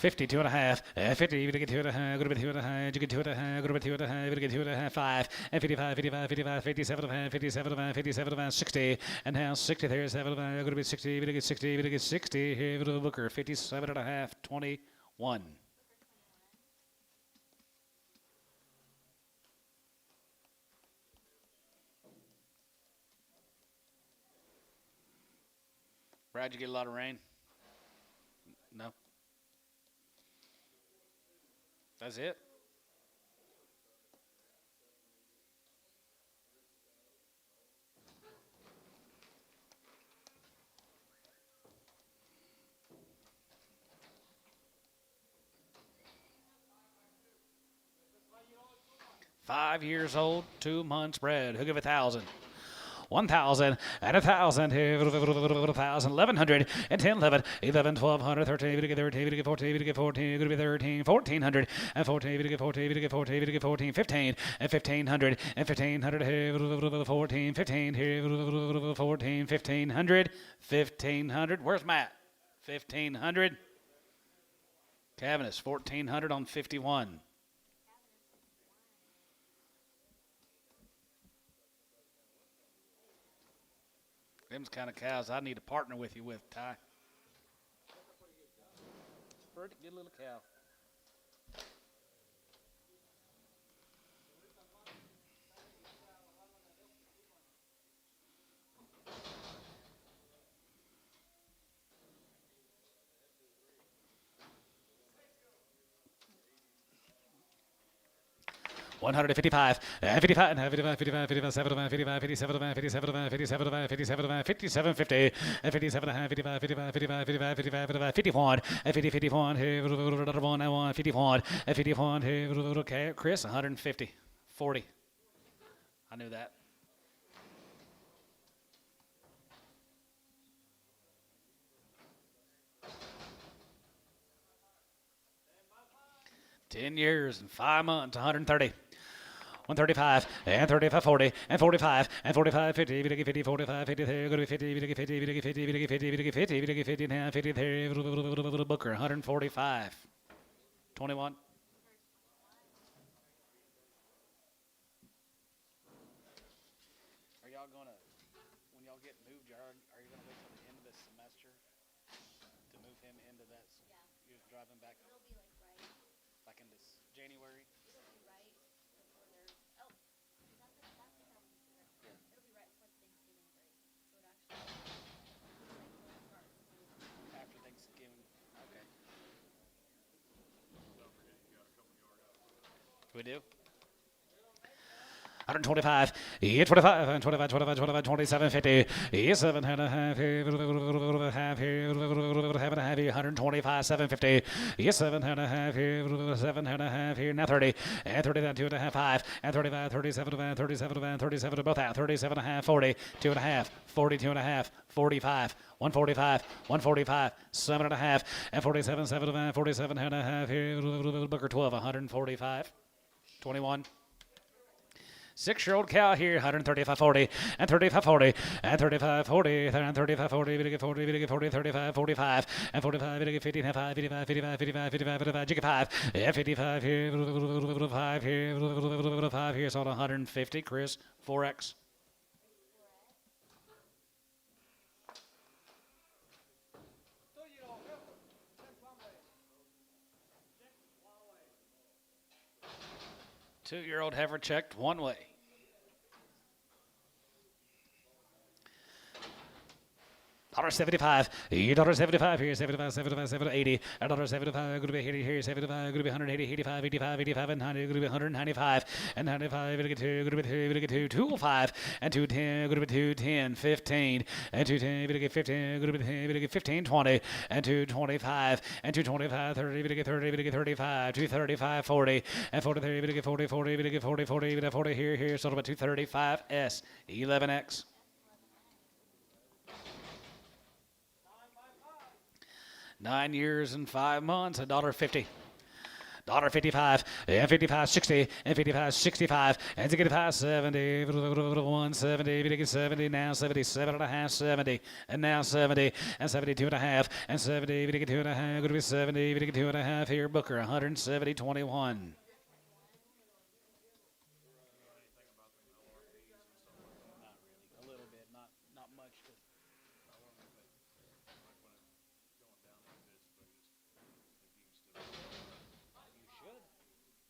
52 and a half, 50, you get 2 and a half, go to 2 and a half, you get 2 and a half, go to 2 and a half, you get 2 and a half, 5, and 55, 55, 55, 57 and a half, 57 and a half, 57 and a half, 60, and now 60 there, 7 and a half, go to 60, you get 60, you get 60, here to the Booker, 57 and a half, 21. Brad, you get a lot of rain? No. That's it? Five years old, 2 months bred. Who give 1,000? 1,000 and 1,000, 1,000, 1,100 and 10, 11, 11, 1,200, 13, 13, 14, 14, 13, 1,400 and 14, 14, 14, 14, 15 and 1,500 and 1,500, 14, 15, 14, 1,500, 1,500. Where's Matt? 1,500. Cavaniss, 1,400 on 51. Them's kind of cows I need to partner with you with, Ty. Pretty good little cow. $155, 55, 55, 55, 57, 55, 57, 57, 57, 57, 57, 50, 57, 55, 55, 55, 55, 55, 51, 50, 51, 51, 51, 51, Chris, 150, 40. I knew that. $10 years and 5 months, 130. 135 and 35, 40 and 45 and 45, 50, 50, 45, 50, go to 50, 50, 50, 50, 50, 50, 50, now 50, Booker, 145. 21. Are y'all gonna, when y'all get moved, are you gonna wait till the end of the semester to move him into that? Yeah. You're driving back. It'll be like in this January. It'll be right before there's. Oh, that's the it'll be right before Thanksgiving break. So it actually after Thanksgiving. Okay. Don't forget you got a couple yard out. We do. 125, 25, 25, 25, 25, 27, 50, 7 and a half, half here, 125, 750, 7 and a half here, 7 and a half here, now 30, and 30, 2 and a half, 5, and 35, 37, 37, 37, both out, 37 and a half, 40, 2 and a half, 42 and a half, 45, 145, 145, 7 and a half, and 47, 7, 47 and a half here, Booker 12, 145, 21. 6-year-old cow here, 135, 40, and 35, 40, and 35, 40, and 35, 40, 40, 40, 35, 45, and 45, 50, 55, 55, 55, 55, 55, 55, and 55 here, 5 here, 5 here, so 150, Chris, 4X. Two-year-old heifer checked one way. $75, $75 here, 75, 75, 70, 80, $75, going to be here, 75, going to be 180, 85, 85, 85, and 90, going to be 195, and 95, going to get 2, 205, and 210, going to be 210, 15, and 210, going to get 15, going to be 15, 20, and 225, and 225, 30, going to get 30, going to get 35, 235, 40, and 43, going to get 40, 40, going to get 40, 40, going to 40 here, so about 235S, 11X. 9 years and 5 months, $1.50. $55, and 55, 60, and 55, 65, and 65, 70, 170, 70, now 77 and a half, 70, and now 70, and 72 and a half, and 70, 2 and a half, going to be 70, 2 and a half here, Booker, 170, 21. A little bit, not much. You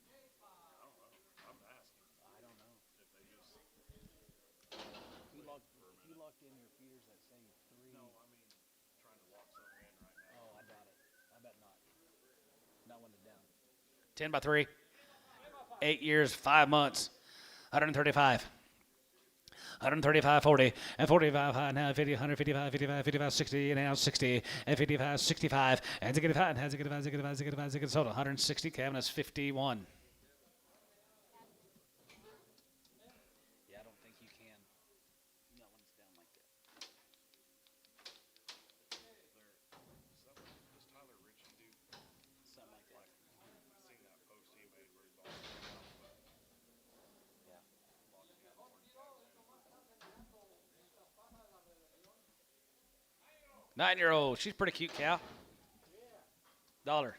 should. I'm asking I don't know. if they just. If you locked in your feeders that same 3. No, I mean, trying to lock something in right now. Oh, I doubt it. I bet not. Not when it's down. 10 by 3. 8 years, 5 months. 135. 135, 40, and 45, high, now 50, 155, 55, 55, 60, and now 60, and 55, 65, and 65, and 65, 65, 65, 65, sold 160, cabinets 51. Yeah, I don't think you can. Not when it's down like that. Does Tyler Ritchie do? Something like that. I seen that post he made where he bought it. Yeah. Locked in 9-year-old, she's pretty cute cow. $1.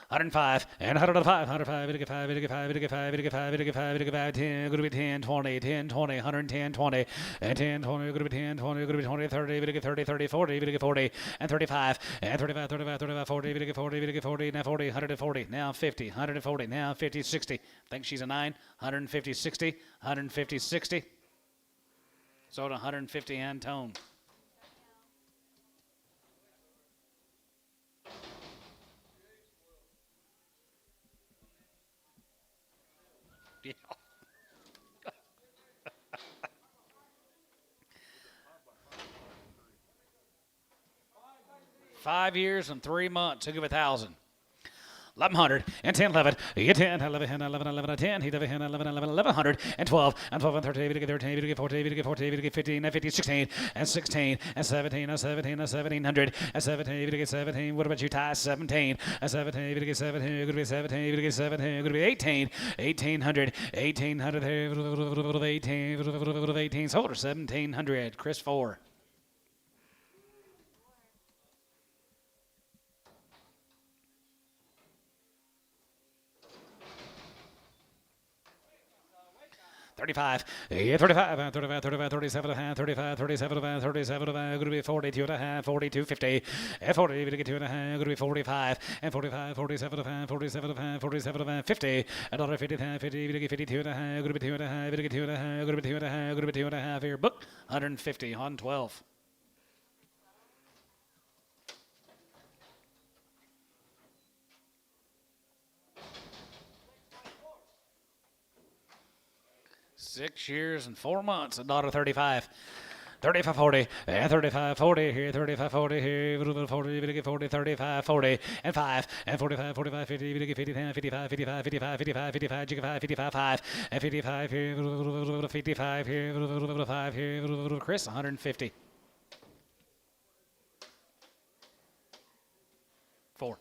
105, and 105, 105, 85, 85, 85, 85, 85, 85, 10, going to be 10, 20, 10, 20, 110, 20, and 10, 20, going to be 10, 20, going to be 20, 30, 30, 30, 40, 40, and 35, and 35, 35, 35, 40, 40, 40, now 40, 140, now 50, 140, now 50, 60. Think she's a 9, 150, 60, 150, 60. Sold 150 and tone. Yeah. 5 years and 3 months. He'll give 1,000. 1,100 and 10, 11, 10, 11, 11, 11, 10, 11, 11, 11, 1100 and 12 and 12 and 13, 13, 14, 14, 15 and 15, 16 and 16 and 17 and 17 and 1700 and 17, 17. What about you, Ty? 17 and 17, 17, going to be 17, 17, going to be 18, 1800, 1800, 18, 18, sold her 1700. Chris 4. $35, 35, 35, 35, 37, 35, 37, 37, going to be 42 and a half, 42, 50, and 40, going to get 2 and a half, going to be 45, and 45, 47, 47, 47, 50, another 50, 50, going to get 52 and a half, going to be 2 and a half, going to get 2 and a half, going to be 2 and a half, going to be 2 and a half here, book 150 on 12. Six years and 4 months, $1.35. 35, 40, and 35, 40 here, 35, 40 here, 40, 40, 35, 40, and 5, and 45, 45, 50, 50, 55, 55, 55, 55, 55, 55, 5, and 55 here, 55 here, 5 here, Chris, 150. 4.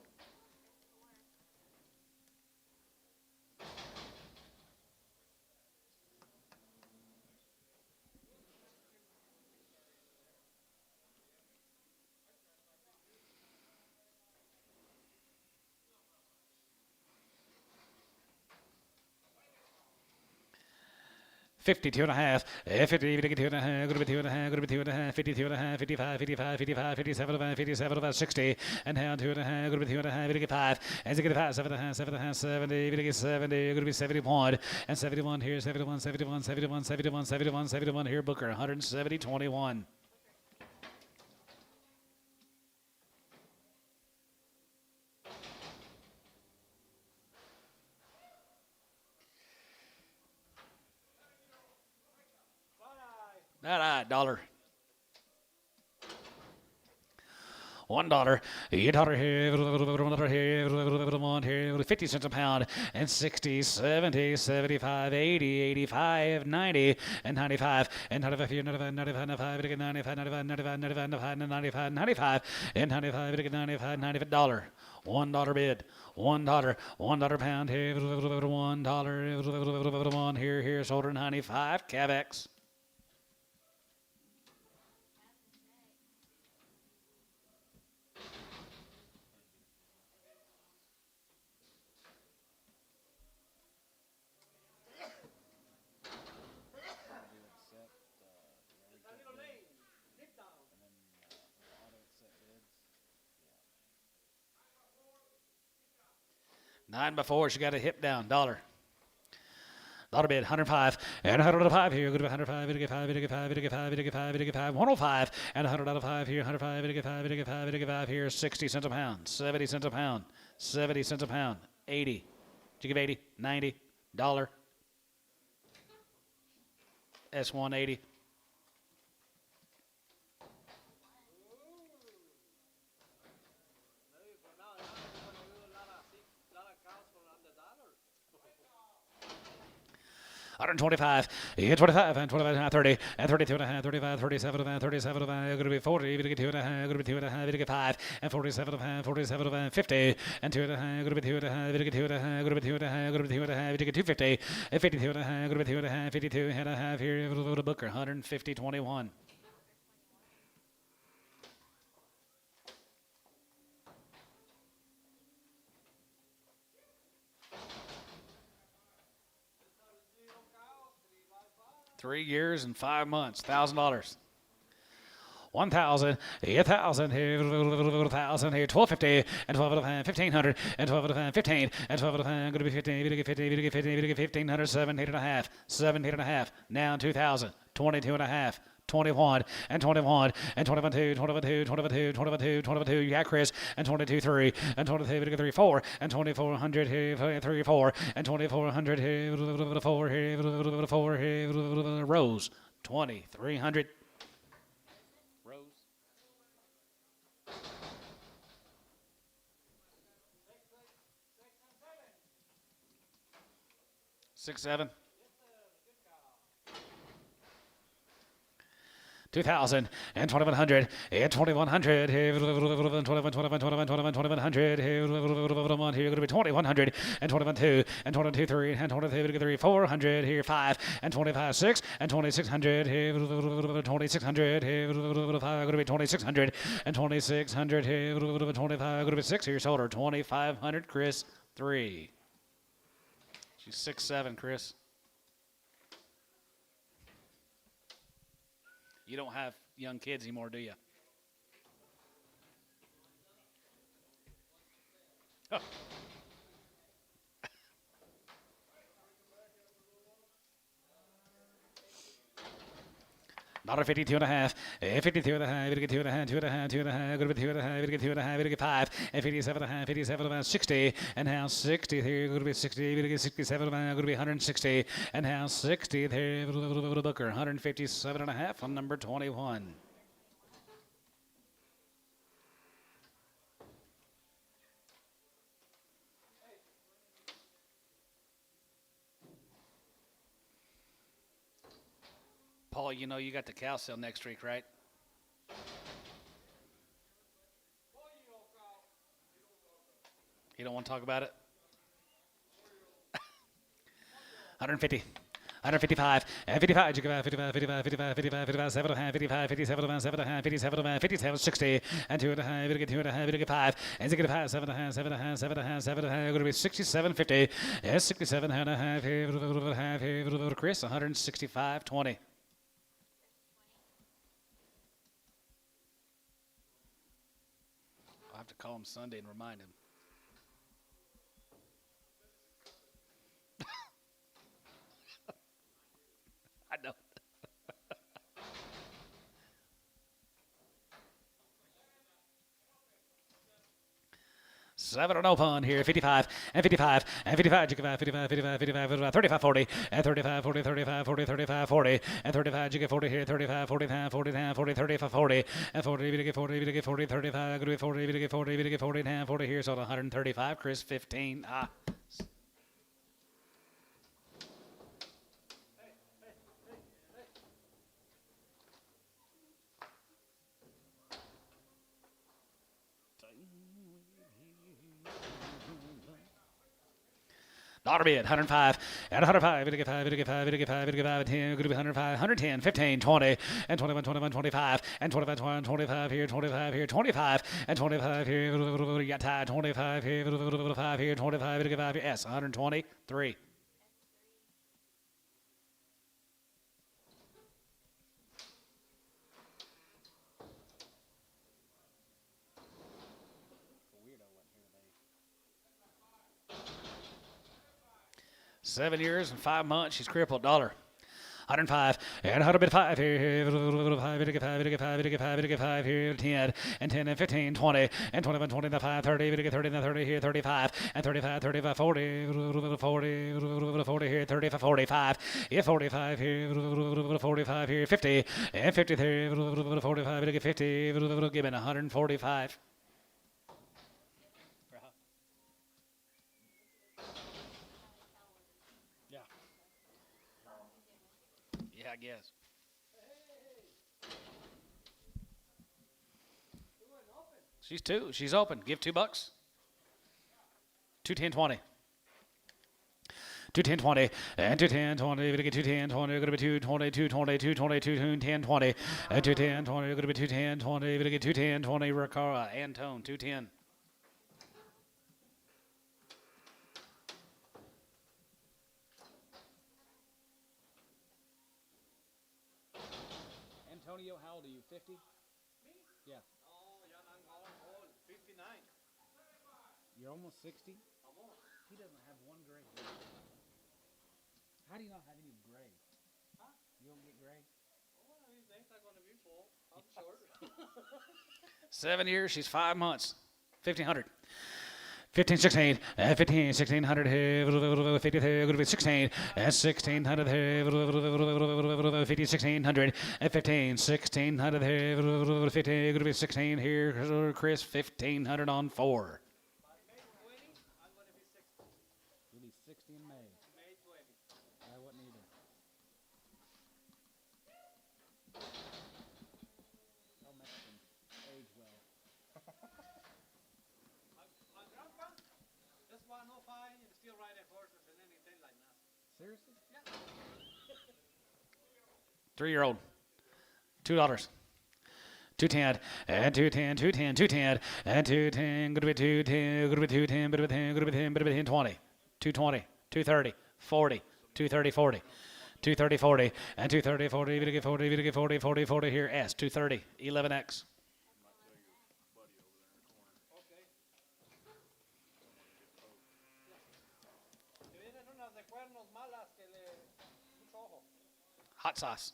$52 and a half, 50, 2 and a half, going to be 2 and a half, going to be 2 and a half, 52 and a half, 55, 55, 55, 57, 57, about 60, and now 2 and a half, going to be 2 and a half, 5, and 5, 7 and a half, 7 and a half, 70, 70, going to be 71, and 71 here, 71, 71, 71, 71, 71, 71 here, Booker, 170, 21. $1. $1. $8 here, $1 here, $1 here, 50 cents a pound, and 60, 70, 75, 80, 85, 90, and 95, and 95 here, 95, 95, 95, 95, 95, 95, 95, 95, 95, and 95, 95, $95. $1 bid. $1 pound here, $1 one here, shoulder 95, Cavex. Nine before, she got a hip down, $1. $1 bid, 105, and 105 here, go to 105, it'll get 5, it'll get 5, it'll get 5, it'll get 5, it'll get 5, 105, and 100 out of 5 here, 105, it'll get 5, it'll get 5, it'll get 5 here, 60 cents a pound, 70 cents a pound, 70 cents a pound, 80. Did you give 80? 90, $1. S1 80. $125, you get 25, and 25 and a half, 30, and 32 and a half, 35, 37 and a half, 37 and a half, going to be 40, going to get 2 and a half, going to be 2 and a half, going to get 5, and 47 and a half, 47 and a half, 50, and 2 and a half, going to be 2 and a half, going to get 2 and a half, going to be 2 and a half, going to be 2 and a half, going to get 250, and 52 and a half, going to be 2 and a half, 52 and a half here, to Booker, 150, 21. Three years and 5 months, $1,000. 1,000, 1,000 here, 1,000 here, 1,250, and 12 and a half, 1,500, and 12 and a half, 15, and 12 and a half, going to be 15, going to get 50, going to get 50, going to get 1,500, 17 and a half, 17 and a half, now 2,000, 22 and a half, 21, and 21, and 21, 2, 21, 2, 21, 2, 21, 2, 21, 2, you got Chris, and 22, 3, and 22, 3, 4, and 2,400 here, 3, 4, and 2,400 here, 4 here, 4 here, Rose, 2,300. Rose. 6, 7. 2,000 and 2,100 and 2,100 here, 21, 21, 21, 21, 2,100 here, going to be 2,100 and 21, and 22, 3 and 22, 3, 400 here, 5 and 25, 6 and 2,600 here, 2,600 here, 5 going to be 2,600 and 2,600 here, 25 going to be 6 here, shoulder 2,500, Chris 3. She's 6, 7, Chris. You don't have young kids anymore, do you? Oh. $1.52 and a half, 52 and a half, get 2 and a half, 2 and a half, 2 and a half, go to 2 and a half, get 2 and a half, get 5, and 57 and a half, 57 and a half, 60, and now 60 here, go to be 60, get 67 and a half, go to be 160, and now 60 here, Booker, 157 and a half on number 21. Paul, you know you got the cow sale next week, right? You don't want to talk about it? 150. 155, and 55, 55, 55, 55, 55, 55, 7 and a half, 55, 57, 7 and a half, 57, 57, 60, and 2 and a half, you get 2 and a half, you get 5, and you get 5, 7 and a half, 7 and a half, 7 and a half, 7 and a half, going to be 67, 50, and 67 and a half, here, Chris, 165, 20. I'll have to call him Sunday and remind him. I know. 7 or no pun here. 55 and 55 and 55. 55, 55, 55, 55, 35, 40 and 35, 40, 35, 40, 35, 40 and 35. You get 40 here. 35, 40, 40, 40, 35, 40 and 40. You get 40, you get 40, 35. Good 40, you get 40, you get 40, 40 here. So 135. Chris 15. Dollar bid, 105, and 105, it'll get 5, it'll get 5, it'll get 5, it'll get 5, and 10, it'll be 105, 110, 15, 20, and 21, 21, 25, and 25, 20, 25 here, 25 here, 25, and 25 here, you got tied, 25 here, 5 here, 25, it'll get 5 here, S, 123. Weirdo wasn't here today. 7 years and 5 months, she's crippled. Dollar. 105 and 105 here, 5, it'll get 5, it'll get 5, it'll get 5, it'll get 5 here, 10 and 10 and 15, 20 and 21, 25, 30, it'll get 30 and 30 here, 35 and 35, 35, 40, 40 here, 35, 45, yeah, 45 here, 45 here, 50 and 50 there, 45, it'll get 50, give me 145. Yeah. Yeah, I guess. She's two. She's open. Give $2. 210 20. 210 20 and 210 20. We're gonna get 210 20. We're gonna be 220 220 220 210 20 and 210 20. We're gonna be 210 20. We're gonna get 210 20. Ricara Antone 210. Antonio, how old are you? 50? Yeah. Oh, yeah, I'm old, 59. You're almost 60? He doesn't have one gray hair. How do you not have any gray? Huh? You don't get gray? Oh, his name's not gonna be full. I'm short. 7 years. She's 5 months. 1,500. 15, 16, and 15, 1600 here, 50 here, going to be 16, and 1600 here, 50, 1600, and 15, 1600 here, 50, going to be 16 here, Chris, 1500 on 4. By May 20, I'm gonna be 60. You'll be 60 in May. May 20. I wouldn't either. No Mexicans age well. My grandpa, just 105 and still riding horses and anything like that. Seriously? 3-year-old, $2. 210 and 210, 210, 210 and 210, going to be 210, going to be 210, but 10, going to be 10, but 10, 20, 220, 230, 40, 230, 40, 230, 40, and 230, 40, going to get 40, going to get 40, 40, 40 here, S, 230, 11X. Okay. Que vienen unas de cuernos malas que le mucho ojo. Hot sauce.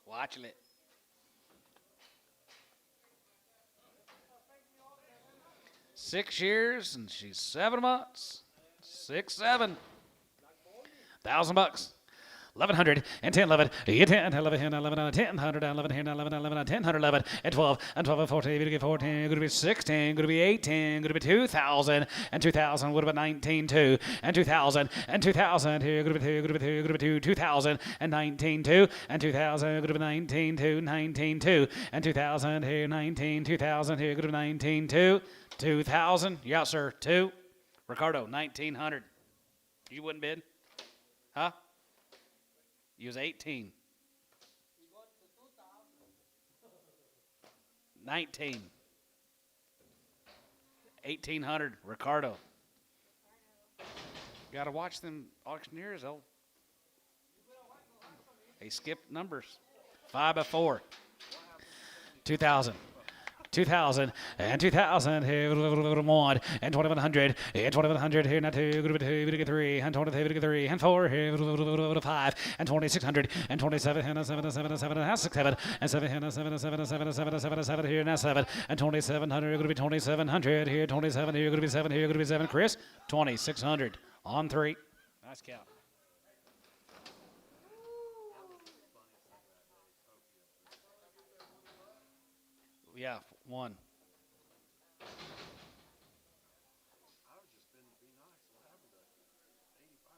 Watch it. Six years and she's 7 months. 6, 7. $1,000. 1,100 and 10, 11, 10, 11, 10, 11, 10, 100, 11, 10, 11, 11, 10, 100, 11, and 12, and 12, and 14, going to get 14, going to be 16, going to be 18, going to be 2,000, and 2,000, what about 19, 2, and 2,000, and 2,000, here, going to be 2, going to be 2, going to be 2, 2,000, and 19, 2, and 2,000, going to be 19, 2, 19, 2, and 2,000, here, 19, 2,000, here, going to be 19, 2, 2,000, yes, sir, 2, Ricardo, 1,900. You wouldn't bid? Huh? You was 18. 19. 1,800. Ricardo. Got to watch them auctioneers. They skip numbers. 5 by 4. 2,000. 2,000 and 2,000 here, 1 and 2,100 and 2,100 here, now 2, group of 2, we get 3 and 23, 3 and 4 here, 5 and 2,600 and 27 and 7 and 7 and 7 and 6 7 and 7 and 7 and 7 and 7 and 7 and 7 and 7 here, now 7 and 2,700, going to be 2,700 here, 27 here, going to be 7 here, going to be 7. Chris, 2,600 on 3. Nice count. Yeah, 1. I was just been to be nice. What happened to 85?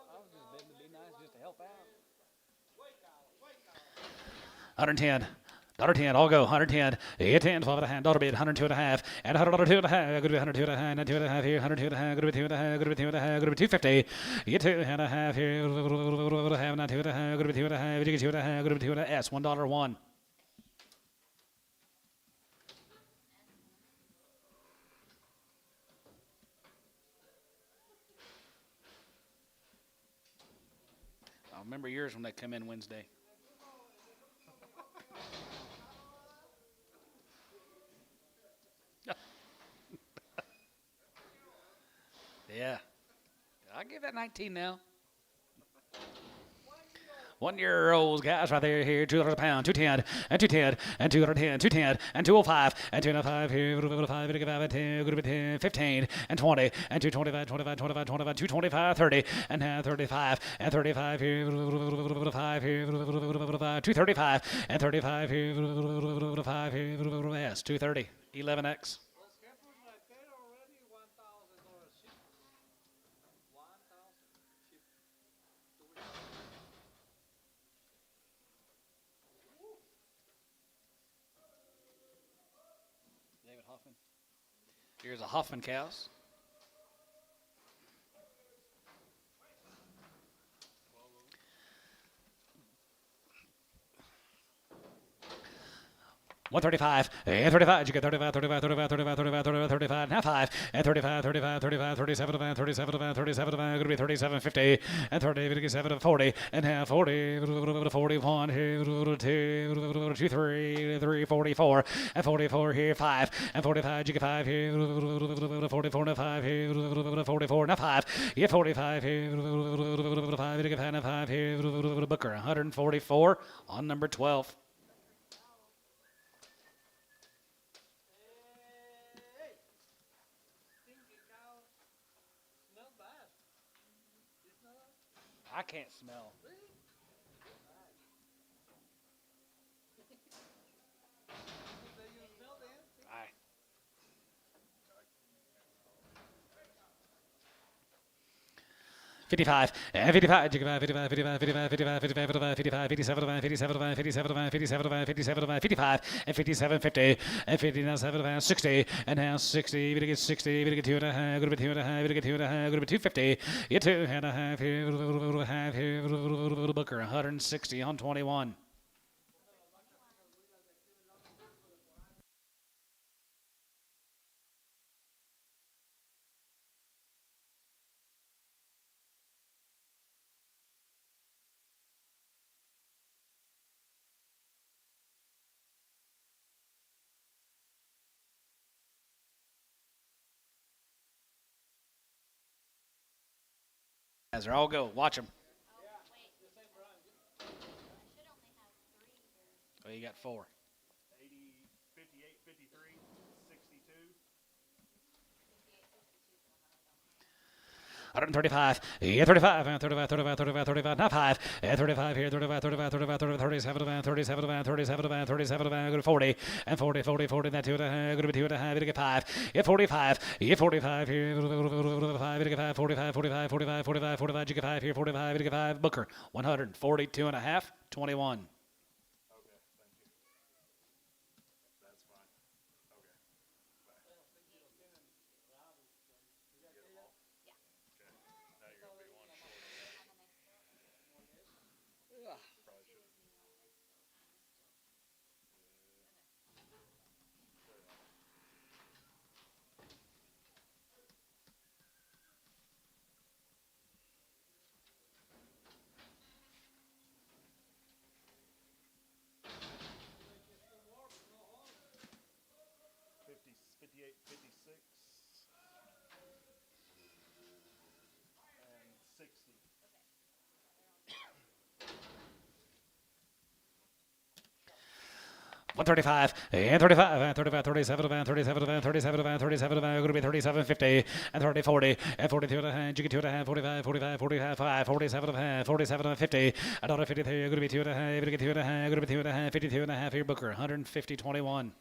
I was just betting to be nice just to help out. 110. $10, I'll go. 110. 10, 12 and a half. Dollar bid. 102 and a half. And $102 and a half. Going to be 102 and a half. And 2 and a half here. 102 and a half. Going to be 2 and a half. Going to be 2 and a half. Going to be 250. You 2 and a half here. Have not 2 and a half. Going to be 2 and a half. You get 2 and a half. Going to be 2 and a half. S. $1 1. I remember yours when they come in Wednesday. Yeah. I'll give that 19 now. 1 year olds, guys, right there here, $2 a pound, 210 and 210 and 210, 210 and 205 and 205 here, 5 and 10, good 10, 15 and 20 and 225, 25, 25, 25, 225, 30 and 35 and 35 here, 5 here, 235 and 35 here, 5 here, yes, 230, 11x. Here's a Hoffman cows. $135 and 35. You get 35, 35, 35, 35, 35, 35, 35, and half 5 and 35, 35, 35, 37, 37, 37, going to be 37.50 and 30, 7, 40 and half 40, 41 here, 2, 3, 3, 44 and 44 here, 5 and 45. You get 5 here, 44 and 5 here, 44 and 5. You get 45 here, 5. You get 5 here, Booker 144 on number 12. I can't smell. Aye. $55 and 55, 55, 55, 55, 55, 55, 55, 55, 57, 57, 57, 57, 57, 55, and 57, 50, and 59, 60, and now 60, you're gonna get 60, you're gonna get 2 and a half, gonna be 2 and a half, you're gonna get 2 and a half, gonna be 250, you 2 and a half here, half here, Booker, 160 on 21. As they're all go, watch them. Oh, you got 4. 80, 58, 53, 62. 135, yeah, 35, 35, 35, 35, 35, not 5, and 35 here, 35, 35, 35, 35, 37, 37, 37, 37, go to 40, and 40, 40, 40, that 2 and a half, go to be 2 and a half, you get 5, yeah, 45, yeah, 45 here, 5, you get 5, 45, 45, 45, 45, 45, you get 5 here, 45, you get 5, Booker, 142 and a half, 21. Okay, thank you. That's fine. Okay. Bye. You get them all? Yeah. Okay. Now you're gonna be one short. Probably should. 135 and 35 and 35, 37 and 37 and 37 and 37 and going to be 37, 50 and 30, 40 and 42 and a half, jiggy 2 and a half, 45, 45, 45, 47 and a half, 47 and 50, another 53, going to be 2 and a half, going to be 2 and a half, going to be 2 and a half, 52 and a half here, Booker, 150, 21.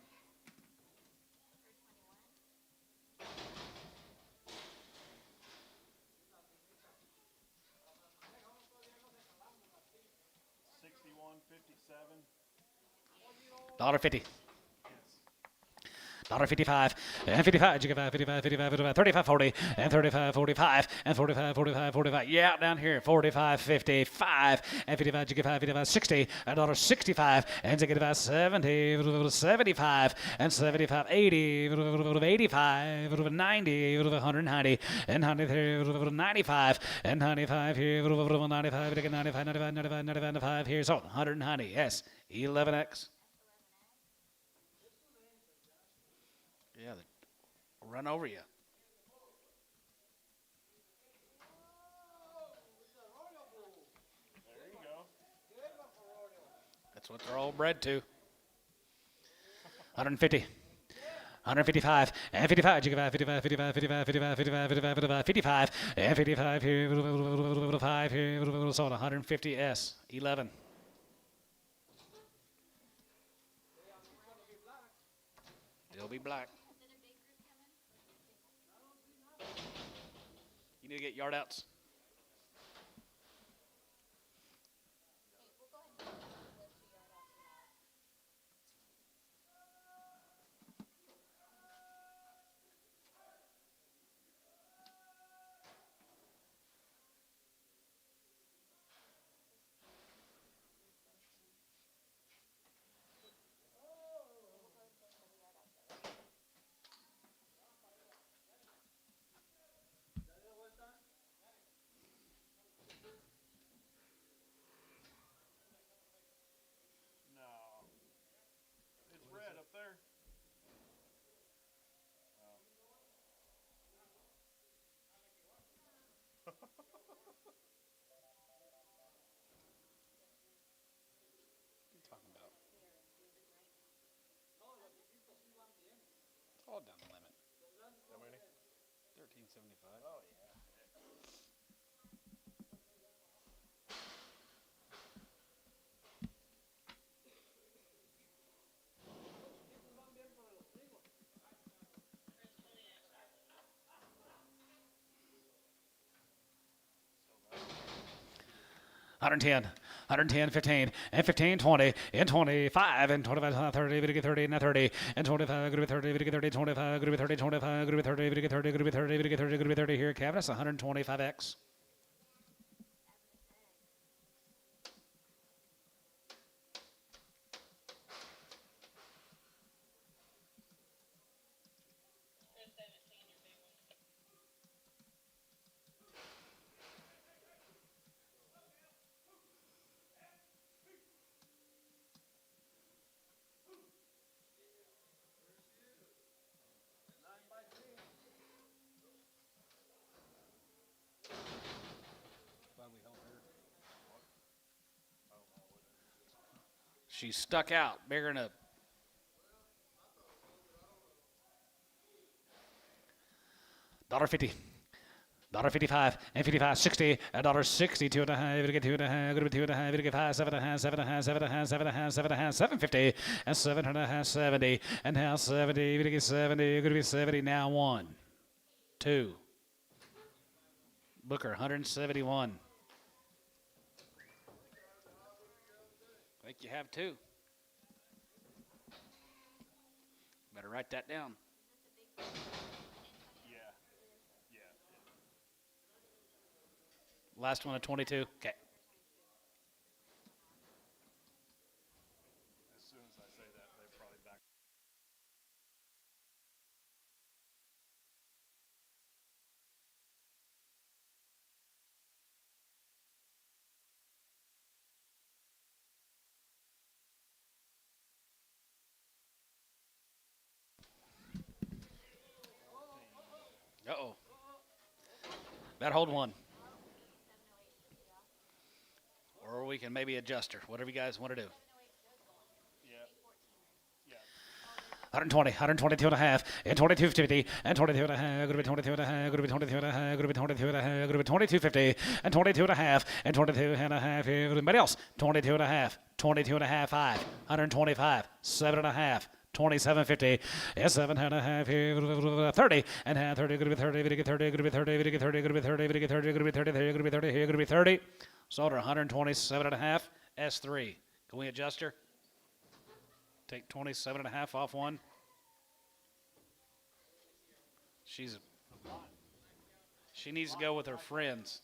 $1.50. $1.55 and 55, 55, 55, 35, 40 and 35, 45 and 45, 45, 45. Yeah, down here 45, 55 and 55, 55, 60 and $1.65 and 70, 75 and 75, 80, 85, 90, 190 and 95 and 95 here, 95, 95, 95, 95, 95 here. So 190. Yes, 11x. Yeah, they'll run over you. There you go. That's what they're all bred to. 150. 155 and 55, 55, 55, 55, 55, 55, 55, 55, 55 and 55 here, 5 here, so 150s, 11. They'll be black. You need to get yard outs. No. It's red up there. What are you talking about? It's all down the limit. How many? 1375. Oh, yeah. Hundred ten, 15, and 15, 20, and 25, and 25, 30, we get 30, and 30, and 25, group 30, we get 30, 25, group 30, 25, group 30, we get 30, group 30, we get 30, group 30 here, Kevin, that's 125x. She's stuck out, bigger than a $1.50. $1.55 and 55, 60, $1.60, 2 and a half, get 2 and a half, going to be 2 and a half, get 5, 7 and a half, 7 and a half, 7 and a half, 7 and a half, 7 and a half, 750, and 7 and a half, 70, and now 70, going to get 70, going to be 70, now 1, 2. Booker, 171. I think you have 2. Better write that down. Yeah. Yeah. Last one at 22. Okay. As soon as I say that, they probably back. Uh-oh. Better hold one. Or we can maybe adjust her. Whatever you guys want to do. Yeah. 120, 122 and a half, and 22.50, and 22 and a half, going to be 22 and a half, going to be 22 and a half, going to be 22 and a half, going to be 22.50, and 22 and a half, and 22 and a half. Everybody else, 22 and a half, 22 and a half, 5, 125, 7 and a half. 27.50, 7 and a half, 30 and a half, 30, going to be 30, going to be 30, going to be 30, going to be 30, going to be 30, going to be 30, going to be 30, going to be 30, going to be 30. Sold her 127 and a half, S3. Can we adjust her? Take 27 and a half off one. She needs to go with her friends.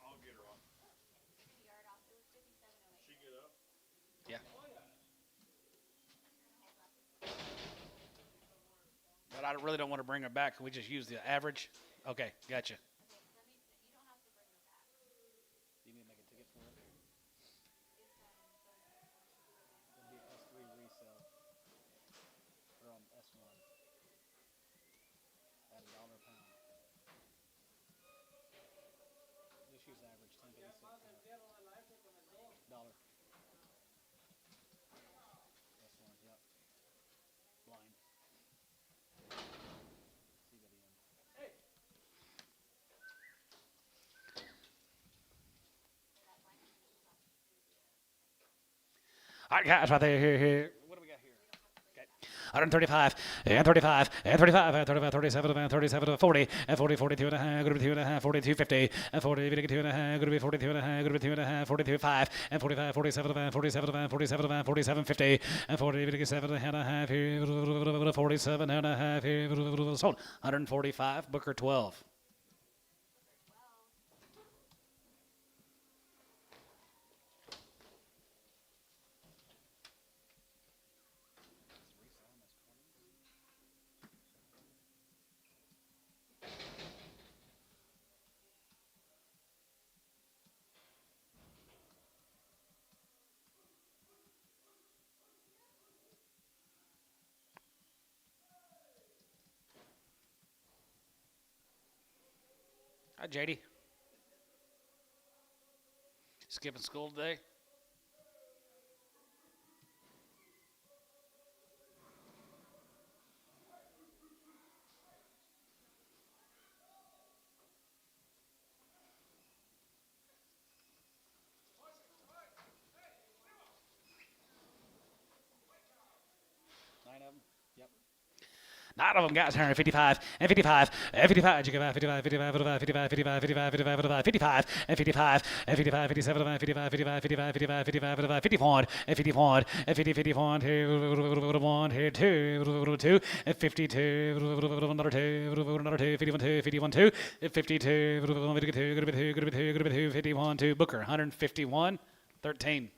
I'll get her off. She get up? Yeah. But I really don't want to bring her back. Can we just use the average? Okay, gotcha. You need to make a ticket for it? It'll be S3 resale from S1 at $1 a pound. Just use average, 10.56. Dollar. S1, yep. Blind. All right, guys, right there. Here. What do we got here? Okay. 135, and 35, and 35, and 35, 37, and 37, 40, and 40, 42 and a half, going to be 2 and a half, 42, 50, and 40, 2 and a half, going to be 42 and a half, going to be 2 and a half, 42, 5, and 45, 47, and 47, and 47, and 47, 50, and 40, 7 and a half, 47 and a half, sold. 145, Booker 12. Hi, JD. Skipping school today? Nine of them got 155 and 55 and 55. You get 55, 55, 55, 55, 55, 55, 55, 55 and 55 and 55, 57, 55, 55, 55, 55, 55, 55, 51 and 51 and 50, 51, 2, 2 and 52, another 2, another 2, 51, 2, 51, 2 and 52, 51, 2. Booker 151, 13.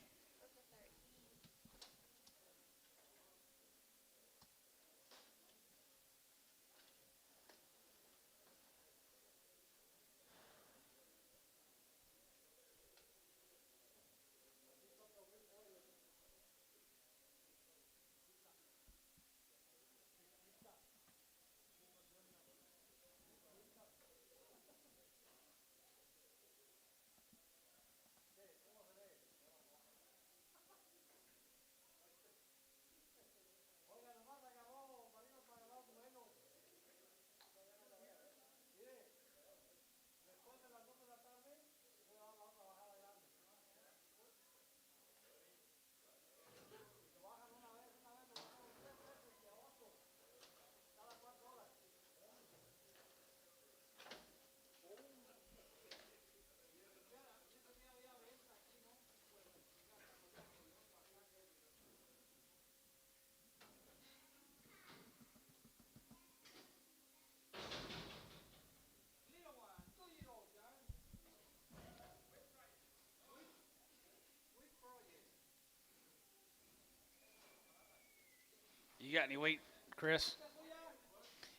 You got any wheat, Chris?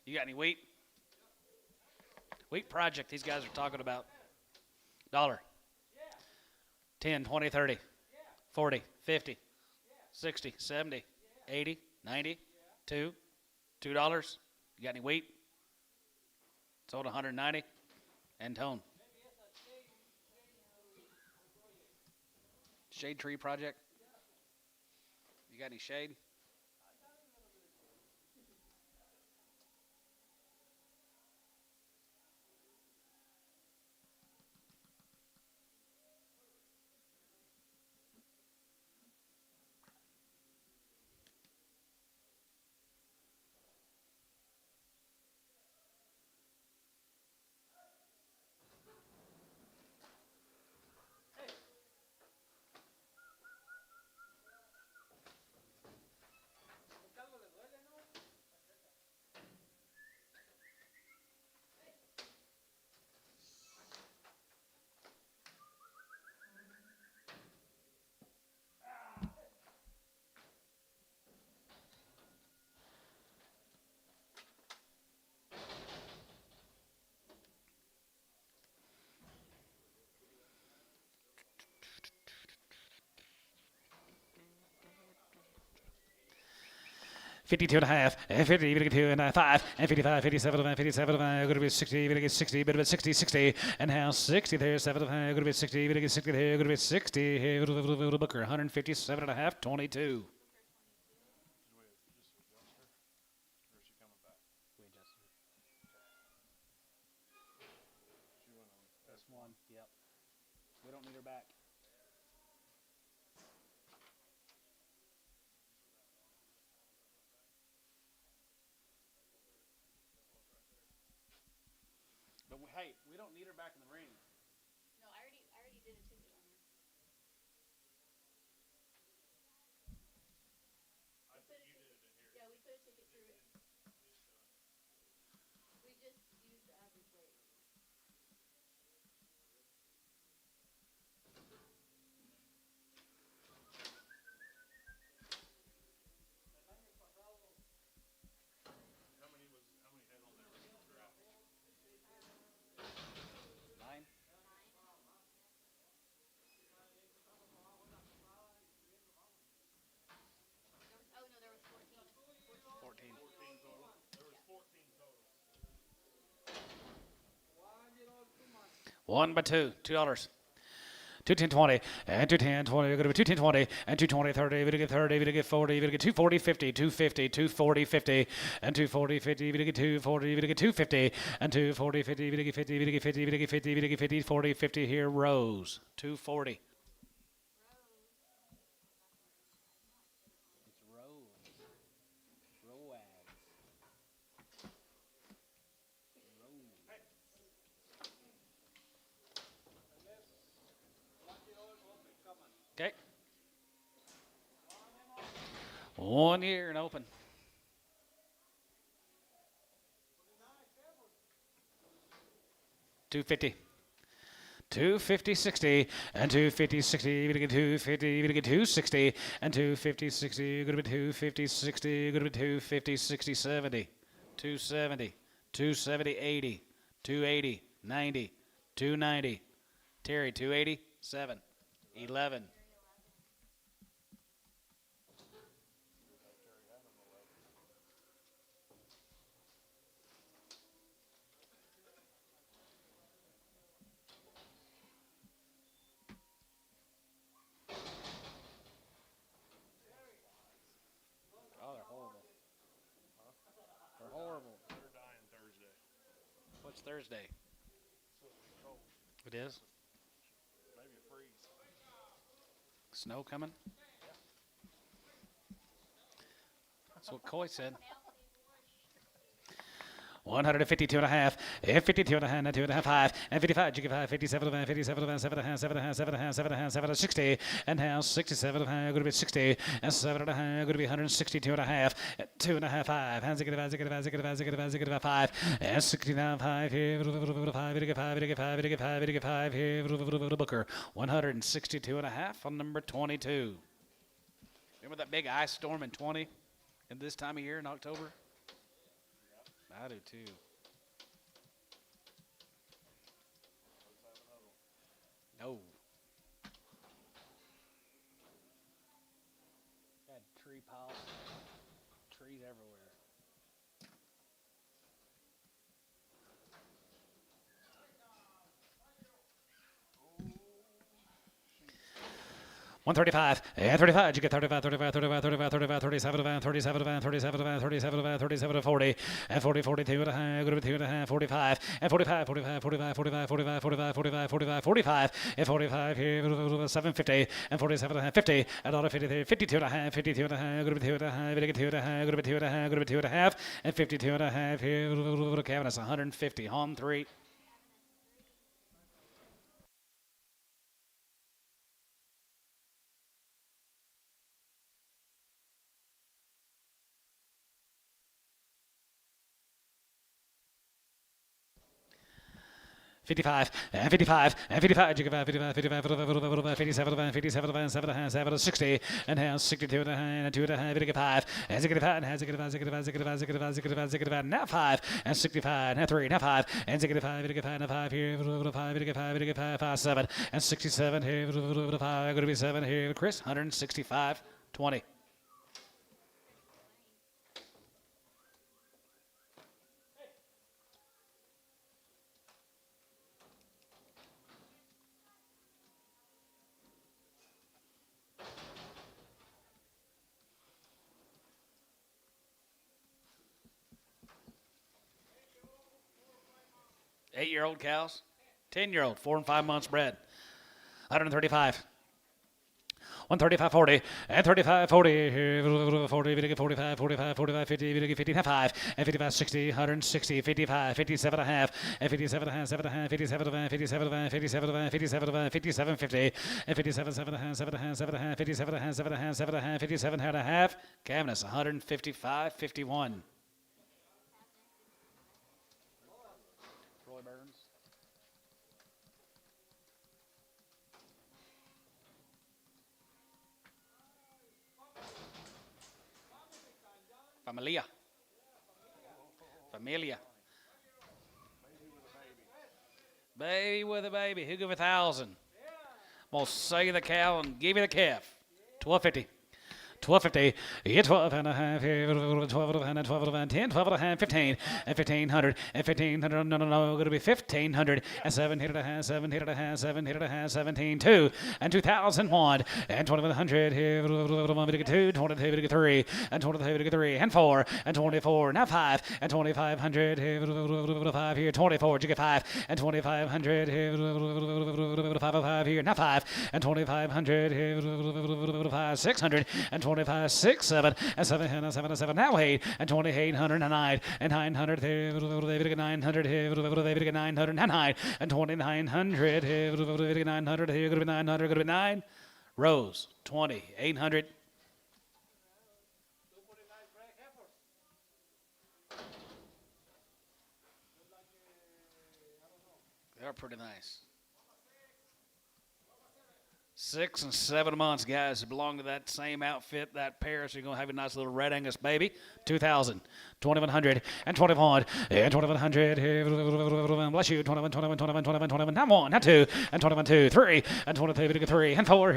You got any wheat? Wheat project these guys are talking about. Dollar. 10, 20, 30, 40, 50, 60, 70, 80, 90, $2. $2. You got any wheat? Sold 190. And tone. Shade tree project? You got any shade? $52 and a half, and 50, even get 2 and 5, and 55, 57, 57, going to be 60, even get 60, bit of it 60, 60, and now 60 there, 7, going to be 60, even get 60 there, going to be 60, here, Booker, 157 and a half, 22. Did we just adjust her? Or is she coming back? We adjusted it. She went on S1. Yep. We don't need her back. But hey, we don't need her back in the ring. No, I already did a ticket on her. I think you did it in here. Yeah, we put a ticket through it. We just used the average weight. How many head on there was throughout? 9. There was 14. 14. 14 total. There was 14 total. 1 by 2, $2. 210 and 210 20, you're going to be 210 and 220 30, you're going to get 30, you're going to get 40, you're going to get 240 50, 250, 240 50, and 240 50, you're going to get 240, you're going to get 250, and 240 50, you're going to get 50, you're going to get 50, you're going to get 50, you're going to get 50, 40 50 here, Rose, 240. It's Rose. Roads. Okay. 1 year and open. $250. 250 60 and 250 60, you're gonna get 250, you're gonna get 260 and 250 60, you're gonna be 250 60, you're gonna be 250 60 70, 270, 270 80, 280 90, 290. Terry 280 7, 11. Oh, they're horrible. They're horrible. They're dying Thursday. What's Thursday? It's supposed to be cold. It is. Maybe a freeze. Snow coming? That's what Coy said. 152 and a half, 52 and a half, and 2 and a half, 5, and 55, you get 5, 57 and 57 and 7 and a half, 7 and a half, 7 and a half, 7 and a half, 7 and 60, and now 67 and a half, going to be 60, and 7 and a half, going to be 162 and a half, 2 and a half, 5, hands get 5, get 5, get 5, get 5, get 5, and 69 5 here, 5, get 5, get 5, get 5, get 5 here, Booker, 162 and a half on number 22. Remember that big ice storm in 20 in this time of year in October? I do too. No. Got tree piles. Trees everywhere. 135, and 35, you get 35, 35, 35, 35, 35, 37, 37, 37, 37, 37, 40, and 40, 42 and a half, good 2 and a half, 45, and 45, 45, 45, 45, 45, 45, 45, 45, 45, and 45 here, 750, and 47 and a half, 50, and another 53, 52 and a half, 52 and a half, good 2 and a half, good 2 and a half, good 2 and a half, good 2 and a half, and 52 and a half here, Kevin, that's 150, on 3. $55, and 55, and 55, 55, 55, 57, 57, 7, 60, and has 62 and a half, and 2 and a half, 5, and 65, and has 65, now 5, and 65, now 3, now 5, and 65, now 5 here, 5, 7, and 67 here, 5, going to be 7 here, Chris, 165, 20. Eight-year-old cows, 10-year-old, 4 and 5 months bred, 135. 135, 40, and 35, 40, 40, 45, 45, 45, 50, 55, and 55, 60, 160, 55, 57 and a half, and 57 and a half, 7 and a half, 57 and a half, 57 and a half, 57 and a half, 57 and a half, 57, 50, and 57, 7 and a half, 7 and a half, 7 and a half, 57 and a half, 7 and a half, 7 and a half, 57 and a half, cabinets, 155, 51. Roy Burns. Familia. Baby with a baby. Who give 1,000? I'm going to sell you the cow and give you the calf. 1250. 1250, yeah, 12 and a half, 12 and a half, 12 and 10, 12 and a half, 15, and 1,500, and 1,500, no, going to be 1,500, and 700 and a half, 700 and a half, 700 and a half, 17, 2, and 2,001, and 2,100 here, 2, 22, 3, and 22, 3, and 4, and 24, now 5, and 2,500 here, 5 here, 24, you get 5, and 2,500 here, 5 here, now 5, and 2,500 here, 5, 600, and 25, 6, 7, and 7, 7, 7, now 8, and 2,800, and 9, and 900, 900, 900, and 9, and 2,900, 900, here, going to be 900, going to be 9. Rose, 20, 800. They're pretty nice. 6 and 7 months, guys, belong to that same outfit, that pair. So you're going to have a nice little red Angus baby. 2,000, 2,100, and 21, and 2,100. Bless you. 21, 21, 21, 21, 21. Now 1, now 2, and 21, 2, 3, and 23, 3, and 4,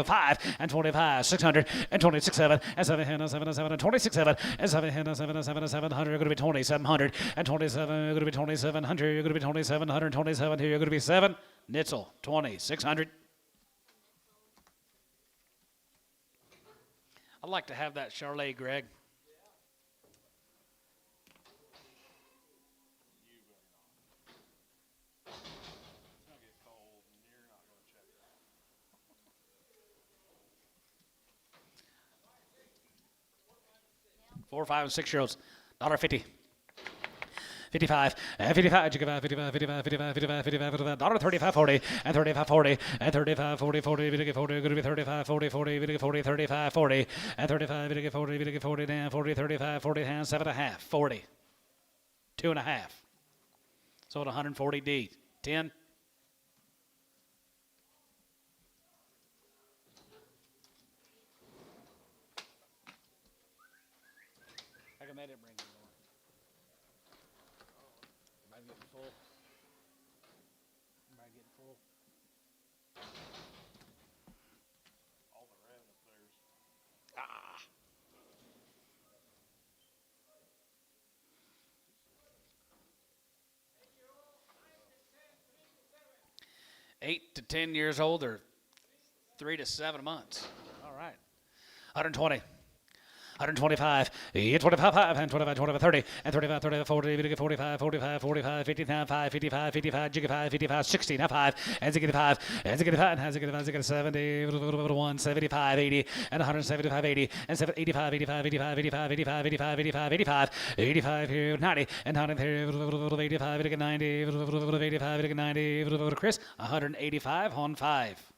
5, and 25, 600, and 26, 7, and 7, 7, 7, and 26, 7, and 7, 7, 7, 700. You're going to be 2,700, and 27. You're going to be 2,700. You're going to be 2,700, 27. Here you're going to be 7. Nitzel, 2,600. I'd like to have that Charlet, Greg. Four, 5, and 6-year-olds, $1.50. 55, and 55, 55, 55, 55, 55, 55, $35, 40, and 35, 40, and 35, 40, 40, 40, going to be 35, 40, 40, 40, 35, 40, and 35, 40, 40, down, 40, 35, 40, down, 7.5, 40, 2.5. So at 140 D, 10. I can make it bring you more. Everybody getting full. Everybody getting full. All the red upstairs. Ah. Eight to 10 years old, or 3 to 7 months. All right. 120. 125, 25, and 25, 25, 30, and 35, 35, 40, 45, 45, 45, 55, 55, 55, 55, 60, now 5, and 65, and 65, and 65, 70, 1, 75, 80, and 175, 80, and 85, 85, 85, 85, 85, 85, 85, 85, 85 here, 90, and 100 here, 85, 90, 85, 90, Chris, 185 on 5.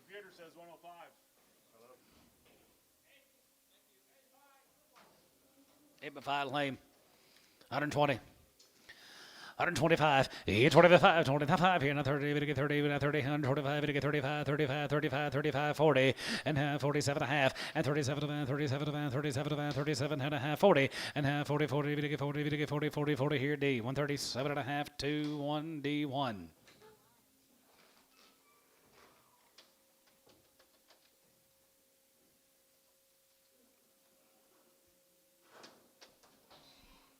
Computer says 105. Hello. 8 by 5 lame. 120. 125, 25, 25 here, now 30, 30, 30, 125, 35, 35, 35, 35, 40, and 47 and a half, and 37, 37, 37, 37 and a half, 40, and 40, 40, 40, 40, 40, 40 here, D, 137 and a half, 2, 1, D1.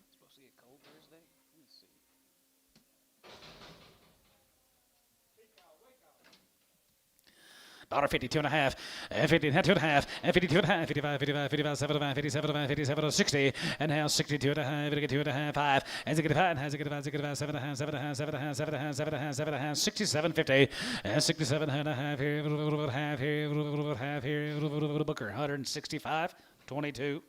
Supposed to get cold Thursday? Let me see. $1.52 and a half, and 50, and 2 and a half, and 52 and a half, 55, 55, 55, 75, 57, 57, 60, and now 62 and a half, 2 and a half, 5, and 65, and 65, 65, 7 and a half, 7 and a half, 7 and a half, 7 and a half, 7 and a half, 7 and a half, 67, 50, and 67 and a half here, half here, half here, Booker, 165, 22.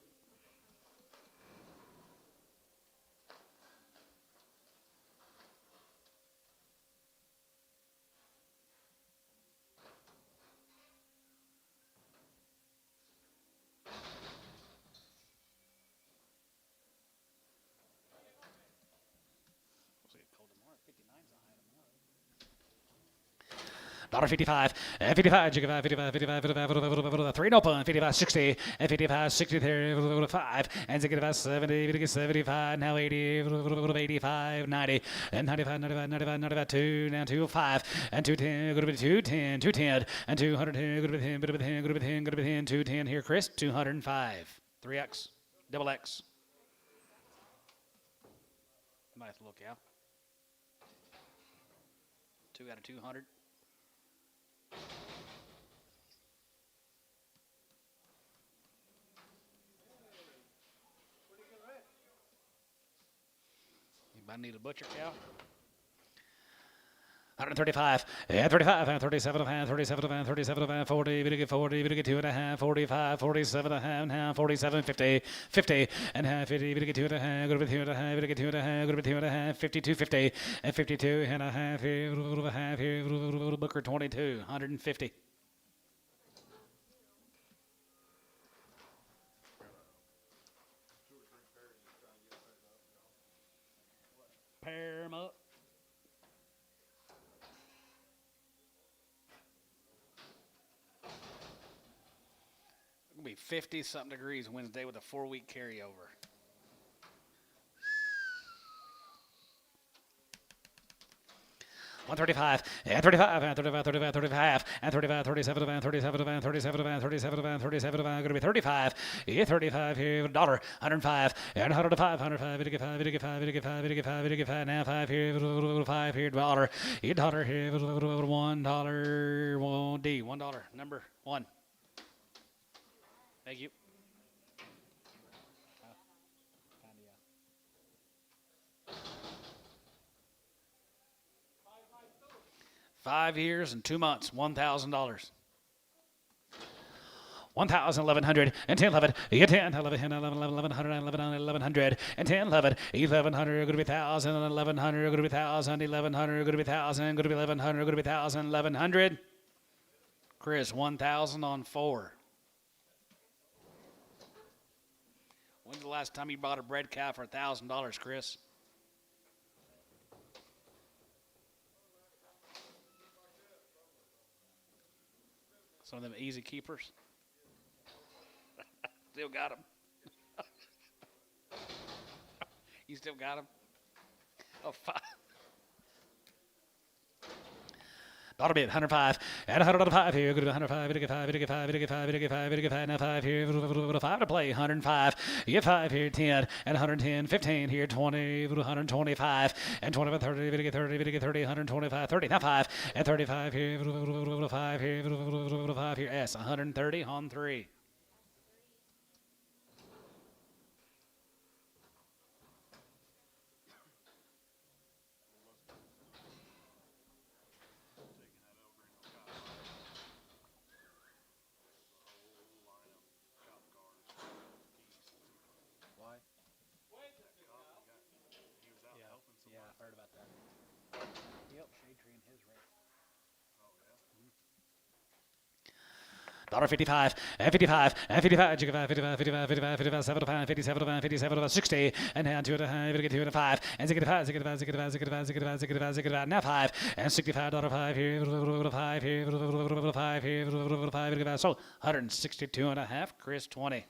$1.55, and 55, 55, 55, 55, 55, 3 no pun, 55, 60, and 55, 60 there, 5, and 65, 70, 75, now 80, 85, 90, and 95, 95, 95, 95, 2, now 205, and 210, go to be 210, 210, and 210, go to be 10, go to be 10, go to be 10, go to be 10, 210 here, Chris, 205, 3X, double X. Might have to look out. 2 out of 200. Anybody need a butcher cow? 135, and 35, and 37, and 37, and 37, and 40, 40, 2 and a half, 45, 47 and a half, now 47, 50, 50, and half, 50, 2 and a half, go to 2 and a half, 2 and a half, go to 2 and a half, 52, 50, and 52 and a half here, Booker 22, 150. Pair 'em up. It'll be 50-something degrees Wednesday with a 4-week carryover. $135, and 35, and 35, 35, 35, and 35, 37, and 37, and 37, and 37, and 37, and going to be 35, yeah, 35 here, $1, 105, and 105, 105, 85, 85, 85, 85, 85, now 5 here, $5 here, $1, $1 here, $1, $1, number 1. Thank you. 5 years and 2 months, $1,000. 1,000, 1,100, and 10, 11, 10, 11, 11, 1,100, 1,100, and 10, 11, 1,100, go to be 1,000, 1,100, go to be 1,000, 1,100, go to be 1,000, go to be 1,100, go to be 1,000, 1,100. Chris, 1,000 on 4. When's the last time you bought a bred cow for $1,000, Chris? Some of them easy keepers. Still got them. You still got them? Oh, $5. Dollar bid, 105, and 105 here. Good to 105, it get 5, it get 5, it get 5, it get 5, it get 5, now 5 here. 5 to play, 105. You get 5 here, 10, and 110, 15 here, 20, 125, and 25, 30, it get 30, it get 30, 125, 30, now 5, and 35 here, 5 here, 5 here, S, 130 on 3. Taking that over in the cop car. There's a whole line of cop cars, geese. Why? He was out helping somebody. Yeah, I heard about that. He helped Shade Tree in his race. Oh, yeah? $1.55, and 55, and 55, 55, 55, 55, 55, 75, 57, 57, 60, and now 2 and a half, get 2 and a 5, and 65, 65, 65, 65, 65, 65, 65, now 5, and $65.5 here, 5 here, 5 here, 5, so 162 and a half, Chris 20. I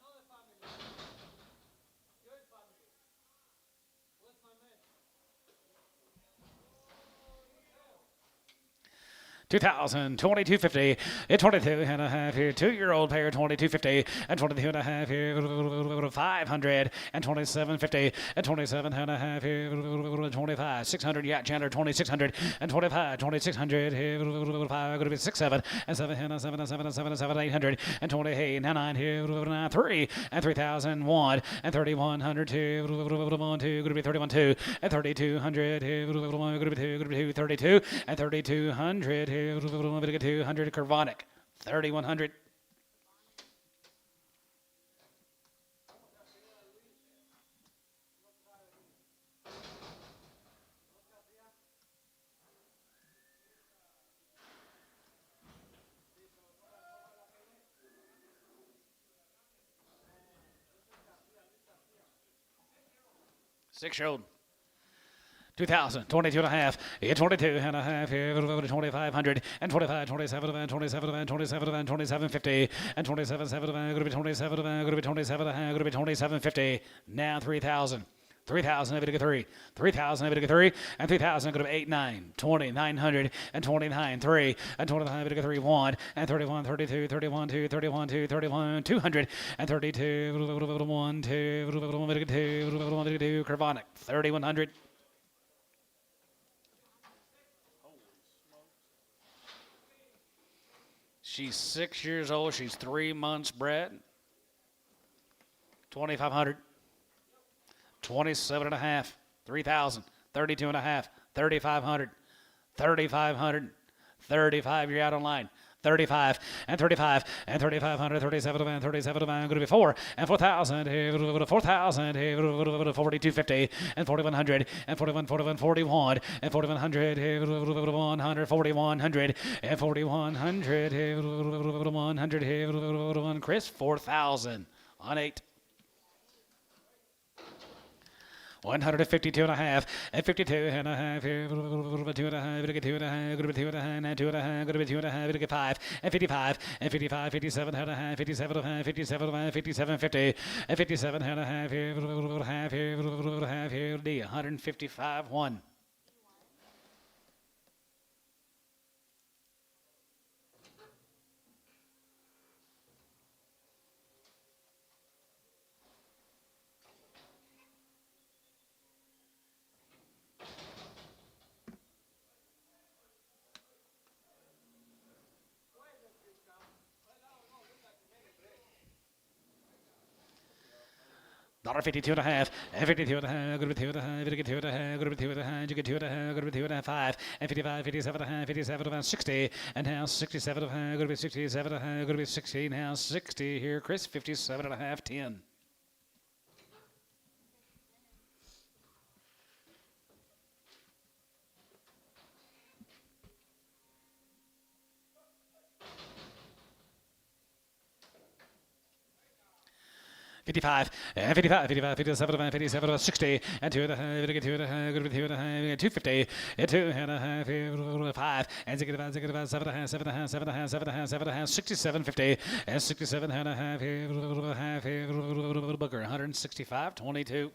know the family. Good family. Where's my man? 2000, 2250, and 22 and a half here, 2-year-old pair, 2250, and 22 and a half here, 500, and 2750, and 27 and a half here, 25, 600, yacht chandler, 2600, and 25, 2600 here, 5, going to be 6, 7, and 7, and 7, and 7, and 7, and 7, 800, and 28, now 9 here, 9, 3, and 3001, and 3100 here, 1, 2, going to be 31, 2, and 3200 here, going to be 2, going to be 2, 32, and 3200 here, 200, Kervonic, 3100. Six-year-old. 2000, 22 and a half, 22 and a half here, 2500, and 25, 27, 27, 27, 2750, and 27, 7, going to be 27, going to be 27, going to be 2750, now 3000. 3,000, if it get 3. 3,000, if it get 3. And 3,000, go to 8, 9, 20, 900, and 29, 3. And 25, if it get 3, 1. And 31, 32, 31, 2, 31, 2, 31, 200. And 32, 1, 2, 2, Kervonic, 3,100. She's 6 years old. She's 3 months bred. 2,500. 27 and a half, 3,000, 32 and a half, 3,500, 3,500, 35, you're out on line. 35 and 35 and 3,500, 37 and 37 and going to be 4 and 4,000, 4,000, 4,250 and 4,100 and 41, 41, 41 and 4,100, 100, 4,100 and 4,100, 100, Chris, 4,000 on 8. 152 and a half, and 52 and a half, here, 2 and a half, 2 and a half, going to be 2 and a half, and 2 and a half, going to be 2 and a half, going to 5, and 55, and 55, 57 and a half, 57 and a half, 57 and a half, 57, 50, and 57 and a half, here, half, here, half, here, D, 155, 1. $1.52 and a half, and 52 and a half, going to be 2 and a half, you get 2 and a half, going to be 2 and a half, you get 2 and a half, going to be 2 and a half, 5, and 55, 57 and a half, 57 and a half, 60, and now 67 and a half, going to be 67 and a half, going to be 60, now 60 here, Chris, 57 and a half, 10. $55, and 55, 55, 57, 57, 60, and 2 and a half, 2 and a half, going to be 2 and a half, 250, and 2 and a half, 5, and 65, 65, 7 and a half, 7 and a half, 7 and a half, 7 and a half, 7 and a half, 67, 50, and 67 and a half, half, Booker, 165, 22.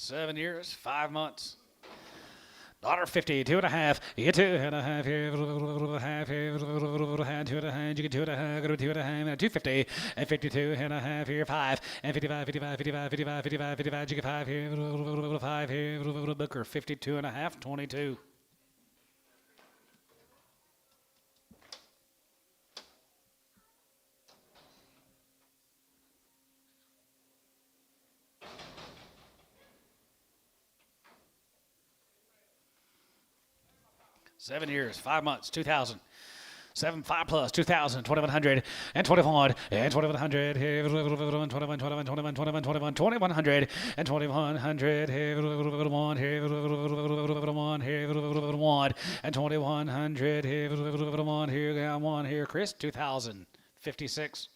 7 years, 5 months. Daughter 52 and a half. You get 2.5 here. Half here. 2.5. You get 2.5. Go to 2.5. 250 and 52.5 here. 5 and 55. 55. 55. 55. 55. 55. You get 5 here. 5 here. Booker 52 and a half. 22. Seven years, 5 months, 2,000. 7, 5 plus, 2,000, 2,100, and 21, and 2,100, 21, 21, 21, 21, 21, 2,100, and 2,100, 1, 1, and 2,100, 1, here, 1, here, Chris, 2,000, 56.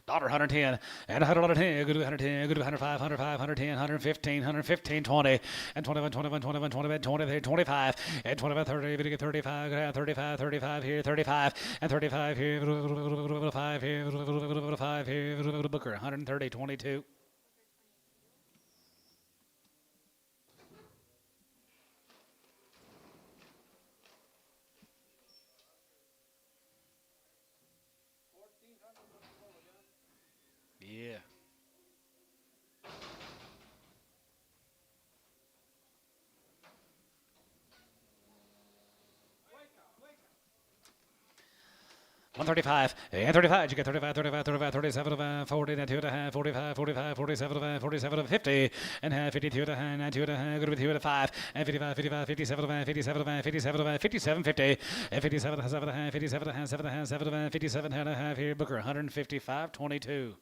Daughter 110 and 110, good to 110, good to 105, 105, 110, 115, 115, 20, and 21, 21, 21, 20, 20, 25, and 25, 30, 35, 35, 35 here, 35, and 35 here, 5 here, 5 here, Booker, 130, 22. Yeah. Wake up, wake up. 135 and 35. You get 35, 35, 35, 37, 40, and 2.5, 45, 45, 47, 47, 50, and 52, 9, 2, good with 2, 5, and 55, 55, 57, 57, 57, 57, 50, and 57, 7, 57, 7, 7, 57, and a half here. Booker 155, 22.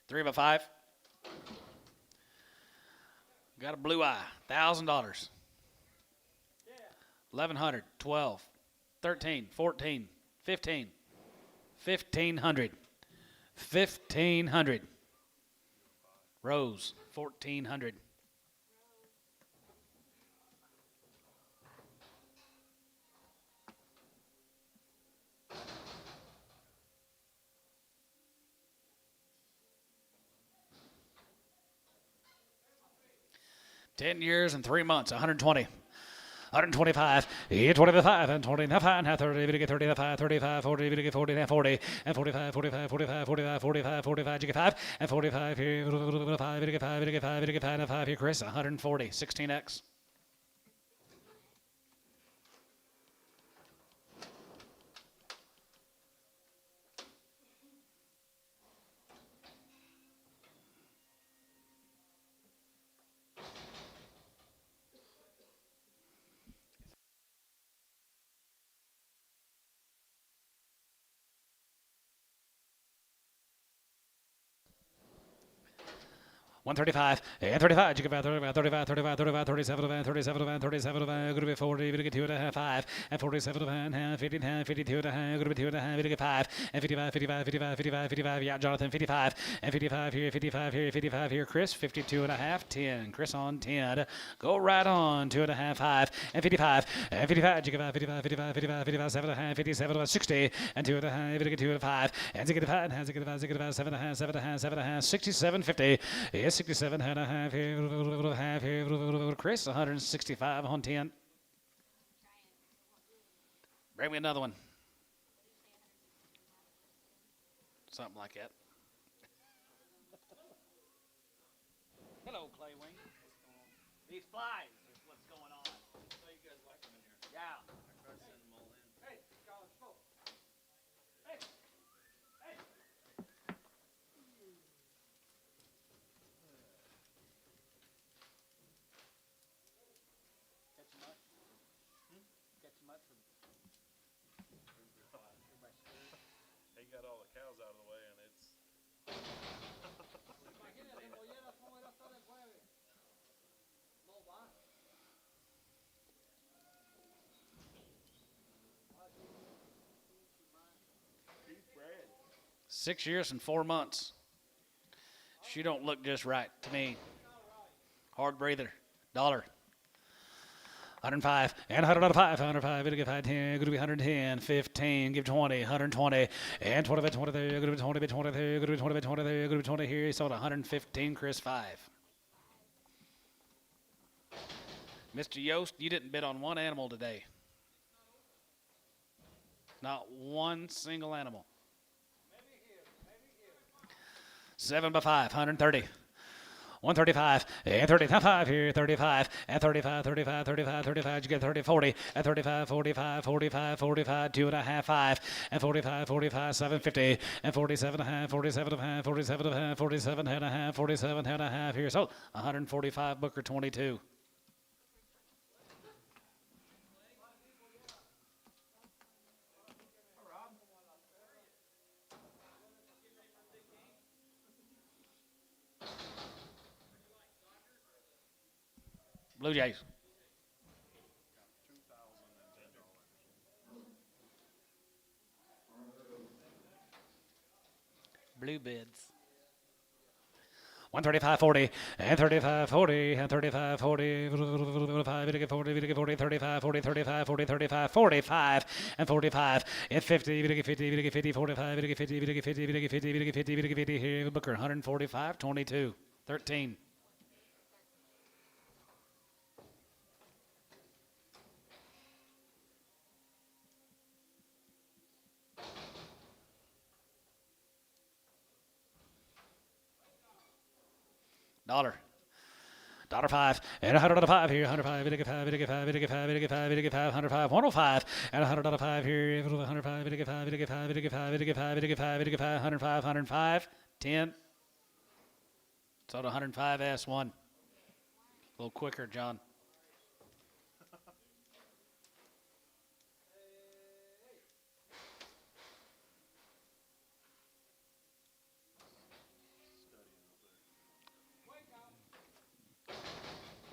Three by five. Got a blue eye. $1,000. 1,100. 12. 13. 14. 15. 1,500. 1,500. Rose. 1,400. $10 years and 3 months, 120. 125, 25, and 29, 30, 35, 35, 40, 40, 40, and 45, 45, 45, 45, 45, 45, you get 5, and 45 here, 5, you get 5, you get 5, you get 5, and 5 here, Chris, 140, 16X. One 35, and 35, you get 35, 35, 35, 35, 37, 37, 37, going to be 40, you get 2.5, 5, and 47, and 50, 52, going to be 2.5, you get 5, and 55, 55, 55, 55, 55, yeah, Jonathan, 55, and 55 here, 55 here, 55 here, Chris, 52.5, 10, Chris on 10, go right on, 2.5, 5, and 55, and 55, you get 5, 55, 55, 55, 55, 7.5, 57, 60, and 2.5, you get 2.5, and 5, and 5, 7.5, 7.5, 67, 50, yes, 67 and a half here, Chris, 165 on 10. Bring me another one. Something like that. Hello, Clay Wing. These flies is what's going on. So you guys like them in here? Yeah. I tried to send them all in. Hey, college full. Hey, hey. got all the cows out of the way, and it's Imagínate, mollera, cómo era hasta el jueves. No va. beef bread. 6 years and 4 months. She don't look just right to me. Hard breather. Dollar. 105 and 105, 105, it'll give 10, going to be 110, 15, give 20, 120, and 20 by 20 there, going to be 20 by 20 there, going to be 20 by 20 there, going to be 20 here. He sold 115, Chris 5. Mr. Yost, you didn't bid on one animal today. Not one single animal. 7 by 5, 130. 135 and 35 here, 35 and 35, 35, 35, 35. You get 30, 40 and 35, 45, 45, 45, 2.5, 5 and 45, 45, 750 and 47 and a half, 47 and a half, 47 and a half, 47 and a half, 47 and a half here. So 145, Booker 22. Blue Jays. Blue bids. 135, 40, and 35, 40, and 35, 40, 45, 40, 40, 35, 40, 35, 40, 35, 45, and 45, and 50, 50, 50, 45, 50, 50, 50, 50, 50, 50, here, Booker, 145, 22, 13. Dollar. $5 and $100 here, 105, 85, 85, 85, 85, 85, 105, 105 and $100 here, 105, 85, 85, 85, 85, 85, 85, 105, 105, 10. Sold 105 S1. A little quicker, John.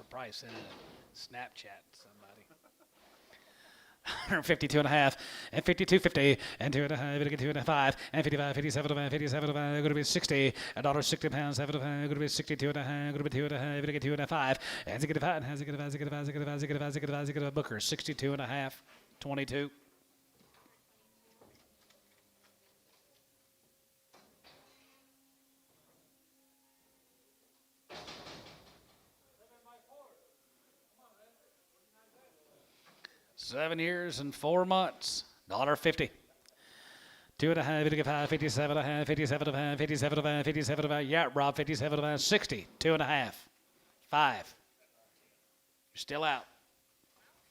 Probably sending a Snapchat to somebody. 152 and a half, and 52.50, and 2.5, 2.5, and 55, 57, 57, going to be 60, £1.60, 75, going to be 62 and a half, going to be 2.5, 2.5, and 65, Booker, 62 and a half, 22. Seven years and 4 months. $1.50. 2.5, 55, 57 and a half, 57 and a half, 57 and a half, 57 and a half. Yeah, Rob, 57 and a half, 60. 2.5. 5. You're still out.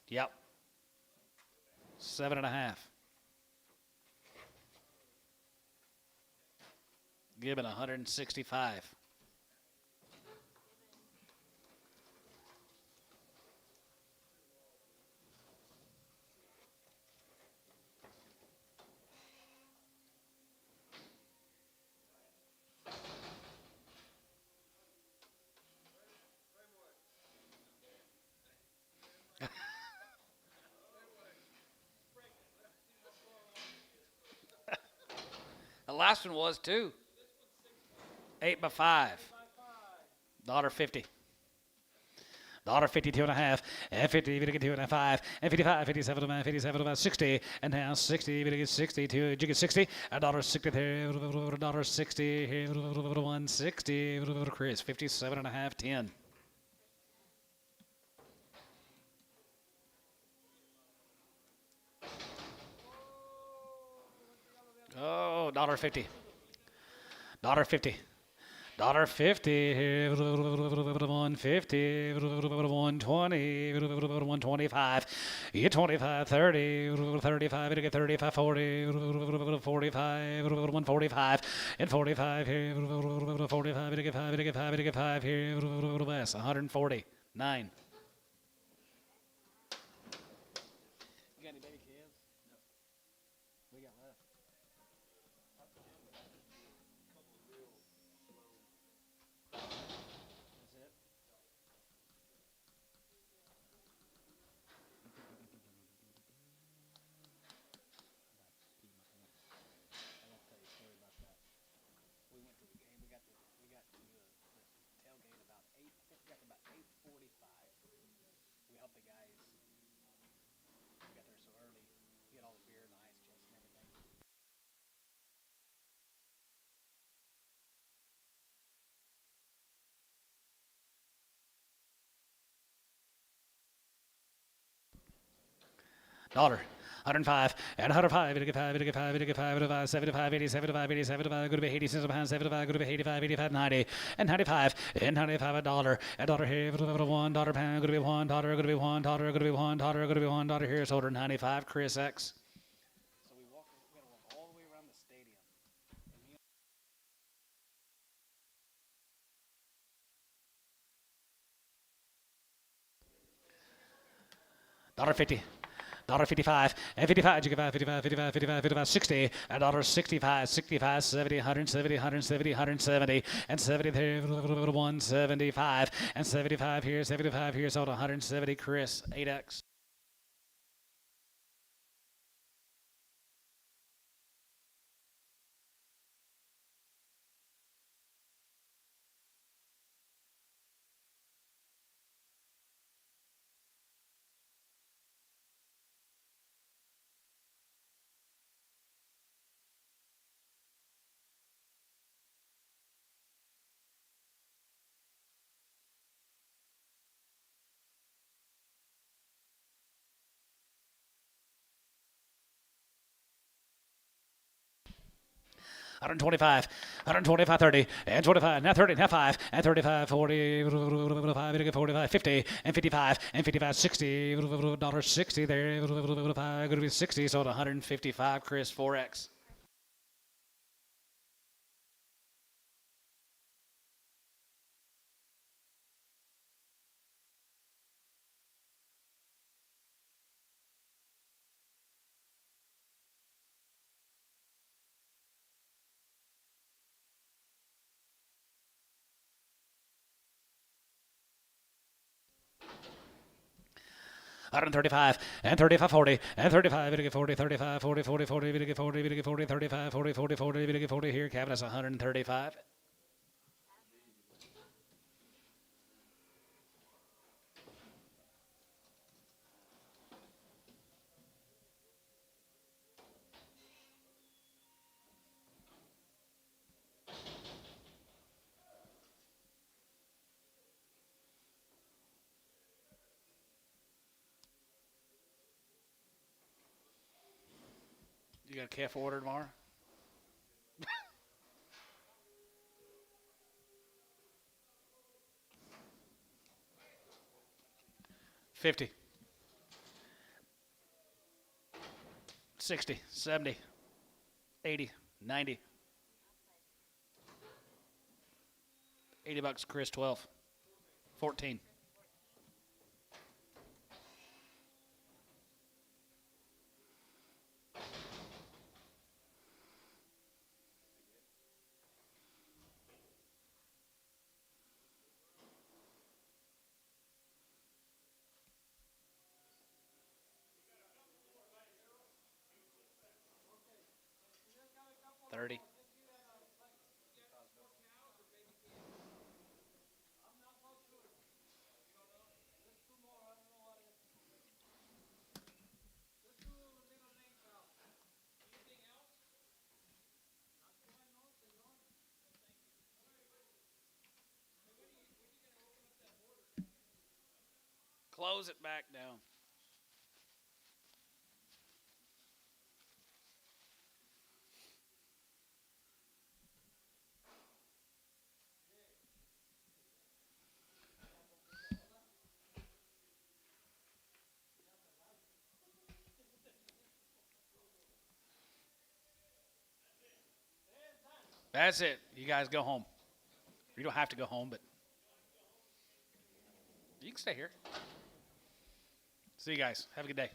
Yep. 7.5. Gibbon 165. The last one was too. 8 by 5. $1.50. $1.52 and a half, and 50, 52 and a 5, and 55, 57 and a half, 57 and a 60, and now 60, 62, did you get 60? $1.60 there, $1.60 here, 160, Chris, 57 and a half, 10. Oh, $1.50. $1.50. $1.50 here, 150, 120, 125, you get 25, 30, 35, you get 35, 40, 45, 145, and 45 here, 45, you get 5, you get 5, you get 5 here, less, 140, 9. You got any baby calves? No. We got left. Dollar. 105 and 105, 85, 85, 85, 85, 75, 80, 75, 80, 75, good to be 80 cents a pound, 75, good to be 85, 85, 90, and 95, and 95 a dollar here, $1 pound, good to be $1, good to be $1, good to be $1, good to be $1 here, it's order 95, Chris X. So we gotta walk all the way around the stadium. $1.50. $1.55 and 55, 55, 55, 55, 55, 55, 60, and $1.65, 65, 70, 170, 170, 170, and 70 there, 175, and 75 here, sold 170, Chris, 8X. $125, $125, 30, and 25, now 30, now 5, and 35, 40, 45, 50, and 55, and 55, 60, $60 there, going to be 60, sold 155, Chris, 4X. $135 and 35, 40, and 35, 40, 35, 40, 40, 40, 40, 40, 35, 40, 40, 40, 40 here, cabinet's 135. You got a calf order tomorrow? $50, $60, $70, $80, $90. $80, Chris, 12, 14. $30. Close it back down. That's it. You guys go home. You don't have to go home, but you can stay here. See you guys. Have a good day.